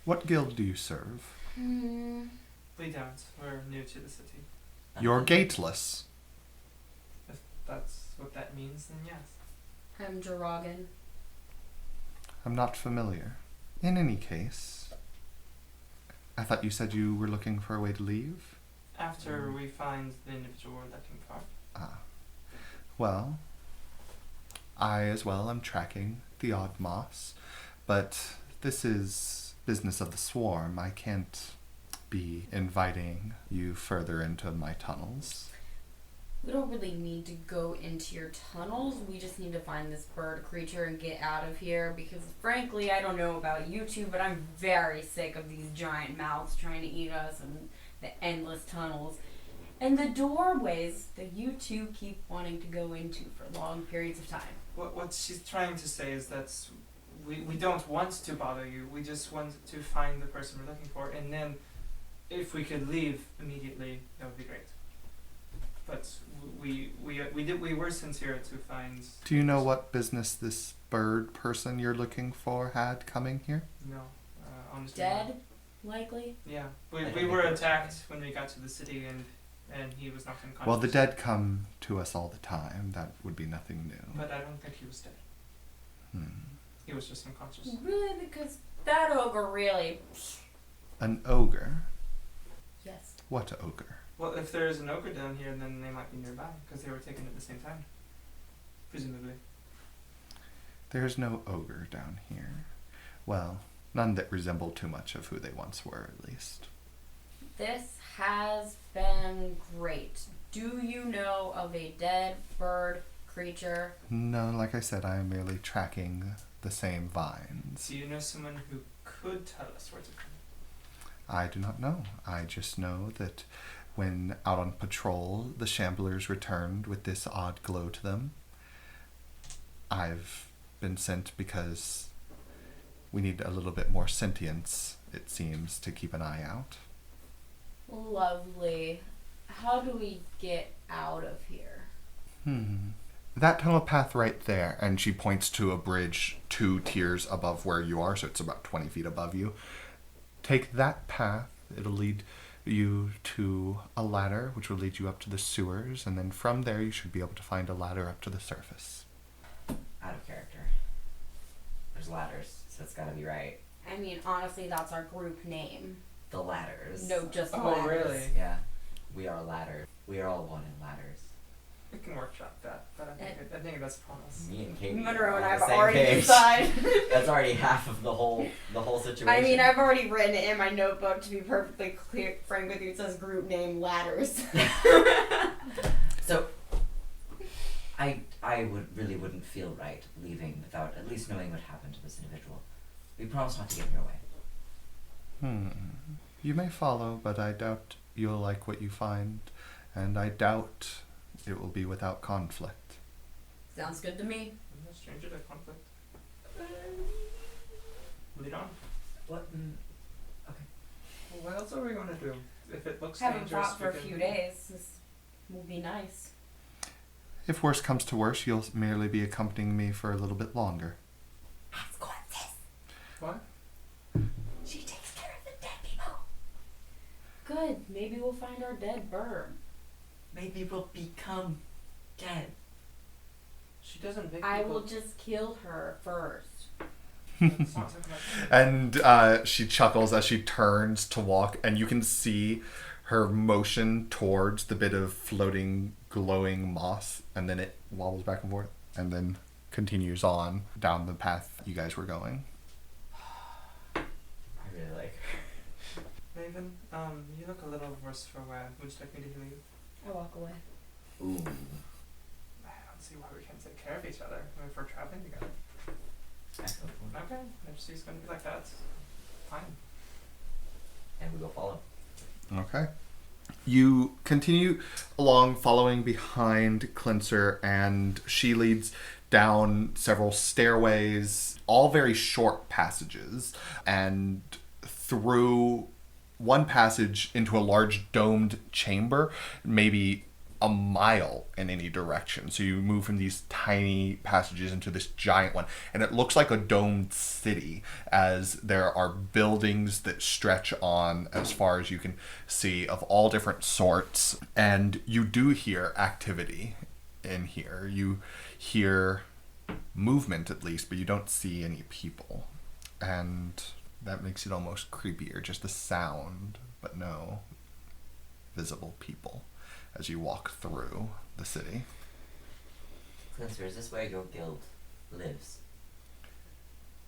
What guild do you serve? We don't. We're new to the city. You're gateless. If that's what that means, then yes. I'm Jiragan. I'm not familiar. In any case, I thought you said you were looking for a way to leave? After we find the individual we're looking for. Ah. Well, I as well am tracking the odd moss, but this is business of the swarm. I can't be inviting you further into my tunnels. We don't really need to go into your tunnels. We just need to find this bird creature and get out of here because, frankly, I don't know about you two, but I'm very sick of these giant mouths trying to eat us and the endless tunnels and the doorways that you two keep wanting to go into for long periods of time. What she's trying to say is that we don't want to bother you. We just want to find the person we're looking for, and then if we could leave immediately, that would be great. But we were sincere to find. Do you know what business this bird person you're looking for had coming here? No, honestly. Dead, likely. Yeah, I we don't were think we're attacked when we got to the city, and he was knocked unconscious. Well, the dead come to us all the time. That would be nothing new. But I don't think he was dead. He was just unconscious. Really? Because that ogre really... An ogre? Yes. What ogre? Well, if there is an ogre down here, then they might be nearby, because they were taken at the same time. Presumably. There's no ogre down here. Well, none that resemble too much of who they once were, at least. This has been great. Do you know of a dead bird creature? No, like I said, I am merely tracking the same vines. Do you know someone who could tell us where to come? I do not know. I just know that when out on patrol, the Shamblers returned with this odd glow to them. I've been sent because we need a little bit more sentience, it seems, to keep an eye out. Lovely. How do we get out of here? That tunnel path right there, and she points to a bridge 2 tiers above where you are, so it's about 20 feet above you. Take that path. It'll lead you to a ladder, which will lead you up to the sewers, and then from there you should be able to find a ladder up to the surface. Out of character. There's ladders, so it's gotta be right. I mean, honestly, that's our group name. The ladders. No, just Oh, ladders. really? Yeah. We are ladders. We are all one in ladders. We can workshop that, but I think that's a promise. Me and Katie Monroe are and on I the have same already page. decided. That's already half of the whole situation. I mean, I've already written it in my notebook, to be perfectly clear, frank with you. It says group name ladders. So, I wouldn't feel right leaving without at least knowing what happened to this individual. We promise not to get in your way. You may follow, but I doubt you'll like what you find, and I doubt it will be without conflict. Sounds good to me. I'm no stranger to conflict. Lead on. What? Okay. Well, what else are we going to do? If it looks Haven't dangerous, fought for a we can- few days. This will be nice. If worse comes to worse, you'll merely be accompanying me for a little bit longer. Ask Corpses. What? She takes care of the dead people. Good. Maybe we'll find our dead bird. Maybe we'll become dead. She doesn't make I people... will just kill her first. That's not something like that. And she chuckles as she turns to walk, and you can see her motion towards the bit of floating, glowing moss, and then it wobbles back and forth, and then continues on down the path you guys were going. I really like her. Raven, you look a little worse for wear. Would you like me to heal you? I walk away. Ooh. I don't see why we can't take care of each other if we're traveling together. Excellent. Okay, if she's going to be like that, fine. And we go follow. Okay. You continue along following behind Cleanser, and she leads down several stairways, all very short passages, and through one passage into a large domed chamber, maybe a mile in any direction. So you move from these tiny passages into this giant one, and it looks like a domed city as there are buildings that stretch on as far as you can see of all different sorts. And you do hear activity in here. You hear movement at least, but you don't see any people. And that makes it almost creepier, just the sound, but no visible people as you walk through the city. Cleanser, is this where your guild lives?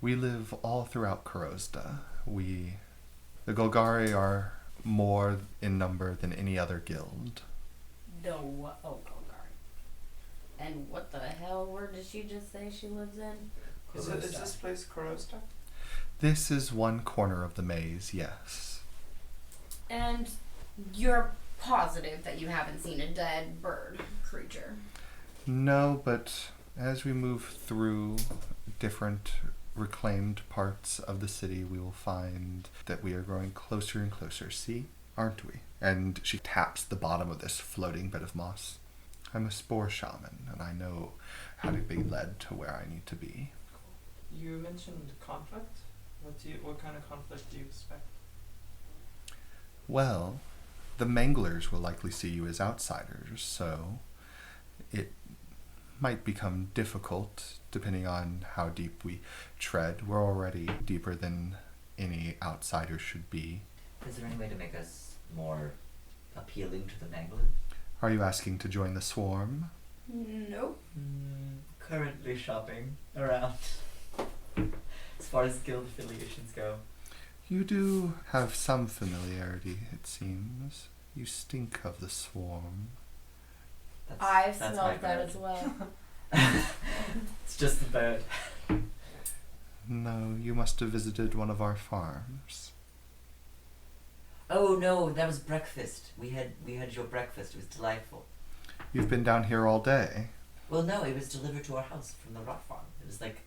We live all throughout Korozda. The Golgari are more in number than any other guild. Oh, Golgari. And what the hell? Where did she just say she lives in? Is this place Korozda? This is one corner of the maze, yes. And you're positive that you haven't seen a dead bird creature? No, but as we move through different reclaimed parts of the city, we will find that we are growing closer and closer. See? Aren't we? And she taps the bottom of this floating bed of moss. I'm a spore shaman, and I know how to be led to where I need to be. You mentioned conflict. What kind of conflict do you expect? Well, the Manglers will likely see you as outsiders, so it might become difficult depending on how deep we tread. We're already deeper than any outsider should be. Is there any way to make us more appealing to the Mangler? Are you asking to join the swarm? Nope. Currently shopping around. As far as guild affiliations go. You do have some familiarity, it seems. You stink of the swarm. I've that's smelled my that bird. as well. It's just the bird. No, you must have visited one of our farms. Oh no, that was breakfast. We had your breakfast. It was delightful. You've been down here all day. Well, no, it was delivered to our house from the rot farm. It was like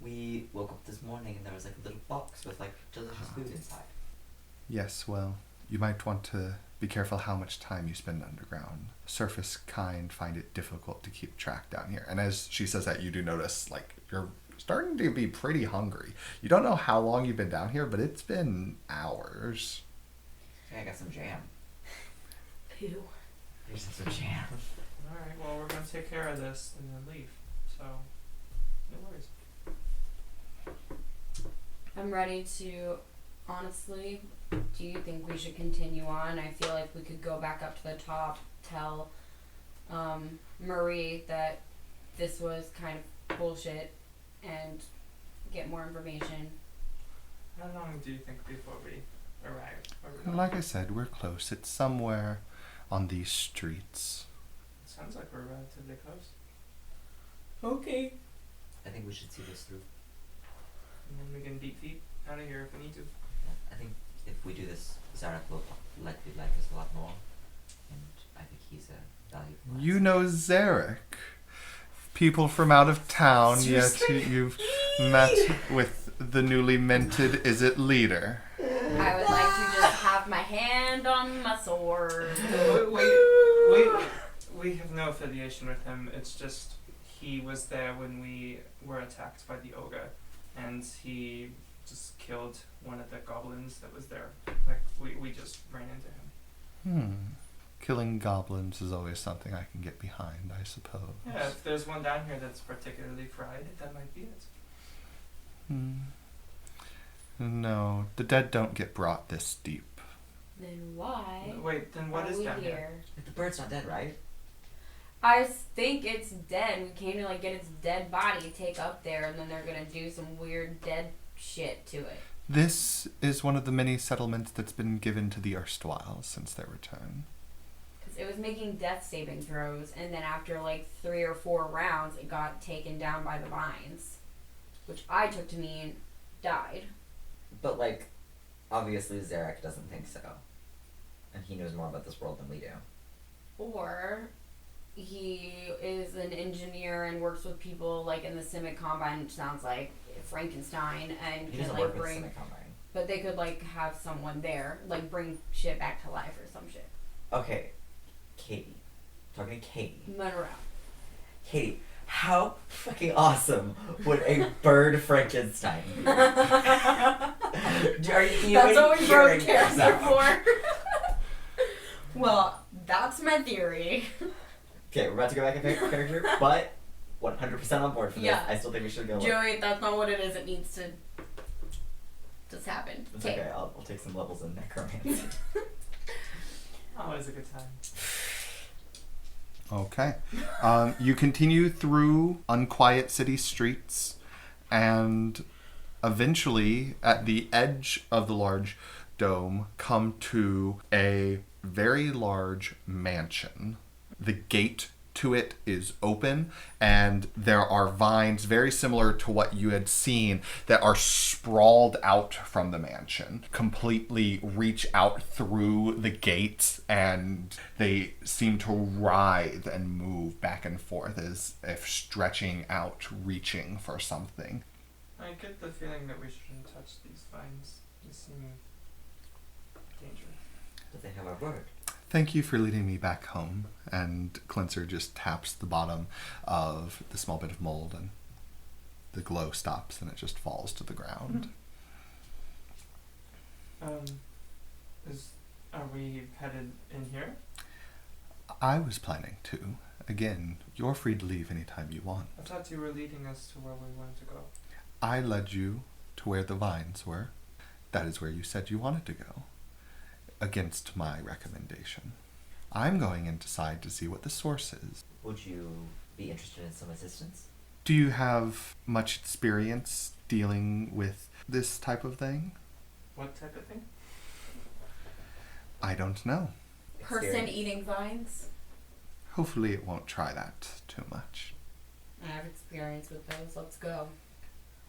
we woke up this morning and there was like a little box with like delicious food inside. Yes, well, you might want to be careful how much time you spend underground. Surface kind find it difficult to keep track down here. And as she says that, you do notice, like, you're starting to be pretty hungry. You don't know how long you've been down here, but it's been hours. Hey, I got some jam. Ew. Here's some jam. Alright, well, we're gonna take care of this and then leave. So, no worries. I'm ready to, honestly, do you think we should continue on? I feel like we could go back up to the top, tell Marie that this was kind of bullshit, and get more information. How long do you think before we arrive? Are we Like I said, we're close. It's somewhere on these streets. It sounds like we're relatively close. Okay. I think we should see this through. And then we can beat feet out of here if we need to. I think if we do this, Zarek will likely like us a lot more. And I think he's a valuable You know Zarek. People from out of town, yet you've met with the newly minted Is It leader. I would like to just have my hand on my sword. We have no affiliation with him. It's just he was there when we were attacked by the ogre, and he just killed one of the goblins that was there. Like, we just ran into him. Killing goblins is always something I can get behind, I suppose. Yeah, if there's one down here that's particularly fried, that might be it. No, the dead don't get brought this deep. Then why Wait, then what are is we down here? here? If the bird's not dead, right? I think it's dead. We came to like get its dead body, take up there, and then they're gonna do some weird dead shit to it. This is one of the many settlements that's been given to the erstwhile since their return. Because it was making death saving throws, and then after like 3 or 4 rounds, it got taken down by the vines, which I took to mean died. But like, obviously Zarek doesn't think so. And he knows more about this world than we do. Or he is an engineer and works with people like in the Simic Combine, which sounds like Frankenstein, and He can doesn't like work with bring. Simic Combine. But they could like have someone there, like bring shit back to life or some shit. Okay, Katie. Talking to Katie. Monroe. Katie, how fucking awesome would a bird Frankenstein be? Are you even That's what we wrote hearing the character yourself? for. Well, that's my theory. Okay, we're about to go back in character, but 100% on board for this. Yeah. I still think we should go. Joey, that's not what it is. It needs to just happen. It's okay. I'll take some levels in necromancy. Always a good time. Okay. You continue through unquiet city streets, and eventually, at the edge of the large dome, come to a very large mansion. The gate to it is open, and there are vines very similar to what you had seen that are sprawled out from the mansion, completely reach out through the gates, and they seem to writhe and move back and forth as if stretching out, reaching for something. I get the feeling that we shouldn't touch these vines. They seem dangerous. But they have our word. Thank you for leading me back home. And Cleanser just taps the bottom of the small bit of mold, and the glow stops and it just falls to the ground. Are we headed in here? I was planning to. Again, you're free to leave anytime you want. I thought you were leading us to where we wanted to go. I led you to where the vines were. That is where you said you wanted to go, against my recommendation. I'm going inside to see what the source is. Would you be interested in some assistance? Do you have much experience dealing with this type of thing? What type of thing? I don't know. Person Experience. eating vines. Hopefully it won't try that too much. I have experience with those. Let's go.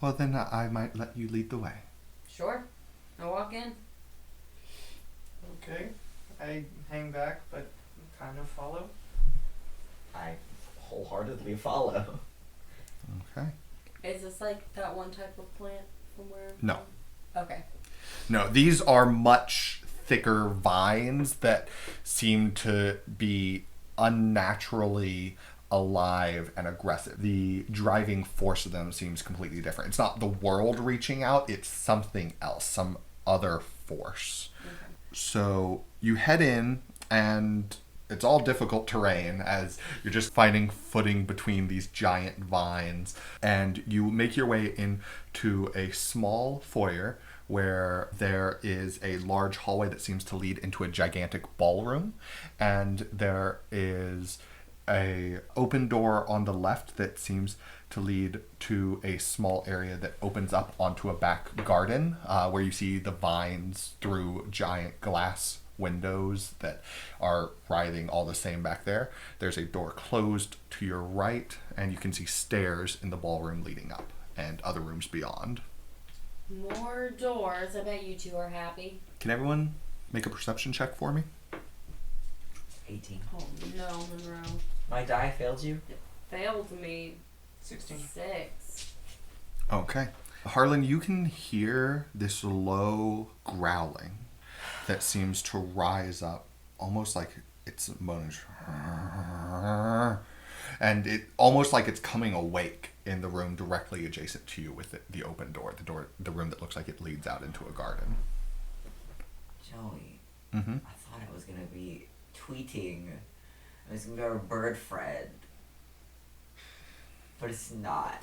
Well, then I might let you lead the way. Sure. I walk in. Okay. I hang back, but kind of follow. I wholeheartedly follow. Okay. Is this like that one type of plant from where? I'm No. from? Okay. No, these are much thicker vines that seem to be unnaturally alive and aggressive. The driving force of them seems completely different. It's not the world reaching out, it's something else, some other force. Okay. So you head in, and it's all difficult terrain as you're just finding footing between these giant vines, and you make your way into a small foyer where there is a large hallway that seems to lead into a gigantic ballroom, and there is a open door on the left that seems to lead to a small area that opens up onto a back garden, where you see the vines through giant glass windows that are writhing all the same back there. There's a door closed to your right, and you can see stairs in the ballroom leading up and other rooms beyond. More doors. I bet you two are happy. Can everyone make a perception check for me? 18. Oh no, Monroe. My die failed you? Failed me. 16. 6. Okay. Harlan, you can hear this low growling that seems to rise up almost like it's moaning. And it almost like it's coming awake in the room directly adjacent to you with the open door, the room that looks like it leads out into a garden. Joey, Mm-hmm. I thought I was gonna be tweeting. I was gonna be our bird friend. But it's not.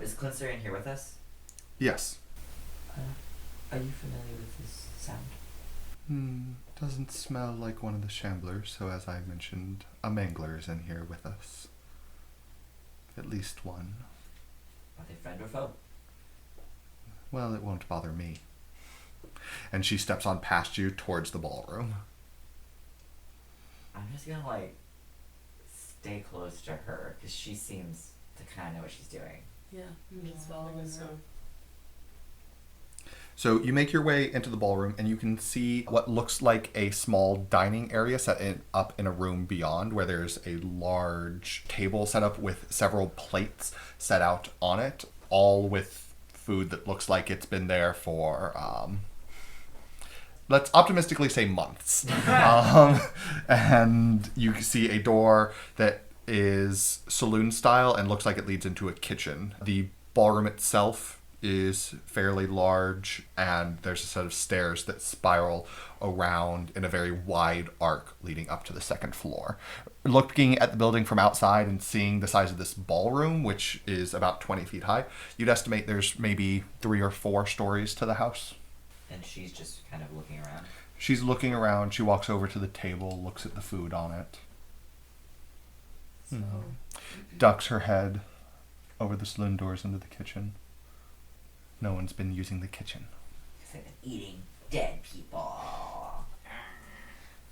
Is Cleanser in here with us? Yes. Are you familiar with this sound? Doesn't smell like one of the shamblers, so as I mentioned, a mangler is in here with us. At least one. Are they friend or foe? Well, it won't bother me. And she steps on past you towards the ballroom. I'm just gonna stay close to her because she seems to kind of know what she's doing. Yeah, I'm just I following guess her. so. So you make your way into the ballroom, and you can see what looks like a small dining area up in a room beyond, where there's a large table set up with several plates set out on it, all with food that looks like it's been there for let's optimistically say months. And you see a door that is saloon style and looks like it leads into a kitchen. The ballroom itself is fairly large, and there's a set of stairs that spiral around in a very wide arc leading up to the second floor. Looking at the building from outside and seeing the size of this ballroom, which is about 20 feet high, you'd estimate there's maybe 3 or 4 stories to the house. And she's just kind of looking around. She's looking around. She walks over to the table, looks at the food on it, ducks her head over the saloon doors into the kitchen. No one's been using the kitchen. Because I've been eating dead people.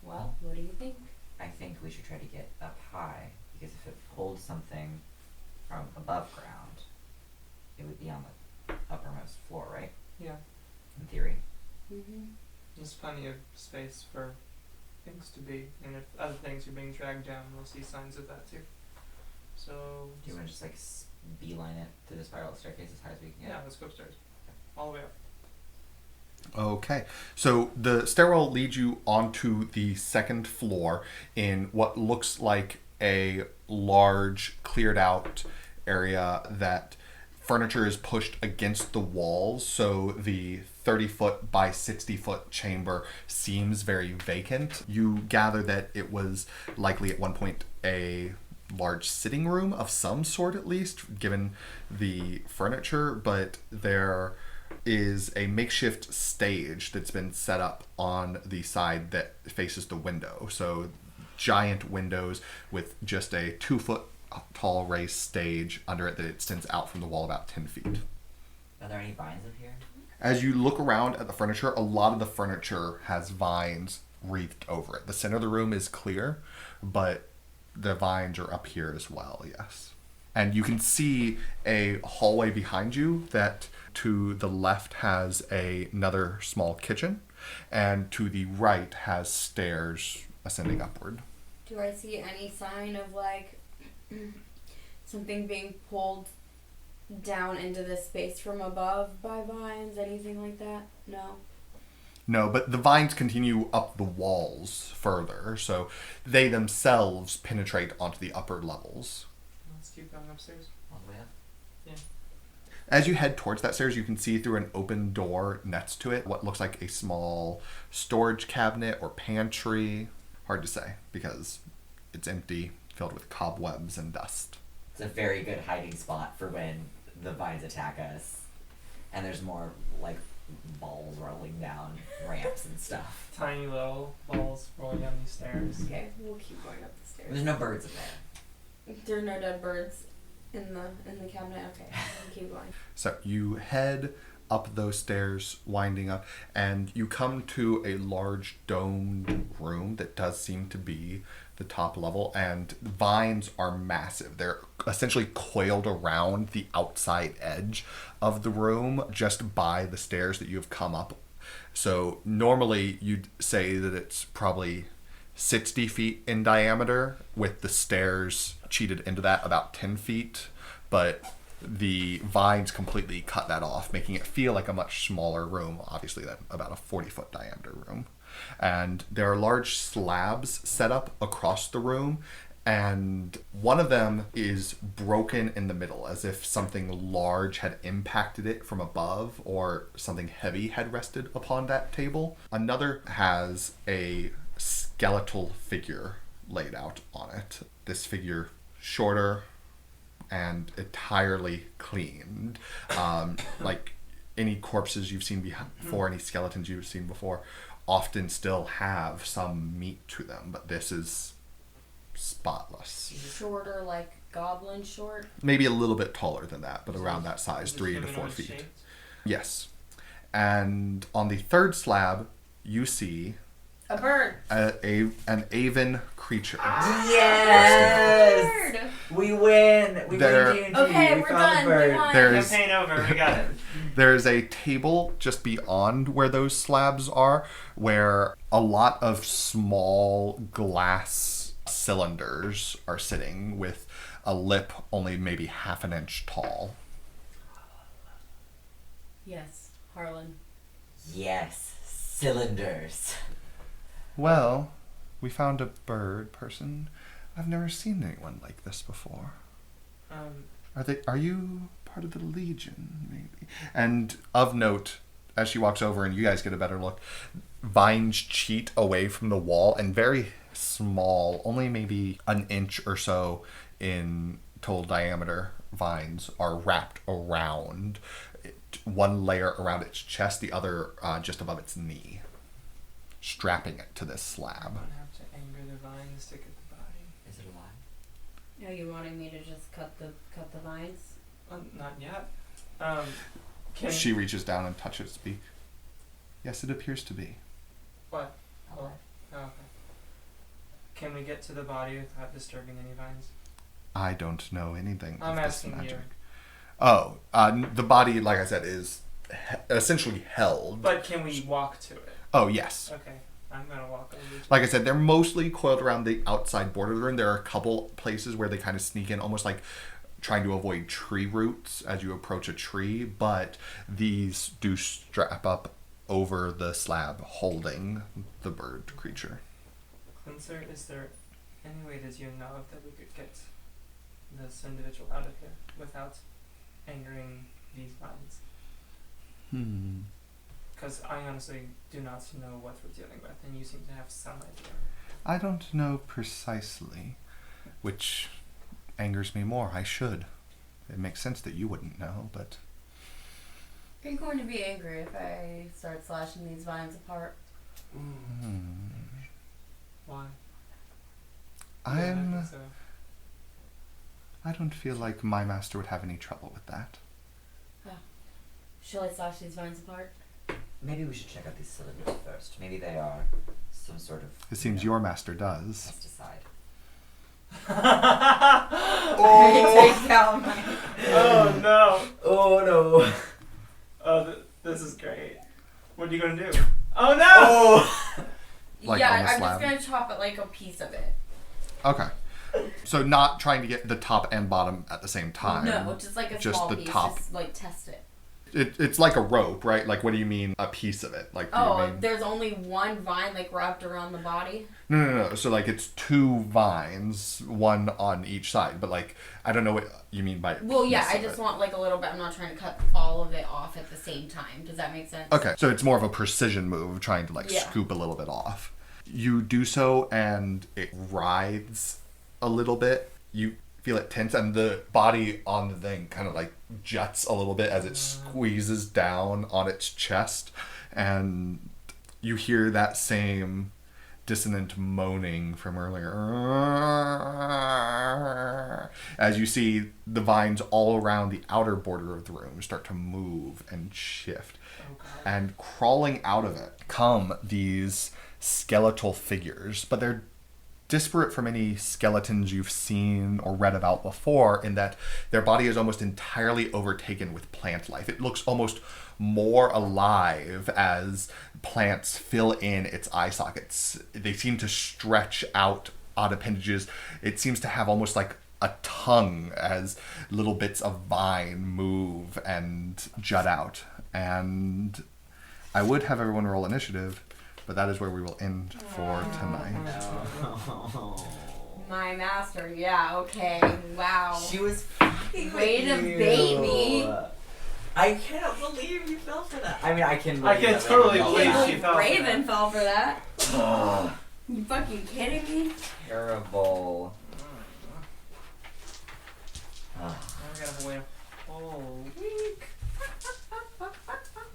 Well, what do you think? I think we should try to get up high, because if it pulled something from above ground, it would be on the uppermost floor, right? Yeah. In theory. Mm-hmm. There's plenty of space for things to be, and if other things are being dragged down, we'll see signs of that too. So Do you want to just like beeline it to the spiral staircase as high as we can get? yeah, let's go upstairs, all the way up. Okay, so the stairwell leads you onto the second floor in what looks like a large, cleared out area that furniture is pushed against the walls, so the 30-foot by 60-foot chamber seems very vacant. You gather that it was likely at one point a large sitting room of some sort, at least, given the furniture, but there is a makeshift stage that's been set up on the side that faces the window. So giant windows with just a 2-foot tall raised stage under it that extends out from the wall about 10 feet. Are there any vines up here? As you look around at the furniture, a lot of the furniture has vines wreathed over it. The center of the room is clear, but the vines are up here as well, yes. And you can see a hallway behind you that to the left has another small kitchen, and to the right has stairs ascending upward. Do I see any sign of like something being pulled down into this space from above by vines, anything like that? No. No, but the vines continue up the walls further, so they themselves penetrate onto the upper levels. Let's keep going upstairs. All the way up? As you head towards that stairs, you can see through an open door next to it what looks like a small storage cabinet or pantry. Hard to say because it's empty, filled with cobwebs and dust. It's a very good hiding spot for when the vines attack us. And there's more like balls rolling down ramps and stuff. Tiny little balls rolling down these stairs. Okay, we'll keep going up the stairs. There's no birds in there. There are no dead birds in the cabinet. Okay, we'll keep going. So you head up those stairs, winding up, and you come to a large domed room that does seem to be the top level, and vines are massive. They're essentially coiled around the outside edge of the room just by the stairs that you have come up. So normally you'd say that it's probably 60 feet in diameter, with the stairs cheated into that about 10 feet, but the vines completely cut that off, making it feel like a much smaller room, obviously than about a 40-foot diameter room. And there are large slabs set up across the room, and one of them is broken in the middle, as if something large had impacted it from above or something heavy had rested upon that table. Another has a skeletal figure laid out on it. This figure, shorter and entirely cleaned, like any corpses you've seen before, any skeletons you've seen before, often still have some meat to them, but this is spotless. Shorter, like goblin short? Maybe a little bit taller than that, but around that size, 3 to 4 feet. Shaped? Yes. And on the third slab, you see A bird. an Aven creature. Yes! Bird. We win! We There- win D&D! Okay, we we're found done. a bird. We won. There's Campaign over, we got it. There's a table just beyond where those slabs are, where a lot of small glass cylinders are sitting with a lip only maybe half an inch tall. Yes, Harlan. Yes, cylinders. Well, we found a bird person. I've never seen anyone like this before. Are you part of the Legion, maybe? And of note, as she walks over and you guys get a better look, vines cheat away from the wall and very small, only maybe an inch or so in total diameter vines are wrapped around one layer around its chest, the other just above its knee, strapping it to this slab. I'm gonna have to anger the vines to get the body. Is it alive? Are you wanting me to just cut the vines? Not yet. Can She reaches down and touches its beak. Yes, it appears to be. What? Alive. Oh, okay. Can we get to the body without disturbing any vines? I don't know anything I'm of this asking magic. you. Oh, the body, like I said, is essentially held. But can we walk to it? Oh, yes. Okay, I'm gonna walk over to Like I said, they're mostly coiled around the outside border of the room. There are a couple places where they kind of sneak in, almost like trying to avoid tree roots as you approach a tree, but these do strap up over the slab holding the bird creature. Cleanser, is there any way that you know of that we could get this individual out of here without angering these vines? Because I honestly do not know what we're dealing with, and you seem to have some idea. I don't know precisely, which angers me more. I should. It makes sense that you wouldn't know, but Are you going to be angry if I start slashing these vines apart? Why? I think so. don't feel like my master would have any trouble with that. Shall I slash these vines apart? Maybe we should check out these cylinders first. Maybe they are some sort of. It seems your master does. pesticide. Take out my... Oh no! Oh no! Oh, this is great. What are you gonna do? Oh no! Oh! Like yeah, on the I'm slab? just gonna chop it like a piece of it. Okay. So not trying to get the top and bottom at the same time. No, just like a just small the piece. top. Just like test it. It's like a rope, right? Like, what do you mean a piece of it? Like, do you Oh, mean... there's only one vine like wrapped around the body. No. So like, it's two vines, one on each side. But like, I don't know what you mean by. Well, yeah, piece I of just it. want like a little bit. I'm not trying to cut all of it off at the same time. Does that make sense? Okay, so it's more of a precision move, trying to like Yeah. scoop a little bit off. You do so, and it writhes a little bit. You feel it tense, and the body on the thing kind of like juts a little bit as it squeezes down on its chest, and you hear that same dissonant moaning from earlier as you see the vines all around the outer border of the room start to move and shift. Oh god. And crawling out of it come these skeletal figures, but they're disparate from any skeletons you've seen or read about before in that their body is almost entirely overtaken with plant life. It looks almost more alive as plants fill in its eye sockets. They seem to stretch out odd appendages. It seems to have almost like a tongue as little bits of vine move and jut out. And I would have everyone roll initiative, but that is where we will end for tonight. No. My master. Yeah. Okay. Wow. She was fucking Way with to you. bait me. I can't believe you fell for that. I mean, I can. I can believe that totally Raven believe fell she for fell for Raven fell for that. that. You fucking kidding me? Terrible. Now we gotta wait a whole week.